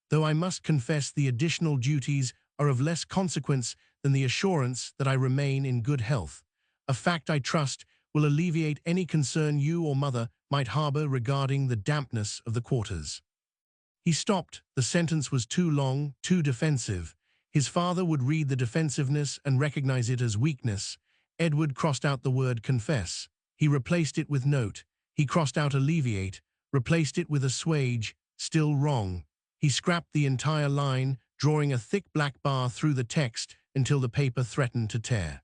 "Though I must confess the additional duties are of less consequence than the assurance that I remain in good health, a fact I trust will alleviate any concern you or mother might harbor regarding the dampness of the quarters." He stopped. The sentence was too long, too defensive. His father would read the defensiveness and recognize it as weakness. Edward crossed out the word confess. He replaced it with note. He crossed out alleviate, replaced it with assuage. Still wrong. He scrapped the entire line, drawing a thick black bar through the text until the paper threatened to tear.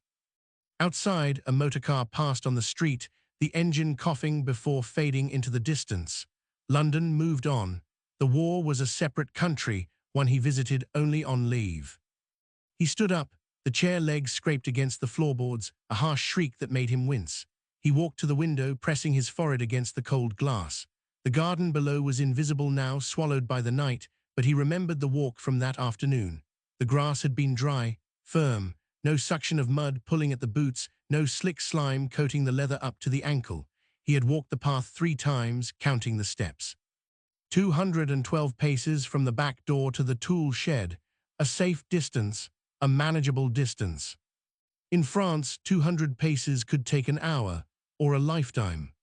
Outside, a motorcar passed on the street, the engine coughing before fading into the distance. London moved on. The war was a separate country, one he visited only on leave. He stood up, the chair legs scraped against the floorboards, a harsh shriek that made him wince. He walked to the window, pressing his forehead against the cold glass. The garden below was invisible now, swallowed by the night, but he remembered the walk from that afternoon. The grass had been dry, firm, no suction of mud pulling at the boots, no slick slime coating the leather up to the ankle. He had walked the path 3 times, counting the steps. 212 paces from the back door to the tool shed, a safe distance, a manageable distance. In France, 200 paces could take an hour, or a lifetime.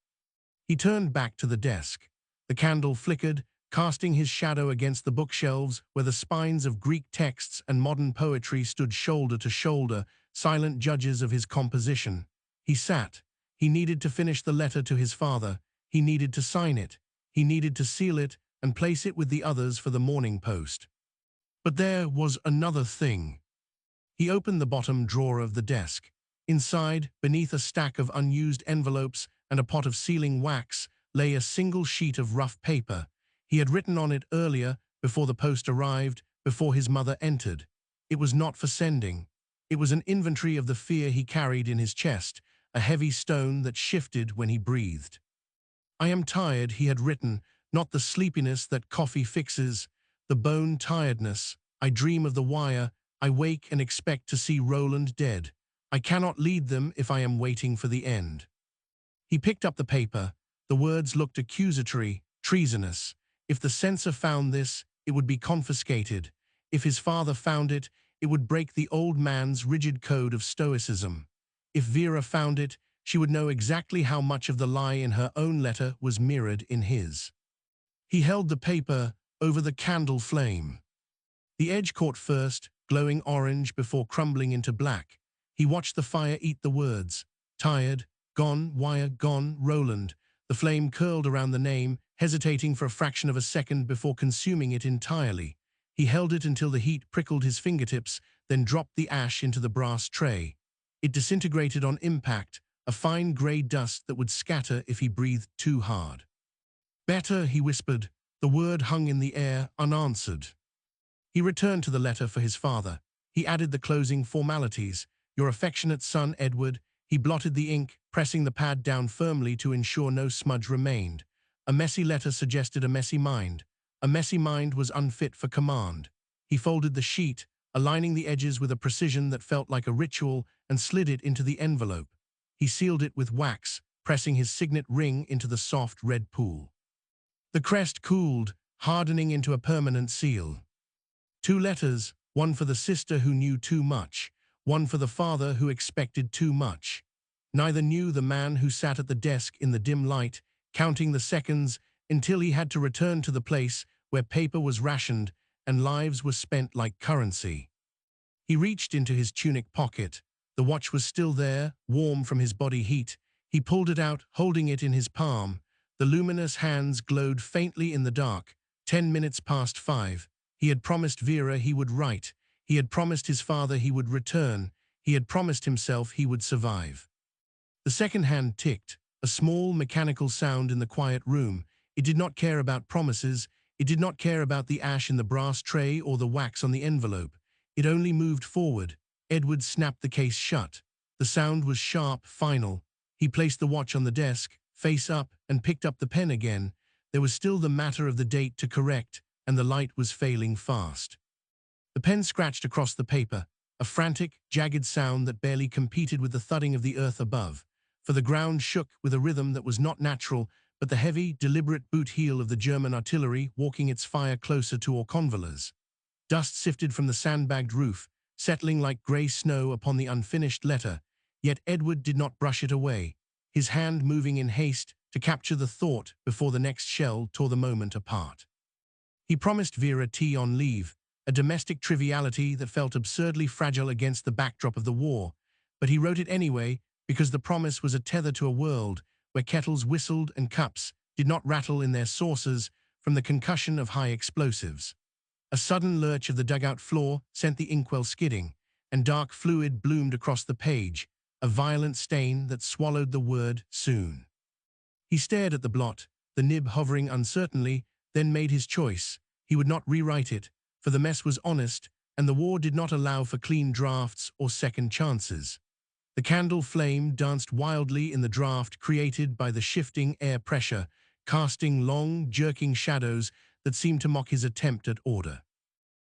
He turned back to the desk. The candle flickered, casting his shadow against the bookshelves where the spines of Greek texts and modern poetry stood shoulder to shoulder, silent judges of his composition. He sat. He needed to finish the letter to his father. He needed to sign it. He needed to seal it and place it with the others for the morning post. But there was another thing. He opened the bottom drawer of the desk. Inside, beneath a stack of unused envelopes and a pot of sealing wax, lay a single sheet of rough paper. He had written on it earlier, before the post arrived, before his mother entered. It was not for sending. It was an inventory of the fear he carried in his chest, a heavy stone that shifted when he breathed. "I am tired," he had written, not the sleepiness that coffee fixes, the bone tiredness. "I dream of the wire. I wake and expect to see Roland dead. I cannot lead them if I am waiting for the end." He picked up the paper. The words looked accusatory, treasonous. If the censor found this, it would be confiscated. If his father found it, it would break the old man's rigid code of stoicism. If Vera found it, she would know exactly how much of the lie in her own letter was mirrored in his. He held the paper over the candle flame. The edge caught first, glowing orange before crumbling into black. He watched the fire eat the words. Tired, gone, wire, gone, Roland. The flame curled around the name, hesitating for a fraction of a second before consuming it entirely. He held it until the heat prickled his fingertips, then dropped the ash into the brass tray. It disintegrated on impact, a fine gray dust that would scatter if he breathed too hard. "Better," he whispered. The word hung in the air, unanswered. He returned to the letter for his father. He added the closing formalities. "Your affectionate son, Edward." He blotted the ink, pressing the pad down firmly to ensure no smudge remained. A messy letter suggested a messy mind. A messy mind was unfit for command. He folded the sheet, aligning the edges with a precision that felt like a ritual, and slid it into the envelope. He sealed it with wax, pressing his signet ring into the soft red pool. The crest cooled, hardening into a permanent seal. 2 letters, one for the sister who knew too much, one for the father who expected too much. Neither knew the man who sat at the desk in the dim light, counting the seconds until he had to return to the place where paper was rationed and lives were spent like currency. He reached into his tunic pocket. The watch was still there, warm from his body heat. He pulled it out, holding it in his palm. The luminous hands glowed faintly in the dark. 10 minutes past 5. He had promised Vera he would write. He had promised his father he would return. He had promised himself he would survive. The second hand ticked, a small mechanical sound in the quiet room. It did not care about promises. It did not care about the ash in the brass tray or the wax on the envelope. It only moved forward. Edward snapped the case shut. The sound was sharp, final. He placed the watch on the desk, face up, and picked up the pen again. There was still the matter of the date to correct, and the light was failing fast. The pen scratched across the paper, a frantic, jagged sound that barely competed with the thudding of the earth above, for the ground shook with a rhythm that was not natural, but the heavy, deliberate boot heel of the German artillery walking its fire closer to Auchonvillers. Dust sifted from the sandbagged roof, settling like grey snow upon the unfinished letter, yet Edward did not brush it away, his hand moving in haste to capture the thought before the next shell tore the moment apart. He promised Vera tea on leave, a domestic triviality that felt absurdly fragile against the backdrop of the war, but he wrote it anyway because the promise was a tether to a world where kettles whistled and cups did not rattle in their saucers from the concussion of high explosives. A sudden lurch of the dugout floor sent the inkwell skidding, and dark fluid bloomed across the page, a violent stain that swallowed the word soon. He stared at the blot, the nib hovering uncertainly, then made his choice. He would not rewrite it, for the mess was honest, and the war did not allow for clean drafts or second chances. The candle flame danced wildly in the draft created by the shifting air pressure, casting long, jerking shadows that seemed to mock his attempt at order.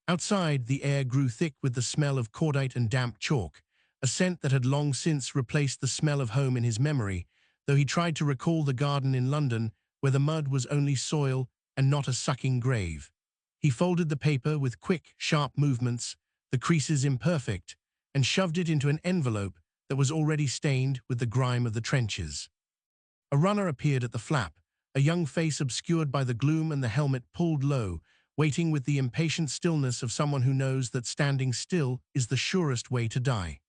Outside, the air grew thick with the smell of cordite and damp chalk, a scent that had long since replaced the smell of home in his memory, though he tried to recall the garden in London where the mud was only soil and not a sucking grave. He folded the paper with quick, sharp movements, the creases imperfect, and shoved it into an envelope that was already stained with the grime of the trenches. A runner appeared at the flap, a young face obscured by the gloom and the helmet pulled low, waiting with the impatient stillness of someone who knows that standing still is the surest way to die.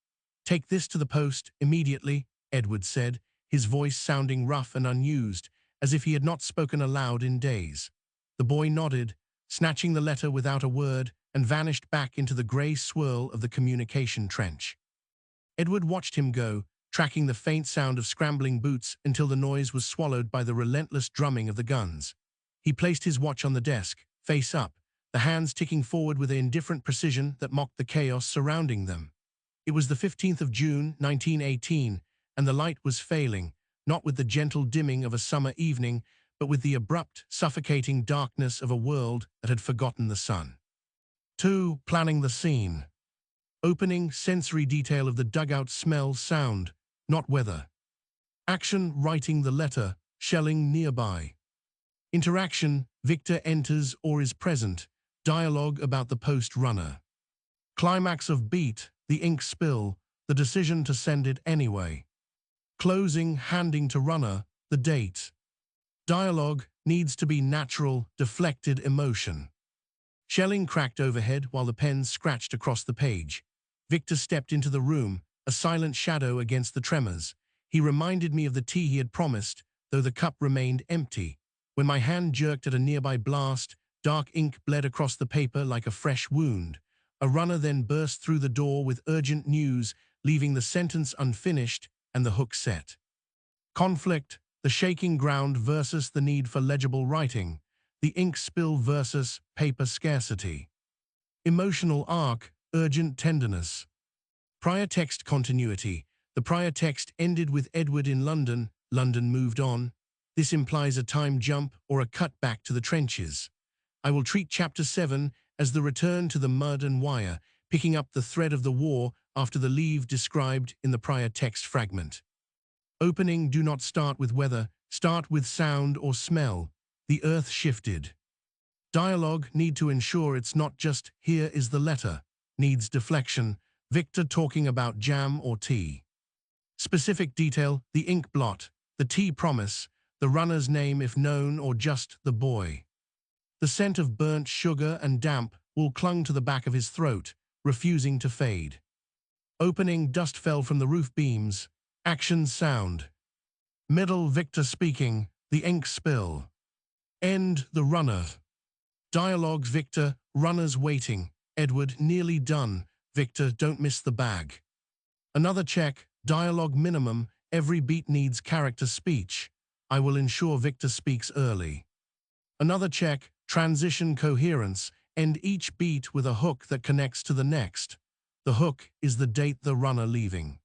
"Take this to the post, immediately," Edward said, his voice sounding rough and unused, as if he had not spoken aloud in days. The boy nodded, snatching the letter without a word, and vanished back into the grey swirl of the communication trench. Edward watched him go, tracking the faint sound of scrambling boots until the noise was swallowed by the relentless drumming of the guns. He placed his watch on the desk, face up, the hands ticking forward with an indifferent precision that mocked the chaos surrounding them. It was the 15th of June, 1918, and the light was failing, not with the gentle dimming of a summer evening, but with the abrupt, suffocating darkness of a world that had forgotten the sun. 2. Planning the scene. Opening, sensory detail of the dugout smell, sound, not weather. Action, writing the letter, shelling nearby. Interaction, Victor enters or is present, dialogue about the post runner. Climax of beat, the ink spill, the decision to send it anyway. Closing, handing to runner, the date. Dialogue needs to be natural, deflected emotion. Shelling cracked overhead while the pen scratched across the page. Victor stepped into the room, a silent shadow against the tremors. He reminded me of the tea he had promised, though the cup remained empty. When my hand jerked at a nearby blast, dark ink bled across the paper like a fresh wound. A runner then burst through the door with urgent news, leaving the sentence unfinished and the hook set. Conflict, the shaking ground versus the need for legible writing. The ink spill versus paper scarcity. Emotional arc, urgent tenderness. Prior text continuity. The prior text ended with Edward in London. London moved on. This implies a time jump or a cut back to the trenches. I will treat Chapter 7 as the return to the mud and wire, picking up the thread of the war after the leave described in the prior text fragment. Opening, do not start with weather, start with sound or smell. The earth shifted. Dialogue need to ensure it's not just "here is the letter," needs deflection, Victor talking about jam or tea. Specific detail, the ink blot, the tea promise, the runner's name if known or just the boy. The scent of burnt sugar and damp wool clung to the back of his throat, refusing to fade. Opening, dust fell from the roof beams. Action sound. Middle, Victor speaking, the ink spill. End, the runner. Dialogues, Victor, runners waiting. Edward, nearly done. Victor, don't miss the bag. Another check, dialogue minimum, every beat needs character speech. I will ensure Victor speaks early. Another check, transition coherence, end each beat with a hook that connects to the next. The hook is the date the runner leaving.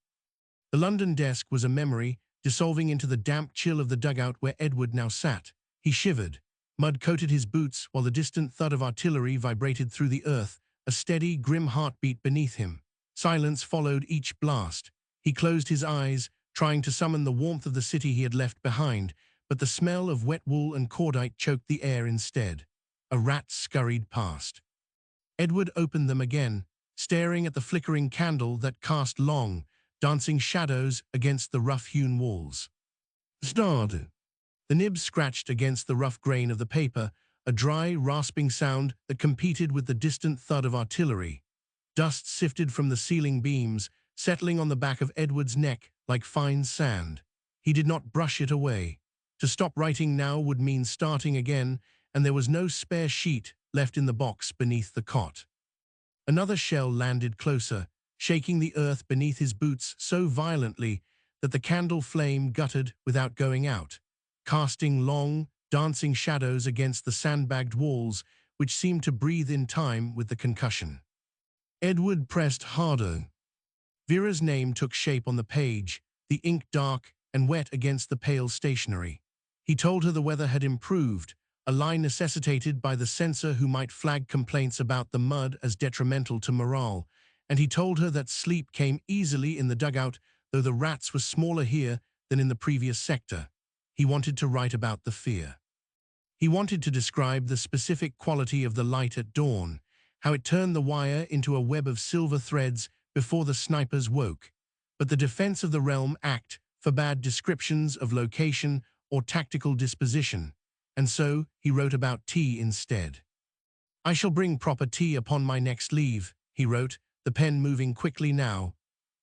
The London desk was a memory, dissolving into the damp chill of the dugout where Edward now sat. He shivered. Mud coated his boots while the distant thud of artillery vibrated through the earth, a steady, grim heartbeat beneath him. Silence followed each blast. He closed his eyes, trying to summon the warmth of the city he had left behind, but the smell of wet wool and cordite choked the air instead. A rat scurried past. Edward opened them again, staring at the flickering candle that cast long, dancing shadows against the rough-hewn walls. Starred. The nib scratched against the rough grain of the paper, a dry, rasping sound that competed with the distant thud of artillery. Dust sifted from the ceiling beams, settling on the back of Edward's neck like fine sand. He did not brush it away. To stop writing now would mean starting again, and there was no spare sheet left in the box beneath the cot. Another shell landed closer, shaking the earth beneath his boots so violently that the candle flame guttered without going out, casting long, dancing shadows against the sandbagged walls, which seemed to breathe in time with the concussion. Edward pressed harder. Vera's name took shape on the page, the ink dark and wet against the pale stationery. He told her the weather had improved, a line necessitated by the censor who might flag complaints about the mud as detrimental to morale, and he told her that sleep came easily in the dugout, though the rats were smaller here than in the previous sector. He wanted to write about the fear. He wanted to describe the specific quality of the light at dawn, how it turned the wire into a web of silver threads before the snipers woke. But the Defense of the Realm Act forbade descriptions of location or tactical disposition, and so he wrote about tea instead. I shall bring proper tea upon my next leave, he wrote, the pen moving quickly now.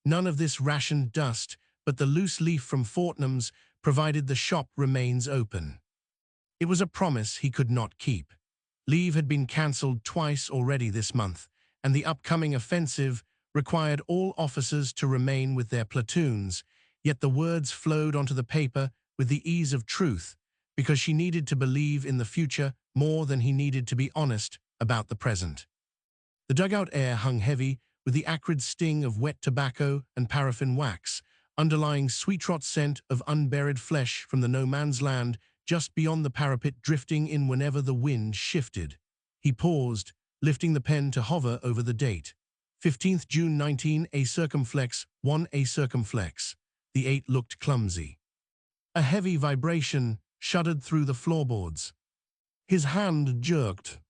None of this rationed dust, but the loose leaf from Fortnum's, provided the shop remains open. It was a promise he could not keep. Leave had been cancelled twice already this month, and the upcoming offensive required all officers to remain with their platoons, yet the words flowed onto the paper with the ease of truth, because she needed to believe in the future more than he needed to be honest about the present. The dugout air hung heavy with the acrid sting of wet tobacco and paraffin wax, underlying sweetrot scent of unburied flesh from the no-man's land just beyond the parapet drifting in whenever the wind shifted. He paused, lifting the pen to hover over the date. 15th June 19, a circumflex, 1 a circumflex. The 8 looked clumsy. A heavy vibration shuddered through the floorboards. His hand jerked.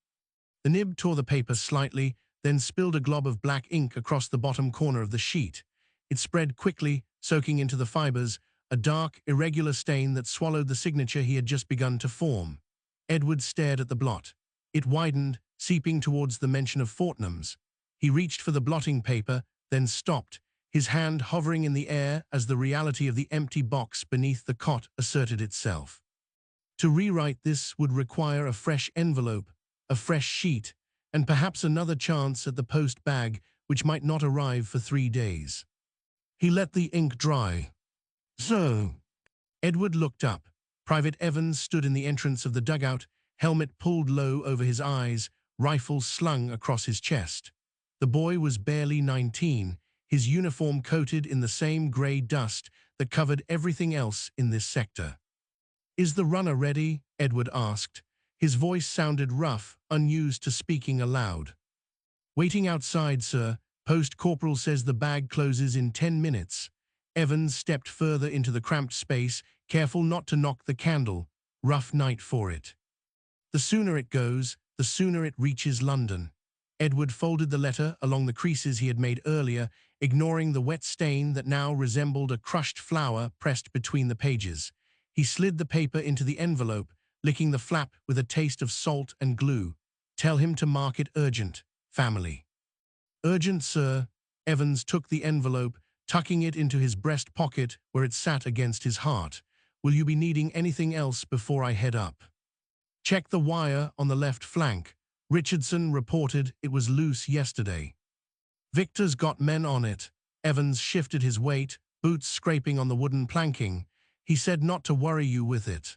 The nib tore the paper slightly, then spilled a glob of black ink across the bottom corner of the sheet. It spread quickly, soaking into the fibers, a dark, irregular stain that swallowed the signature he had just begun to form. Edward stared at the blot. It widened, seeping towards the mention of Fortnum's. He reached for the blotting paper, then stopped, his hand hovering in the air as the reality of the empty box beneath the cot asserted itself. To rewrite this would require a fresh envelope, a fresh sheet, and perhaps another chance at the post bag, which might not arrive for 3 days. He let the ink dry. So, Edward looked up. Private Evans stood in the entrance of the dugout, helmet pulled low over his eyes, rifle slung across his chest. The boy was barely 19, his uniform coated in the same grey dust that covered everything else in this sector. "Is the runner ready?" Edward asked. His voice sounded rough, unused to speaking aloud. "Waiting outside, sir. Post-corporal says the bag closes in 10 minutes. Evans stepped further into the cramped space, careful not to knock the candle. Rough night for it. "The sooner it goes, the sooner it reaches London. Edward folded the letter along the creases he had made earlier, ignoring the wet stain that now resembled a crushed flower pressed between the pages. He slid the paper into the envelope, licking the flap with a taste of salt and glue. Tell him to mark it urgent. Family. Urgent, sir. Evans took the envelope, tucking it into his breast pocket where it sat against his heart. Will you be needing anything else before I head up? Check the wire on the left flank. Richardson reported it was loose yesterday. Victor's got men on it. Evans shifted his weight, boots scraping on the wooden planking. He said not to worry you with it.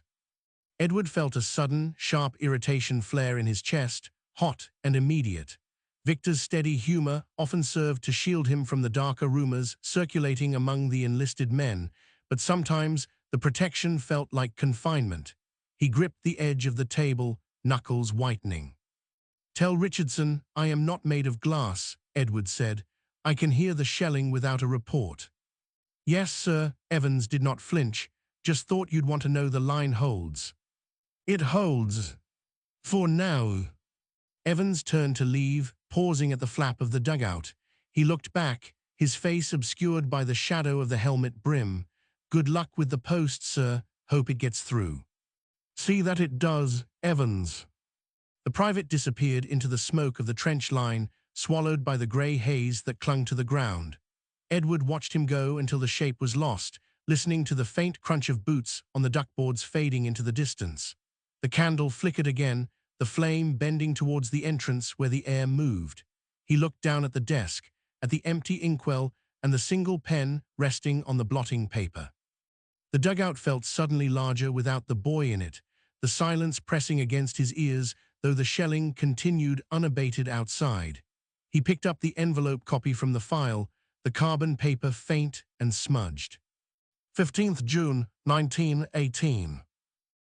Edward felt a sudden, sharp irritation flare in his chest, hot and immediate. Victor's steady humor often served to shield him from the darker rumors circulating among the enlisted men, but sometimes the protection felt like confinement. He gripped the edge of the table, knuckles whitening. Tell Richardson I am not made of glass, Edward said. I can hear the shelling without a report. Yes, sir. Evans did not flinch. Just thought you'd want to know the line holds. It holds. For now. Evans turned to leave, pausing at the flap of the dugout. He looked back, his face obscured by the shadow of the helmet brim. Good luck with the post, sir. Hope it gets through. See that it does, Evans. The private disappeared into the smoke of the trench line, swallowed by the grey haze that clung to the ground. Edward watched him go until the shape was lost, listening to the faint crunch of boots on the duckboards fading into the distance. The candle flickered again, the flame bending towards the entrance where the air moved. He looked down at the desk, at the empty inkwell and the single pen resting on the blotting paper. The dugout felt suddenly larger without the boy in it, the silence pressing against his ears, though the shelling continued unabated outside. He picked up the envelope copy from the file, the carbon paper faint and smudged. 15th June, 1918.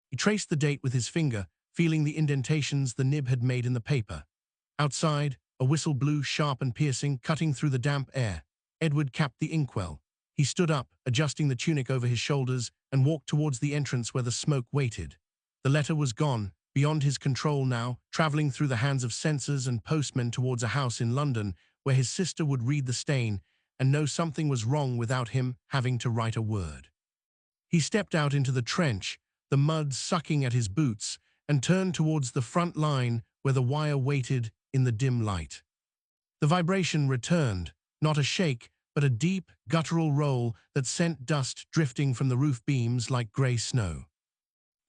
He traced the date with his finger, feeling the indentations the nib had made in the paper. Outside, a whistle blew sharp and piercing, cutting through the damp air. Edward capped the inkwell. He stood up, adjusting the tunic over his shoulders, and walked towards the entrance where the smoke waited. The letter was gone, beyond his control now, traveling through the hands of censors and postmen towards a house in London where his sister would read the stain and know something was wrong without him having to write a word. He stepped out into the trench, the mud sucking at his boots, and turned towards the front line where the wire waited in the dim light. The vibration returned, not a shake, but a deep, guttural roll that sent dust drifting from the roof beams like grey snow.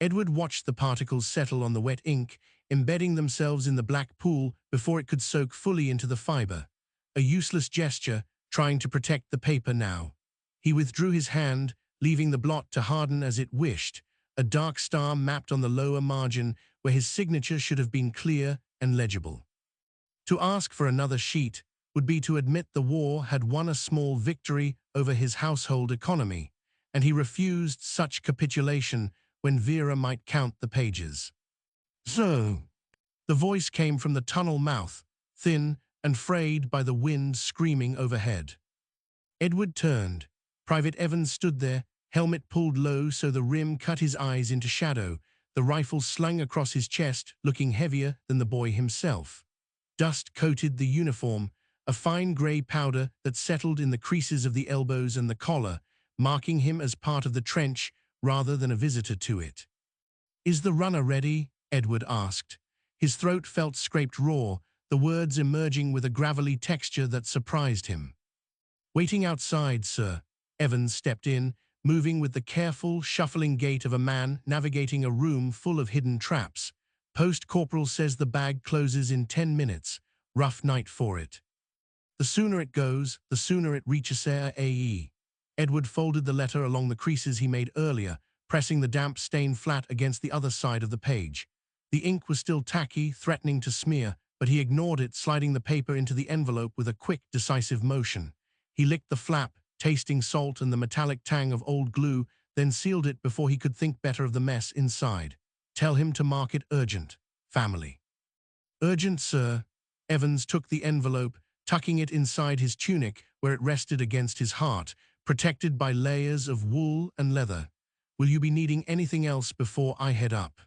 Edward watched the particles settle on the wet ink, embedding themselves in the black pool before it could soak fully into the fiber. A useless gesture, trying to protect the paper now. He withdrew his hand, leaving the blot to harden as it wished, a dark star mapped on the lower margin where his signature should have been clear and legible. To ask for another sheet would be to admit the war had won a small victory over his household economy, and he refused such capitulation when Vera might count the pages. So, the voice came from the tunnel mouth, thin and frayed by the wind screaming overhead. Edward turned. Private Evans stood there, helmet pulled low so the rim cut his eyes into shadow, the rifle slung across his chest, looking heavier than the boy himself. Dust coated the uniform, a fine grey powder that settled in the creases of the elbows and the collar, marking him as part of the trench rather than a visitor to it. Is the runner ready? Edward asked. His throat felt scraped raw, the words emerging with a gravelly texture that surprised him. Waiting outside, sir. Evans stepped in, moving with the careful, shuffling gait of a man navigating a room full of hidden traps. Post-corporal says the bag closes in 10 minutes. Rough night for it. The sooner it goes, the sooner it reaches AE. Edward folded the letter along the creases he made earlier, pressing the damp stain flat against the other side of the page. The ink was still tacky, threatening to smear, but he ignored it, sliding the paper into the envelope with a quick, decisive motion. He licked the flap, tasting salt and the metallic tang of old glue, then sealed it before he could think better of the mess inside. Tell him to mark it urgent. Family. Urgent, sir. Evans took the envelope, tucking it inside his tunic where it rested against his heart, protected by layers of wool and leather. Will you be needing anything else before I head up?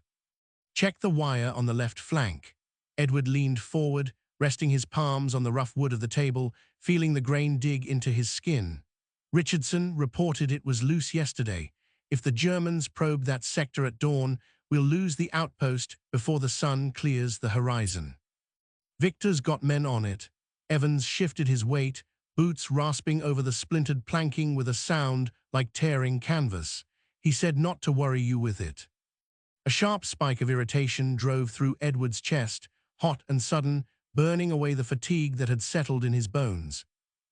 Check the wire on the left flank. Edward leaned forward, resting his palms on the rough wood of the table, feeling the grain dig into his skin. Richardson reported it was loose yesterday. If the Germans probe that sector at dawn, we'll lose the outpost before the sun clears the horizon. Victor's got men on it. Evans shifted his weight, boots rasping over the splintered planking with a sound like tearing canvas. He said not to worry you with it. A sharp spike of irritation drove through Edward's chest, hot and sudden, burning away the fatigue that had settled in his bones.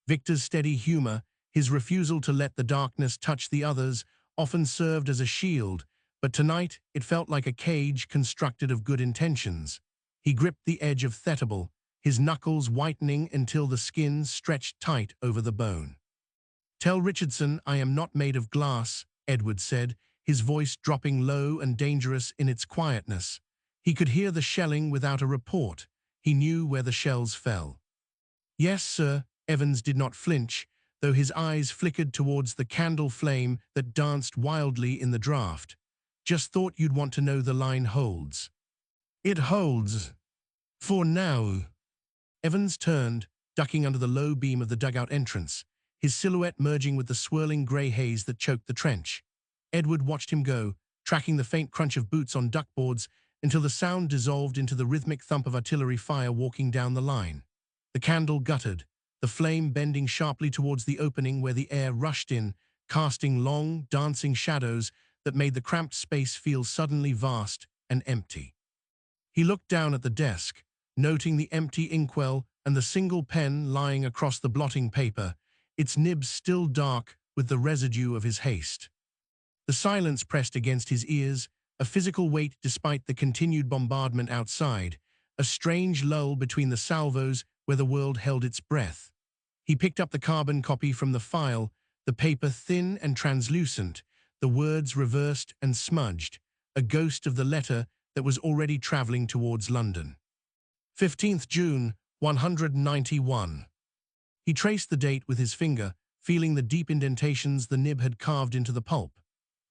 Victor's steady humor, his refusal to let the darkness touch the others, often served as a shield, but tonight it felt like a cage constructed of good intentions. He gripped the edge of Thetable, his knuckles whitening until the skin stretched tight over the bone. "Tell Richardson I am not made of glass," Edward said, his voice dropping low and dangerous in its quietness. He could hear the shelling without a report. He knew where the shells fell. "Yes, sir." Evans did not flinch, though his eyes flickered towards the candle flame that danced wildly in the draft. "Just thought you'd want to know the line holds." "It holds. For now." Evans turned, ducking under the low beam of the dugout entrance, his silhouette merging with the swirling grey haze that choked the trench. Edward watched him go, tracking the faint crunch of boots on duckboards until the sound dissolved into the rhythmic thump of artillery fire walking down the line. The candle guttered, the flame bending sharply towards the opening where the air rushed in, casting long, dancing shadows that made the cramped space feel suddenly vast and empty. He looked down at the desk, noting the empty inkwell and the single pen lying across the blotting paper, its nib still dark with the residue of his haste. The silence pressed against his ears, a physical weight despite the continued bombardment outside, a strange lull between the salvos where the world held its breath. He picked up the carbon copy from the file, the paper thin and translucent, the words reversed and smudged, a ghost of the letter that was already traveling towards London. 15th June, 191. He traced the date with his finger, feeling the deep indentations the nib had carved into the pulp.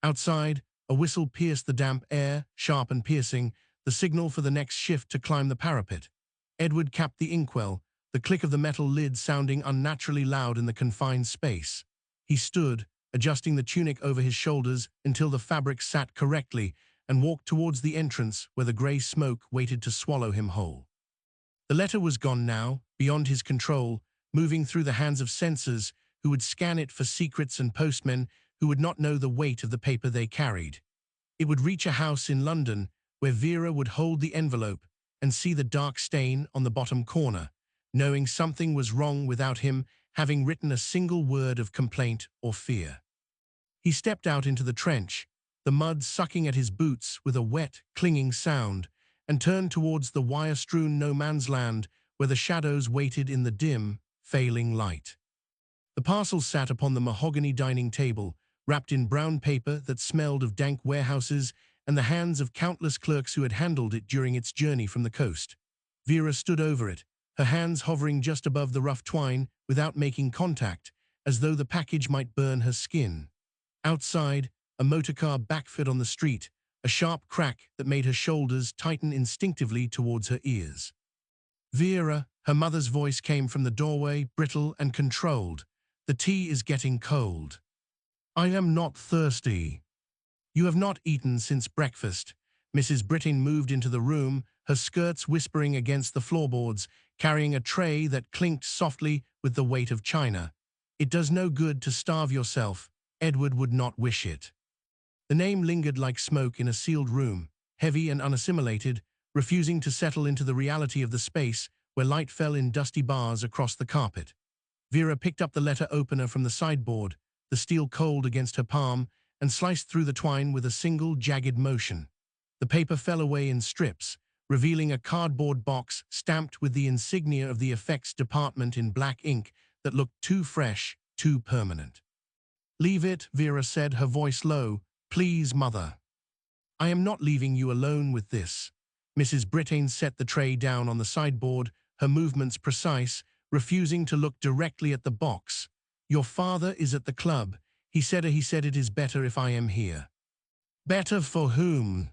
Outside, a whistle pierced the damp air, sharp and piercing, the signal for the next shift to climb the parapet. Edward capped the inkwell, the click of the metal lid sounding unnaturally loud in the confined space. He stood, adjusting the tunic over his shoulders until the fabric sat correctly, and walked towards the entrance where the grey smoke waited to swallow him whole. The letter was gone now, beyond his control, moving through the hands of censors who would scan it for secrets and postmen who would not know the weight of the paper they carried. It would reach a house in London where Vera would hold the envelope and see the dark stain on the bottom corner, knowing something was wrong without him having written a single word of complaint or fear. He stepped out into the trench, the mud sucking at his boots with a wet, clinging sound, and turned towards the wire-strewn no-man's land where the shadows waited in the dim, failing light. The parcel sat upon the mahogany dining table, wrapped in brown paper that smelled of dank warehouses and the hands of countless clerks who had handled it during its journey from the coast. Vera stood over it, her hands hovering just above the rough twine without making contact, as though the package might burn her skin. Outside, a motorcar backfired on the street, a sharp crack that made her shoulders tighten instinctively towards her ears. "Vera," her mother's voice came from the doorway, brittle and controlled. "The tea is getting cold." "I am not thirsty." "You have not eaten since breakfast." Mrs. Brittain moved into the room, her skirts whispering against the floorboards, carrying a tray that clinked softly with the weight of china. "It does no good to starve yourself. Edward would not wish it." The name lingered like smoke in a sealed room, heavy and unassimilated, refusing to settle into the reality of the space where light fell in dusty bars across the carpet. Vera picked up the letter opener from the sideboard, the steel cold against her palm, and sliced through the twine with a single jagged motion. The paper fell away in strips, revealing a cardboard box stamped with the insignia of the effects department in black ink that looked too fresh, too permanent. "Leave it," Vera said, her voice low. "Please, Mother." "I am not leaving you alone with this." Mrs. Brittain set the tray down on the sideboard, her movements precise, refusing to look directly at the box. "Your father is at the club. He said it is better if I am here." "Better for whom?"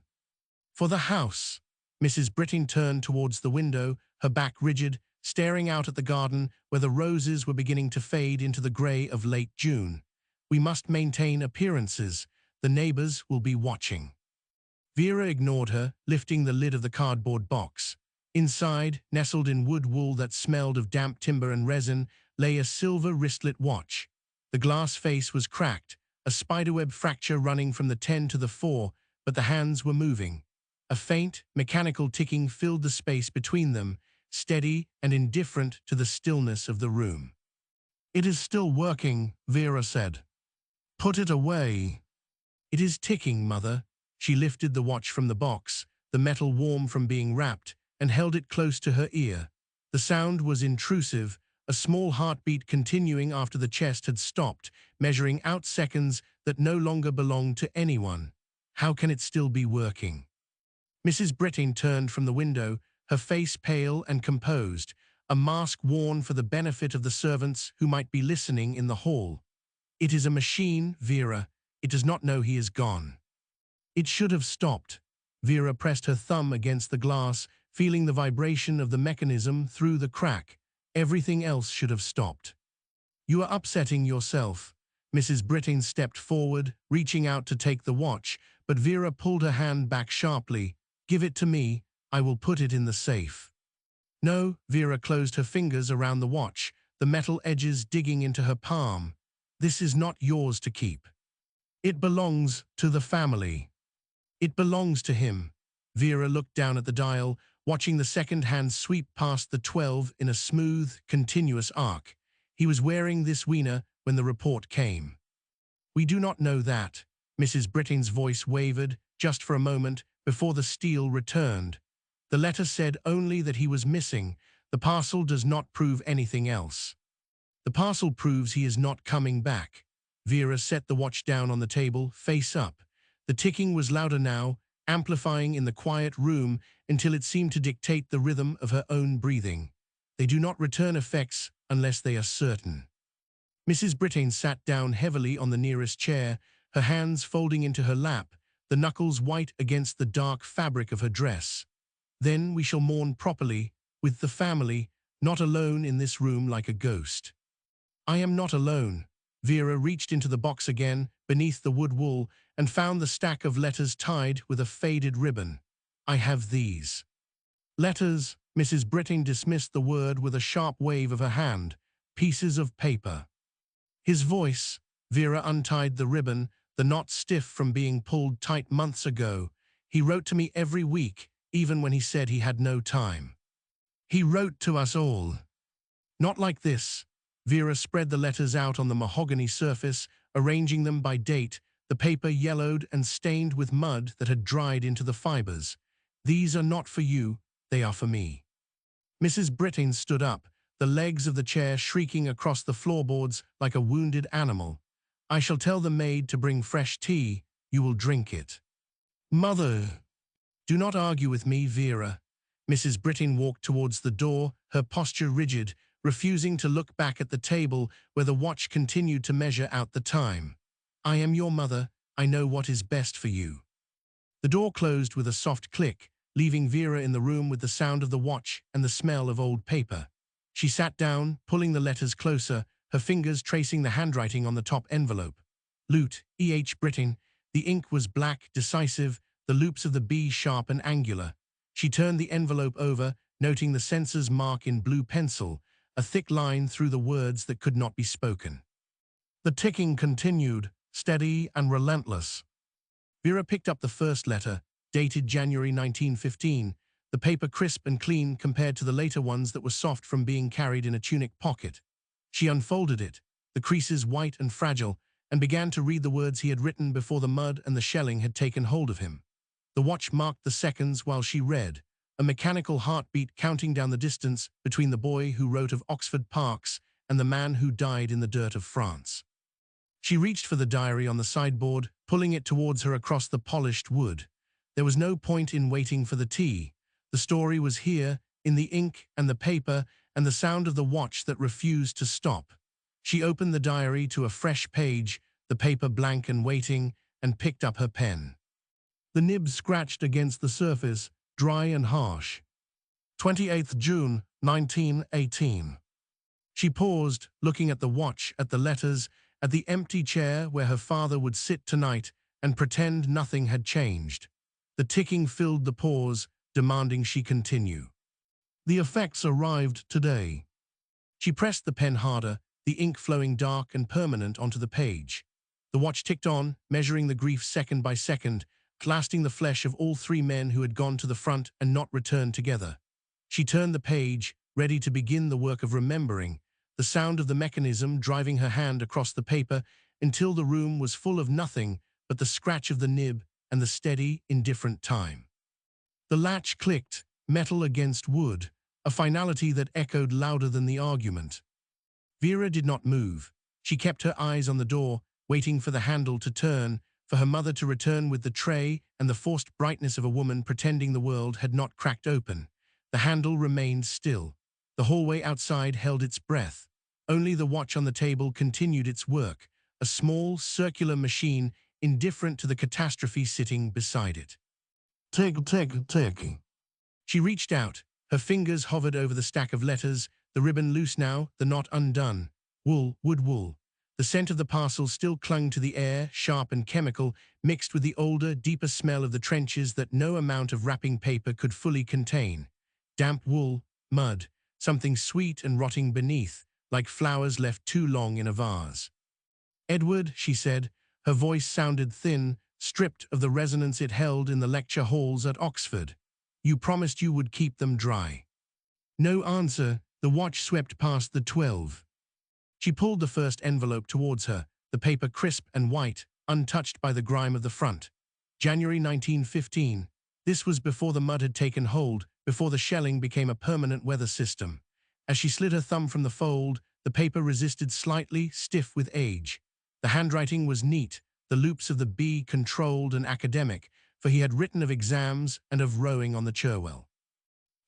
"For the house." Mrs. Britting turned towards the window, her back rigid, staring out at the garden where the roses were beginning to fade into the grey of late June. We must maintain appearances. The neighbours will be watching. Vera ignored her, lifting the lid of the cardboard box. Inside, nestled in wood wool that smelled of damp timber and resin, lay a silver wristlet watch. The glass face was cracked, a spiderweb fracture running from the 10 to the 4, but the hands were moving. A faint, mechanical ticking filled the space between them, steady and indifferent to the stillness of the room. "It is still working," Vera said. "Put it away." "It is ticking, Mother." She lifted the watch from the box, the metal warm from being wrapped, and held it close to her ear. The sound was intrusive, a small heartbeat continuing after the chest had stopped, measuring out seconds that no longer belonged to anyone. How can it still be working? Mrs. Britting turned from the window, her face pale and composed, a mask worn for the benefit of the servants who might be listening in the hall. "It is a machine, Vera. It does not know he is gone." "It should have stopped." Vera pressed her thumb against the glass, feeling the vibration of the mechanism through the crack. Everything else should have stopped. "You are upsetting yourself." Mrs. Britting stepped forward, reaching out to take the watch, but Vera pulled her hand back sharply. "Give it to me. I will put it in the safe." "No." Vera closed her fingers around the watch, the metal edges digging into her palm. "This is not yours to keep. It belongs to the family." "It belongs to him." Vera looked down at the dial, watching the second hand sweep past the 12 in a smooth, continuous arc. He was wearing this wiener when the report came. "We do not know that." Mrs. Britting's voice wavered, just for a moment, before the steel returned. "The letter said only that he was missing. The parcel does not prove anything else." "The parcel proves he is not coming back." Vera set the watch down on the table, face up. The ticking was louder now, amplifying in the quiet room until it seemed to dictate the rhythm of her own breathing. "They do not return effects unless they are certain." Mrs. Britting sat down heavily on the nearest chair, her hands folding into her lap, the knuckles white against the dark fabric of her dress. "Then we shall mourn properly, with the family, not alone in this room like a ghost." "I am not alone." Vera reached into the box again, beneath the wood wool, and found the stack of letters tied with a faded ribbon. "I have these." "Letters." Mrs. Britting dismissed the word with a sharp wave of her hand. "Pieces of paper." His voice. Vera untied the ribbon, the knot stiff from being pulled tight months ago. "He wrote to me every week, even when he said he had no time. He wrote to us all." "Not like this." Vera spread the letters out on the mahogany surface, arranging them by date, the paper yellowed and stained with mud that had dried into the fibers. "These are not for you, they are for me." Mrs. Britting stood up, the legs of the chair shrieking across the floorboards like a wounded animal. "I shall tell the maid to bring fresh tea. You will drink it." "Mother." "Do not argue with me, Vera." Mrs. Britting walked towards the door, her posture rigid, refusing to look back at the table where the watch continued to measure out the time. "I am your mother. I know what is best for you." The door closed with a soft click, leaving Vera in the room with the sound of the watch and the smell of old paper. She sat down, pulling the letters closer, her fingers tracing the handwriting on the top envelope. Lute, E.H. Britting. The ink was black, decisive, the loops of the B sharp and angular. She turned the envelope over, noting the censor's mark in blue pencil, a thick line through the words that could not be spoken. The ticking continued, steady and relentless. Vera picked up the first letter, dated January 1915, the paper crisp and clean compared to the later ones that were soft from being carried in a tunic pocket. She unfolded it, the creases white and fragile, and began to read the words he had written before the mud and the shelling had taken hold of him. The watch marked the seconds while she read, a mechanical heartbeat counting down the distance between the boy who wrote of Oxford Parks and the man who died in the dirt of France. She reached for the diary on the sideboard, pulling it towards her across the polished wood. There was no point in waiting for the tea. The story was here, in the ink and the paper and the sound of the watch that refused to stop. She opened the diary to a fresh page, the paper blank and waiting, and picked up her pen. The nib scratched against the surface, dry and harsh. 28th June, 1918. She paused, looking at the watch, at the letters, at the empty chair where her father would sit tonight and pretend nothing had changed. The ticking filled the pause, demanding she continue. The effects arrived today. She pressed the pen harder, the ink flowing dark and permanent onto the page. The watch ticked on, measuring the grief second by second, blasting the flesh of all three men who had gone to the front and not returned together. She turned the page, ready to begin the work of remembering, the sound of the mechanism driving her hand across the paper until the room was full of nothing but the scratch of the nib and the steady, indifferent time. The latch clicked, metal against wood, a finality that echoed louder than the argument. Vera did not move. She kept her eyes on the door, waiting for the handle to turn, for her mother to return with the tray and the forced brightness of a woman pretending the world had not cracked open. The handle remained still. The hallway outside held its breath. Only the watch on the table continued its work, a small, circular machine indifferent to the catastrophe sitting beside it. Tick, tick, tick. She reached out. Her fingers hovered over the stack of letters, the ribbon loose now, the knot undone. Wool, wood wool. The scent of the parcel still clung to the air, sharp and chemical, mixed with the older, deeper smell of the trenches that no amount of wrapping paper could fully contain. Damp wool, mud, something sweet and rotting beneath, like flowers left too long in a vase. Edward, she said, her voice sounded thin, stripped of the resonance it held in the lecture halls at Oxford. You promised you would keep them dry. No answer. The watch swept past the 12. She pulled the first envelope towards her, the paper crisp and white, untouched by the grime of the front. January 1915. This was before the mud had taken hold, before the shelling became a permanent weather system. As she slid her thumb from the fold, the paper resisted slightly, stiff with age. The handwriting was neat, the loops of the B controlled and academic, for he had written of exams and of rowing on the Cherwell.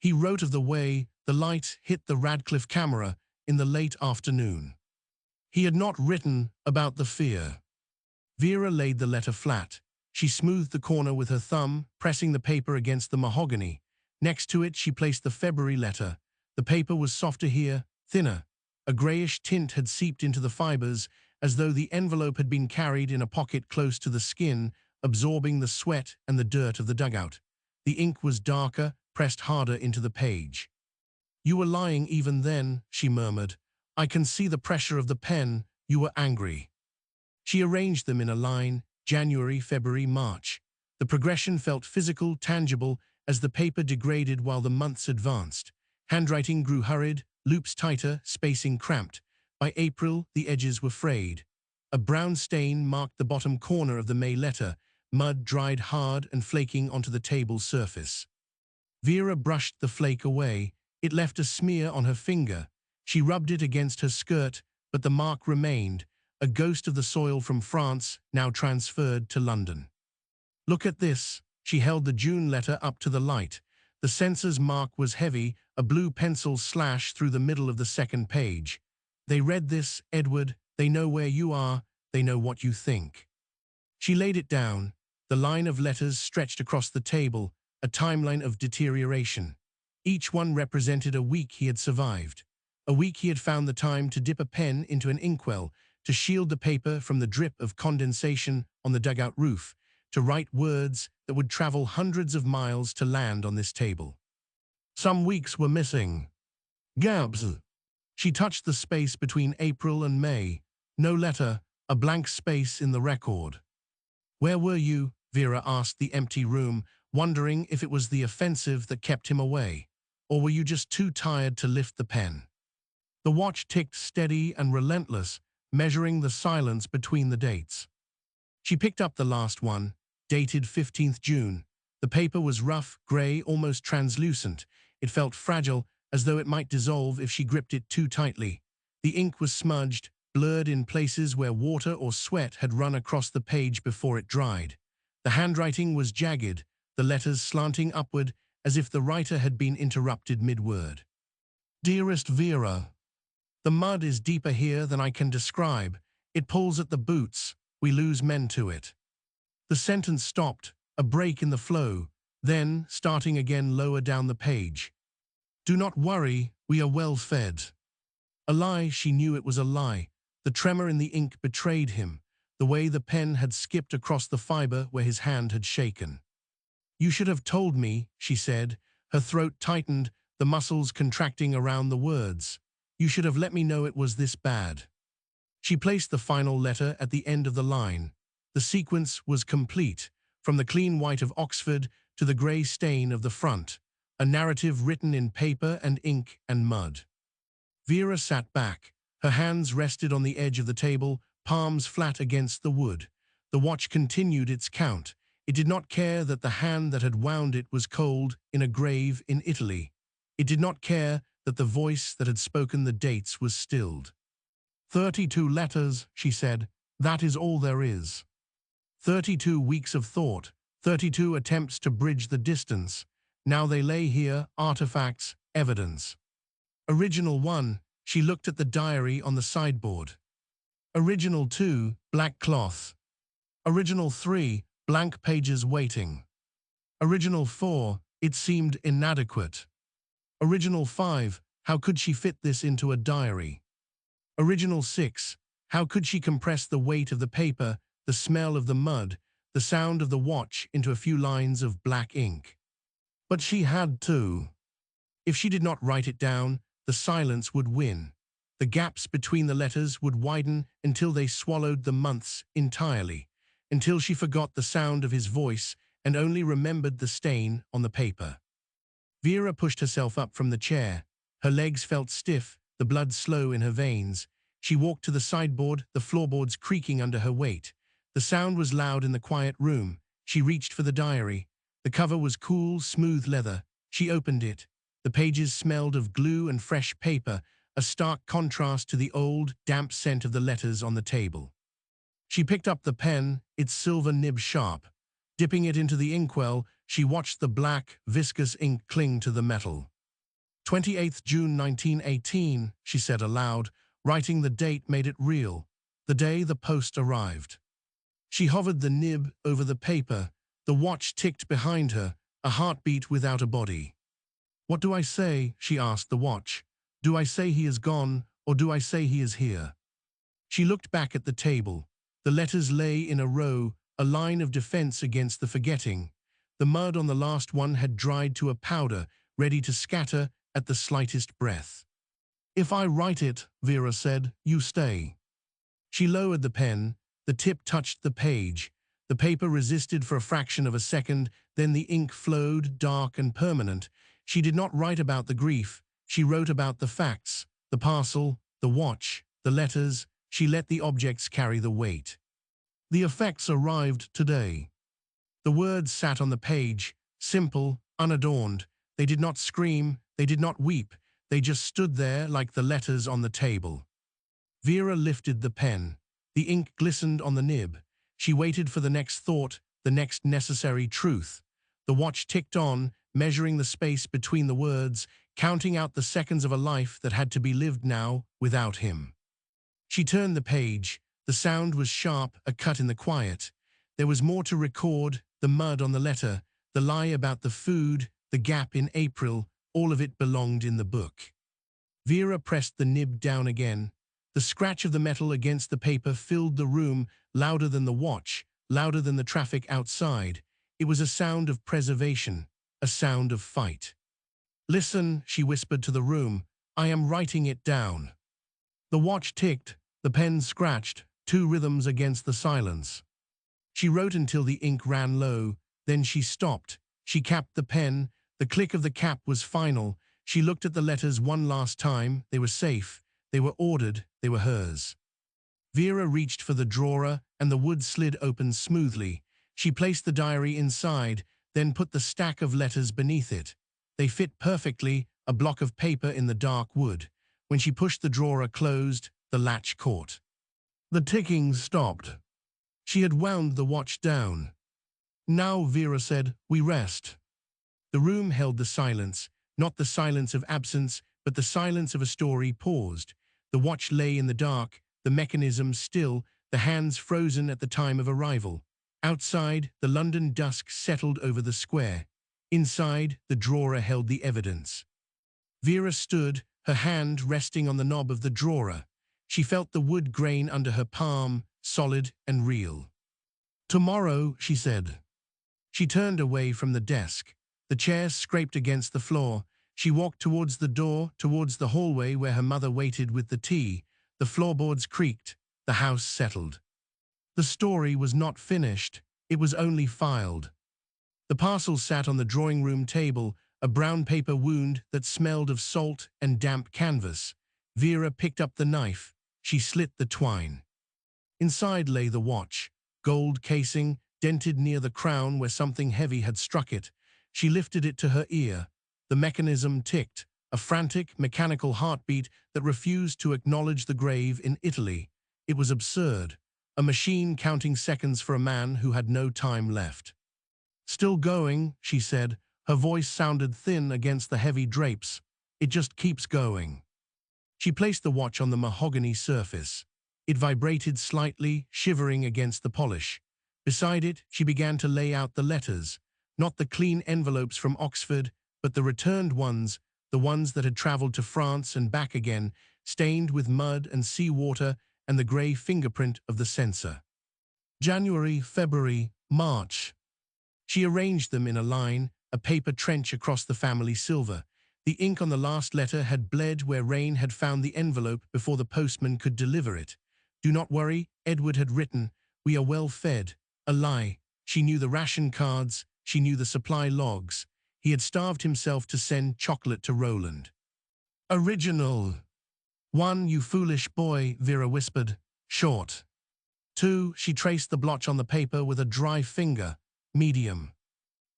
He wrote of the way the light hit the Radcliffe camera in the late afternoon. He had not written about the fear. Vera laid the letter flat. She smoothed the corner with her thumb, pressing the paper against the mahogany. Next to it she placed the February letter. The paper was softer here, thinner. A grayish tint had seeped into the fibers, as though the envelope had been carried in a pocket close to the skin, absorbing the sweat and the dirt of the dugout. The ink was darker, pressed harder into the page. You were lying even then, she murmured. I can see the pressure of the pen. You were angry. She arranged them in a line, January, February, March. The progression felt physical, tangible, as the paper degraded while the months advanced. Handwriting grew hurried, loops tighter, spacing cramped. By April, the edges were frayed. A brown stain marked the bottom corner of the May letter, mud dried hard and flaking onto the table surface. Vera brushed the flake away. It left a smear on her finger. She rubbed it against her skirt, but the mark remained, a ghost of the soil from France, now transferred to London. Look at this. She held the June letter up to the light. The censor's mark was heavy, a blue pencil slash through the middle of the second page. They read this, Edward. They know where you are. They know what you think. She laid it down. The line of letters stretched across the table, a timeline of deterioration. Each one represented a week he had survived. A week he had found the time to dip a pen into an inkwell, to shield the paper from the drip of condensation on the dugout roof, to write words that would travel hundreds of miles to land on this table. Some weeks were missing. Gaps. She touched the space between April and May. No letter, a blank space in the record. Where were you? Vera asked the empty room, wondering if it was the offensive that kept him away. Or were you just too tired to lift the pen? The watch ticked steady and relentless, measuring the silence between the dates. She picked up the last one, dated 15th June. The paper was rough, grey, almost translucent. It felt fragile, as though it might dissolve if she gripped it too tightly. The ink was smudged, blurred in places where water or sweat had run across the page before it dried. The handwriting was jagged, the letters slanting upward, as if the writer had been interrupted mid-word. Dearest Vera, the mud is deeper here than I can describe. It pulls at the boots. We lose men to it. The sentence stopped, a break in the flow. Then, starting again lower down the page. Do not worry, we are well fed. A lie, she knew it was a lie. The tremor in the ink betrayed him, the way the pen had skipped across the fiber where his hand had shaken. You should have told me, she said, her throat tightened, the muscles contracting around the words. You should have let me know it was this bad. She placed the final letter at the end of the line. The sequence was complete, from the clean white of Oxford to the grey stain of the front, a narrative written in paper and ink and mud. Vera sat back. Her hands rested on the edge of the table, palms flat against the wood. The watch continued its count. It did not care that the hand that had wound it was cold in a grave in Italy. It did not care that the voice that had spoken the dates was stilled. 32 letters, she said. That is all there is. 32 weeks of thought, 32 attempts to bridge the distance. Now they lay here, artifacts, evidence. Original 1, she looked at the diary on the sideboard. Original 2, black cloth. Original 3, blank pages waiting. Original 4, it seemed inadequate. Original 5, how could she fit this into a diary? Original 6, how could she compress the weight of the paper, the smell of the mud, the sound of the watch into a few lines of black ink? But she had to. If she did not write it down, the silence would win. The gaps between the letters would widen until they swallowed the months entirely, until she forgot the sound of his voice and only remembered the stain on the paper. Vera pushed herself up from the chair. Her legs felt stiff, the blood slow in her veins. She walked to the sideboard, the floorboards creaking under her weight. The sound was loud in the quiet room. She reached for the diary. The cover was cool, smooth leather. She opened it. The pages smelled of glue and fresh paper, a stark contrast to the old, damp scent of the letters on the table. She picked up the pen, its silver nib sharp. Dipping it into the inkwell, she watched the black, viscous ink cling to the metal. 28th June 1918, she said aloud. Writing the date made it real, the day the post arrived. She hovered the nib over the paper. The watch ticked behind her, a heartbeat without a body. What do I say? She asked the watch. Do I say he is gone, or do I say he is here? She looked back at the table. The letters lay in a row, a line of defense against the forgetting. The mud on the last one had dried to a powder, ready to scatter at the slightest breath. If I write it, Vera said, you stay. She lowered the pen. The tip touched the page. The paper resisted for a fraction of a second, then the ink flowed, dark and permanent. She did not write about the grief. She wrote about the facts, the parcel, the watch, the letters. She let the objects carry the weight. The effects arrived today. The words sat on the page, simple, unadorned. They did not scream, they did not weep. They just stood there like the letters on the table. Vera lifted the pen. The ink glistened on the nib. She waited for the next thought, the next necessary truth. The watch ticked on, measuring the space between the words, counting out the seconds of a life that had to be lived now without him. She turned the page. The sound was sharp, a cut in the quiet. There was more to record, the mud on the letter, the lie about the food, the gap in April, all of it belonged in the book. Vera pressed the nib down again. The scratch of the metal against the paper filled the room, louder than the watch, louder than the traffic outside. It was a sound of preservation, a sound of fight. Listen, she whispered to the room. I am writing it down. The watch ticked, the pen scratched, two rhythms against the silence. She wrote until the ink ran low, then she stopped. She capped the pen. The click of the cap was final. She looked at the letters one last time. They were safe. They were ordered. They were hers. Vera reached for the drawer, and the wood slid open smoothly. She placed the diary inside, then put the stack of letters beneath it. They fit perfectly, a block of paper in the dark wood. When she pushed the drawer closed, the latch caught. The ticking stopped. She had wound the watch down. Now, Vera said, we rest. The room held the silence, not the silence of absence, but the silence of a story paused. The watch lay in the dark, the mechanism still, the hands frozen at the time of arrival. Outside, the London dusk settled over the square. Inside, the drawer held the evidence. Vera stood, her hand resting on the knob of the drawer. She felt the wood grain under her palm, solid and real. "Tomorrow," she said. She turned away from the desk. The chair scraped against the floor. She walked towards the door, towards the hallway where her mother waited with the tea. The floorboards creaked. The house settled. The story was not finished. It was only filed. The parcel sat on the drawing room table, a brown paper wound that smelled of salt and damp canvas. Vera picked up the knife. She slit the twine. Inside lay the watch, gold casing, dented near the crown where something heavy had struck it. She lifted it to her ear. The mechanism ticked, a frantic, mechanical heartbeat that refused to acknowledge the grave in Italy. It was absurd, a machine counting seconds for a man who had no time left. "Still going," she said. Her voice sounded thin against the heavy drapes. "It just keeps going." She placed the watch on the mahogany surface. It vibrated slightly, shivering against the polish. Beside it, she began to lay out the letters, not the clean envelopes from Oxford, but the returned ones, the ones that had traveled to France and back again, stained with mud and seawater and the grey fingerprint of the censor. January, February, March. She arranged them in a line, a paper trench across the family silver. The ink on the last letter had bled where rain had found the envelope before the postman could deliver it. "Do not worry," Edward had written. "We are well fed." A lie. She knew the ration cards. She knew the supply logs. He had starved himself to send chocolate to Roland. Original. 1, "You foolish boy," Vera whispered. Short. 2, she traced the blotch on the paper with a dry finger. Medium.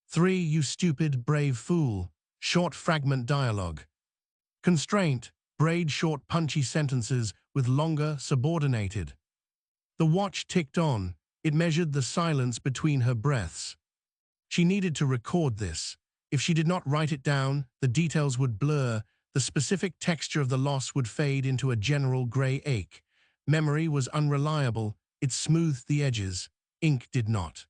3, "You stupid, brave fool." Short fragment dialogue. Constraint. Braid short punchy sentences with longer subordinated. The watch ticked on. It measured the silence between her breaths. She needed to record this. If she did not write it down, the details would blur, the specific texture of the loss would fade into a general grey ache. Memory was unreliable, it smoothed the edges. Ink did not.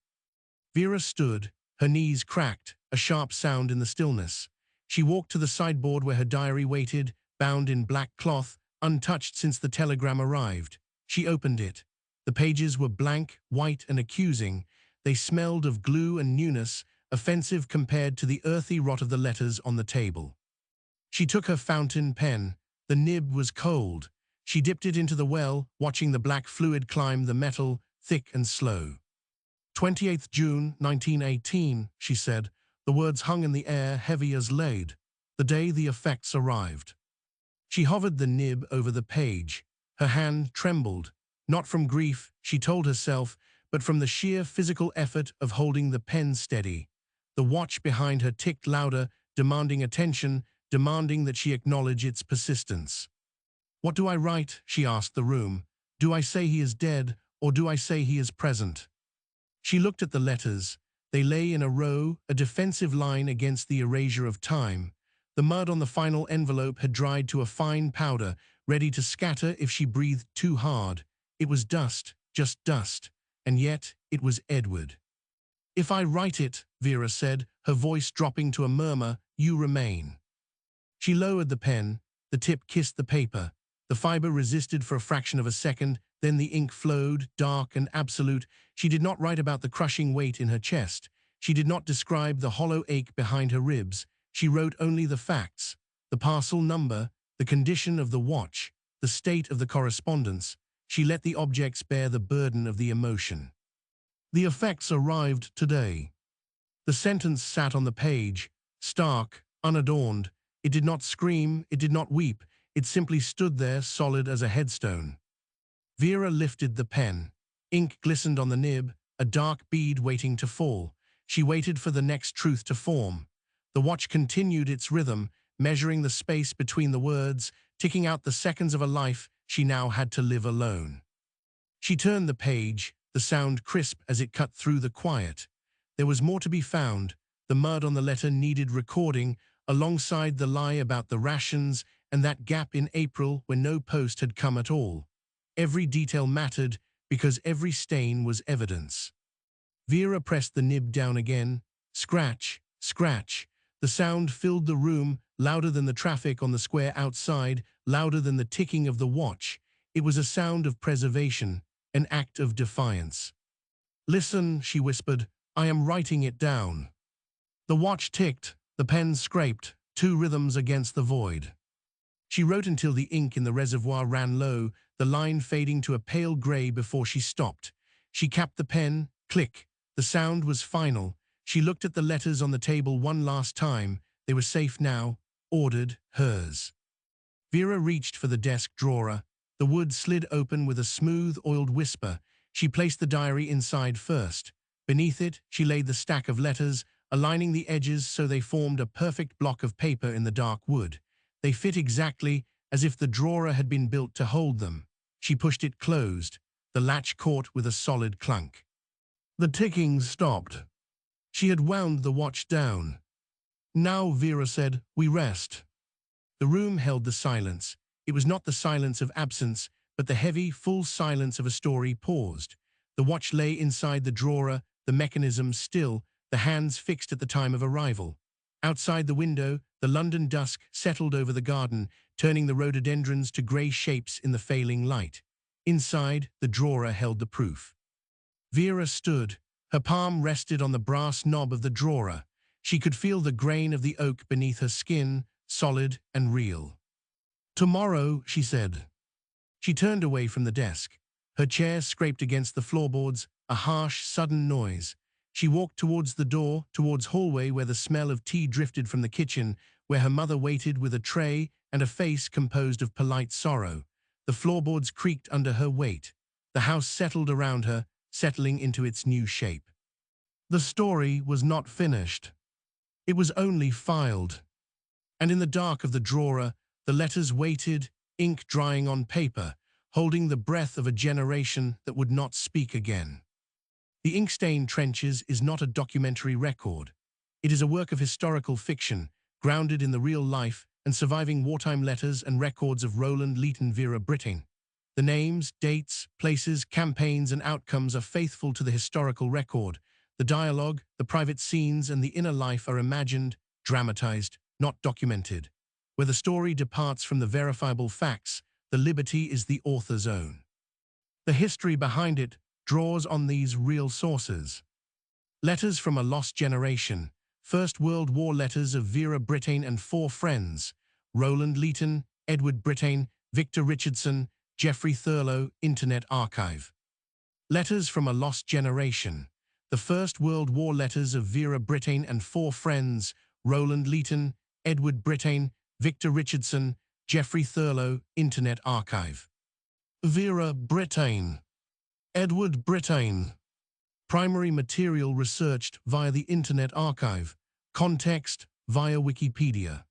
Vera stood, her knees cracked, a sharp sound in the stillness. She walked to the sideboard where her diary waited, bound in black cloth, untouched since the telegram arrived. She opened it. The pages were blank, white and accusing. They smelled of glue and newness, offensive compared to the earthy rot of the letters on the table. She took her fountain pen. The nib was cold. She dipped it into the well, watching the black fluid climb the metal, thick and slow. 28th June, 1918, she said. The words hung in the air, heavy as lead. The day the effects arrived. She hovered the nib over the page. Her hand trembled. Not from grief, she told herself, but from the sheer physical effort of holding the pen steady. The watch behind her ticked louder, demanding attention, demanding that she acknowledge its persistence. "What do I write?" she asked the room. "Do I say he is dead, or do I say he is present?" She looked at the letters. They lay in a row, a defensive line against the erasure of time. The mud on the final envelope had dried to a fine powder, ready to scatter if she breathed too hard. It was dust, just dust, and yet it was Edward. "If I write it," Vera said, her voice dropping to a murmur, "you remain." She lowered the pen. The tip kissed the paper. The fiber resisted for a fraction of a second, then the ink flowed, dark and absolute. She did not write about the crushing weight in her chest. She did not describe the hollow ache behind her ribs. She wrote only the facts, the parcel number, the condition of the watch, the state of the correspondence. She let the objects bear the burden of the emotion. The effects arrived today. The sentence sat on the page, stark, unadorned. It did not scream, it did not weep. It simply stood there, solid as a headstone. Vera lifted the pen. Ink glistened on the nib, a dark bead waiting to fall. She waited for the next truth to form. The watch continued its rhythm, measuring the space between the words, ticking out the seconds of a life she now had to live alone. She turned the page, the sound crisp as it cut through the quiet. There was more to be found. The mud on the letter needed recording, alongside the lie about the rations and that gap in April when no post had come at all. Every detail mattered because every stain was evidence. Vera pressed the nib down again. Scratch, scratch. The sound filled the room, louder than the traffic on the square outside, louder than the ticking of the watch. It was a sound of preservation, an act of defiance. "Listen," she whispered, "I am writing it down." The watch ticked, the pen scraped, two rhythms against the void. She wrote until the ink in the reservoir ran low, the line fading to a pale gray before she stopped. She capped the pen, click. The sound was final. She looked at the letters on the table one last time. They were safe now, ordered, hers. Vera reached for the desk drawer. The wood slid open with a smooth, oiled whisper. She placed the diary inside first. Beneath it, she laid the stack of letters, aligning the edges so they formed a perfect block of paper in the dark wood. They fit exactly as if the drawer had been built to hold them. She pushed it closed. The latch caught with a solid clunk. The ticking stopped. She had wound the watch down. "Now," Vera said, "we rest." The room held the silence. It was not the silence of absence, but the heavy, full silence of a story paused. The watch lay inside the drawer, the mechanism still, the hands fixed at the time of arrival. Outside the window, the London dusk settled over the garden, turning the rhododendrons to grey shapes in the failing light. Inside, the drawer held the proof. Vera stood. Her palm rested on the brass knob of the drawer. She could feel the grain of the oak beneath her skin, solid and real. "Tomorrow," she said. She turned away from the desk. Her chair scraped against the floorboards, a harsh, sudden noise. She walked towards the door, towards hallway where the smell of tea drifted from the kitchen, where her mother waited with a tray and a face composed of polite sorrow. The floorboards creaked under her weight. The house settled around her, settling into its new shape. The story was not finished. It was only filed. And in the dark of the drawer, the letters waited, ink drying on paper, holding the breath of a generation that would not speak again. The Ink-Stained Trenches is not a documentary record. It is a work of historical fiction, grounded in the real life and surviving wartime letters and records of Roland Leighton Vera Brittain. The names, dates, places, campaigns, and outcomes are faithful to the historical record. The dialogue, the private scenes, and the inner life are imagined, dramatized, not documented. Where the story departs from the verifiable facts, the liberty is the author's own. The history behind it draws on these real sources. Letters from a Lost Generation, First World War letters of Vera Brittain and four friends, Roland Leighton, Edward Brittain, Victor Richardson, Geoffrey Thurlow, Internet Archive. Letters from a Lost Generation, the First World War letters of Vera Brittain and four friends, Roland Leighton, Edward Brittain, Victor Richardson, Geoffrey Thurlow, Internet Archive. Vera Brittain. Edward Brittain. Primary material researched via the Internet Archive. Context via Wikipedia.